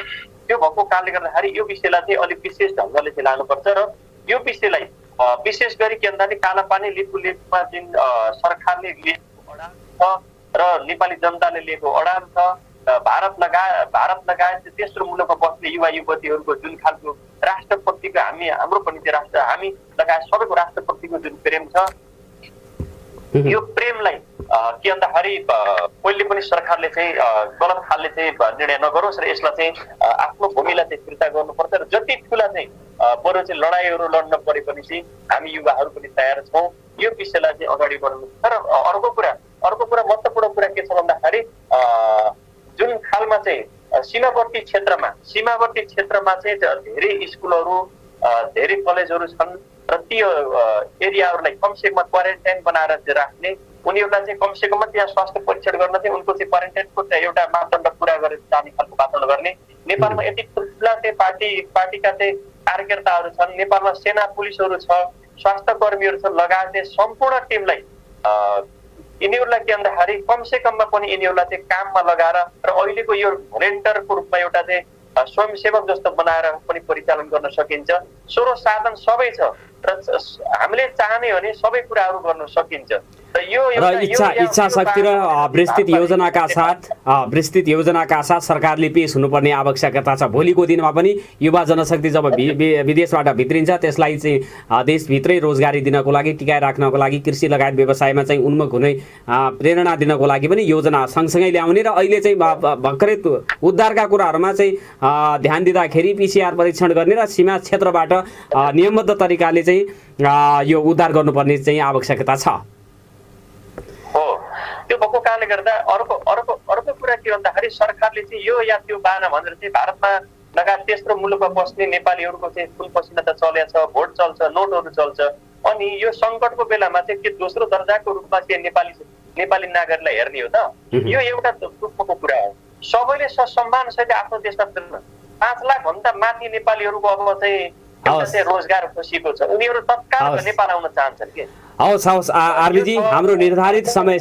त्यो भएको कारणले गर्दाखेरि यो विषयलाई चाहिँ अलिक विशेष ढङ्गले चाहिँ लानुपर्छ र यो विषयलाई विशेष गरी के भन्दाखेरि कालापानी लिपुलेखमा जुन सरकारले लिएको अडान छ र नेपाली जनताले लिएको अडान छ भारत लगायत तेस्रो मुलुकमा बस्ने युवा युवतीहरूको जुन खालको राष्ट्रप्रतिको हाम्रो पनि हामी लगायत सबैको राष्ट्रप्रतिको जुन प्रेम छ यो प्रेमलाई के भन्दाखेरि पहिले पनि सरकारले चाहिँ गलत खालले चाहिँ निर्णय नगरोस् र यसलाई चाहिँ आफ्नो भूमिलाई चाहिँ फिर्ता गर्नुपर्छ र जति ठुला चाहिँ बरु चाहिँ लडाइँहरू लड्न परे पनि चाहिँ हामी युवाहरू पनि तयार छौँ यो विषयलाई चाहिँ अगाडि बढाउनु। तर अर्को कुरा महत्त्वपूर्ण कुरा के छ भन्दाखेरि जुन खालमा चाहिँ सीमावर्ती क्षेत्रमा चाहिँ धेरै स्कुलहरू धेरै कलेजहरू छन् र त्यो एरियाहरूलाई कमसेकम क्वारेन्टाइन बनाएर राख्ने उनीहरूलाई चाहिँ कमसेकम त्यहाँ स्वास्थ्य परीक्षण गर्न चाहिँ उनको चाहिँ क्वारेन्टाइनको एउटा मापदण्ड पुरा गरेर जाने खालको वातावरण गर्ने। नेपालमा यति ठुला चाहिँ पार्टीका चाहिँ कार्यकर्ताहरू छन्, नेपालमा सेना पुलिसहरू छ, स्वास्थ्य कर्मीहरू छन् लगायत सम्पूर्ण टिमलाई यिनीहरूलाई के भन्दाखेरि कमसे कममा पनि यिनीहरूलाई चाहिँ काममा लगाएर र अहिलेको यो भोलिन्टियरको रूपमा एउटा चाहिँ स्वयंसेवक जस्तो बनाएर पनि परिचालन गर्न सकिन्छ। स्रोत साधन सबै छ र हामीले चाहने हो भने सबै कुराहरू गर्न सकिन्छ र इच्छा शक्ति र विस्तृत योजनाका साथ सरकारले पेश हुनुपर्ने आवश्यकता छ। भोलिको दिनमा पनि युवा जनशक्ति जब विदेशबाट भित्रिन्छ त्यसलाई चाहिँ देशभित्रै रोजगारी दिनको लागि टिकाइ राख्नको लागि कृषि लगायत व्यवसायमा चाहिँ उन्मुख हुने प्रेरणा दिनको लागि पनि योजना सँगसँगै ल्याउने र अहिले चाहिँ भर्खरै उद्धारका कुराहरूमा चाहिँ ध्यान दिँदाखेरि PCR परीक्षण गर्ने र सीमा क्षेत्रबाट नियमबद्ध तरिकाले चाहिँ यो उद्धार गर्नुपर्ने चाहिँ आवश्यकता छ। त्यो भएको कारणले गर्दा अर्को कुरा के भन्दाखेरि सरकारले चाहिँ यो या त्यो बाना भनेर चाहिँ भारतमा लगायत तेस्रो मुलुकमा बस्ने नेपालीहरूको चाहिँ खुन पसिना त चलेको छ, भोट चल्छ, नोटहरू चल्छ, अनि यो सङ्कटको बेलामा चाहिँ के दोस्रो दर्जाको रूपमा चाहिँ नेपाली नागरिकलाई हेर्ने हो त? यो एउटा दुःखको कुरा हो। सबैले ससम्मान सहित आफ्नो देशमा फिर्न 5 लाखभन्दा माथि नेपालीहरूको अब चाहिँ रोजगार खोसिएको छ, उनीहरू तत्काल नेपाल आउन चाहन्छन् के? हवस् आरबीजी, हाम्रो निर्धारित समय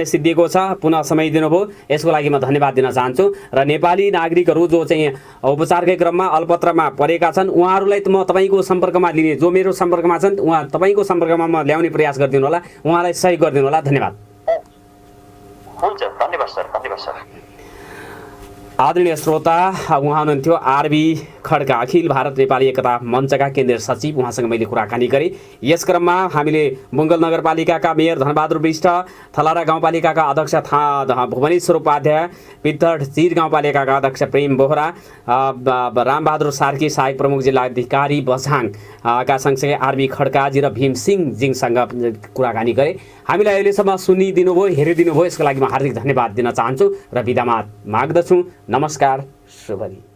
सिद्धिएको छ, पुनः समय दिनुभयो, यसको लागि म धन्यवाद दिन चाहन्छु। र नेपाली नागरिकहरू जो चाहिँ उपचारकै क्रममा अलपत्रमा परेका छन् उहाँहरूलाई म तपाईँको सम्पर्कमा लिने, जो मेरो सम्पर्कमा छन् उहाँ तपाईँको सम्पर्कमा म ल्याउने प्रयास गरिदिनु होला, उहाँलाई सहयोग गरिदिनु होला। धन्यवाद। हुन्छ, धन्यवाद सर। आदरणीय श्रोता, उहाँ हुनुहुन्थ्यो आरबी खड्का, अखिल भारत नेपाली एकता मञ्चका केन्द्रीय सचिव। उहाँसँग मैले कुराकानी गरेँ। यस क्रममा हामीले बुङ्गल नगरपालिकाका मेयर धनबहादुर विष्ट, थलारा गाउँपालिकाका अध्यक्ष भुवनेश्वर उपाध्याय, पित्थड चिर गाउँपालिकाका अध्यक्ष प्रेम बोहरा, रामबहादुर सार्की सहायक प्रमुख जिल्ला अधिकारी बझाङ का सँगसँगै आरबी खड्काजी र भीमसिंह जिङसँग कुराकानी गरेँ। हामीलाई अहिलेसम्म सुनिदिनु भयो, हेरिदिनु भयो, यसको लागि म हार्दिक धन्यवाद दिन चाहन्छु र बिदा माग्दछु। नमस्कार, शुभ दिन।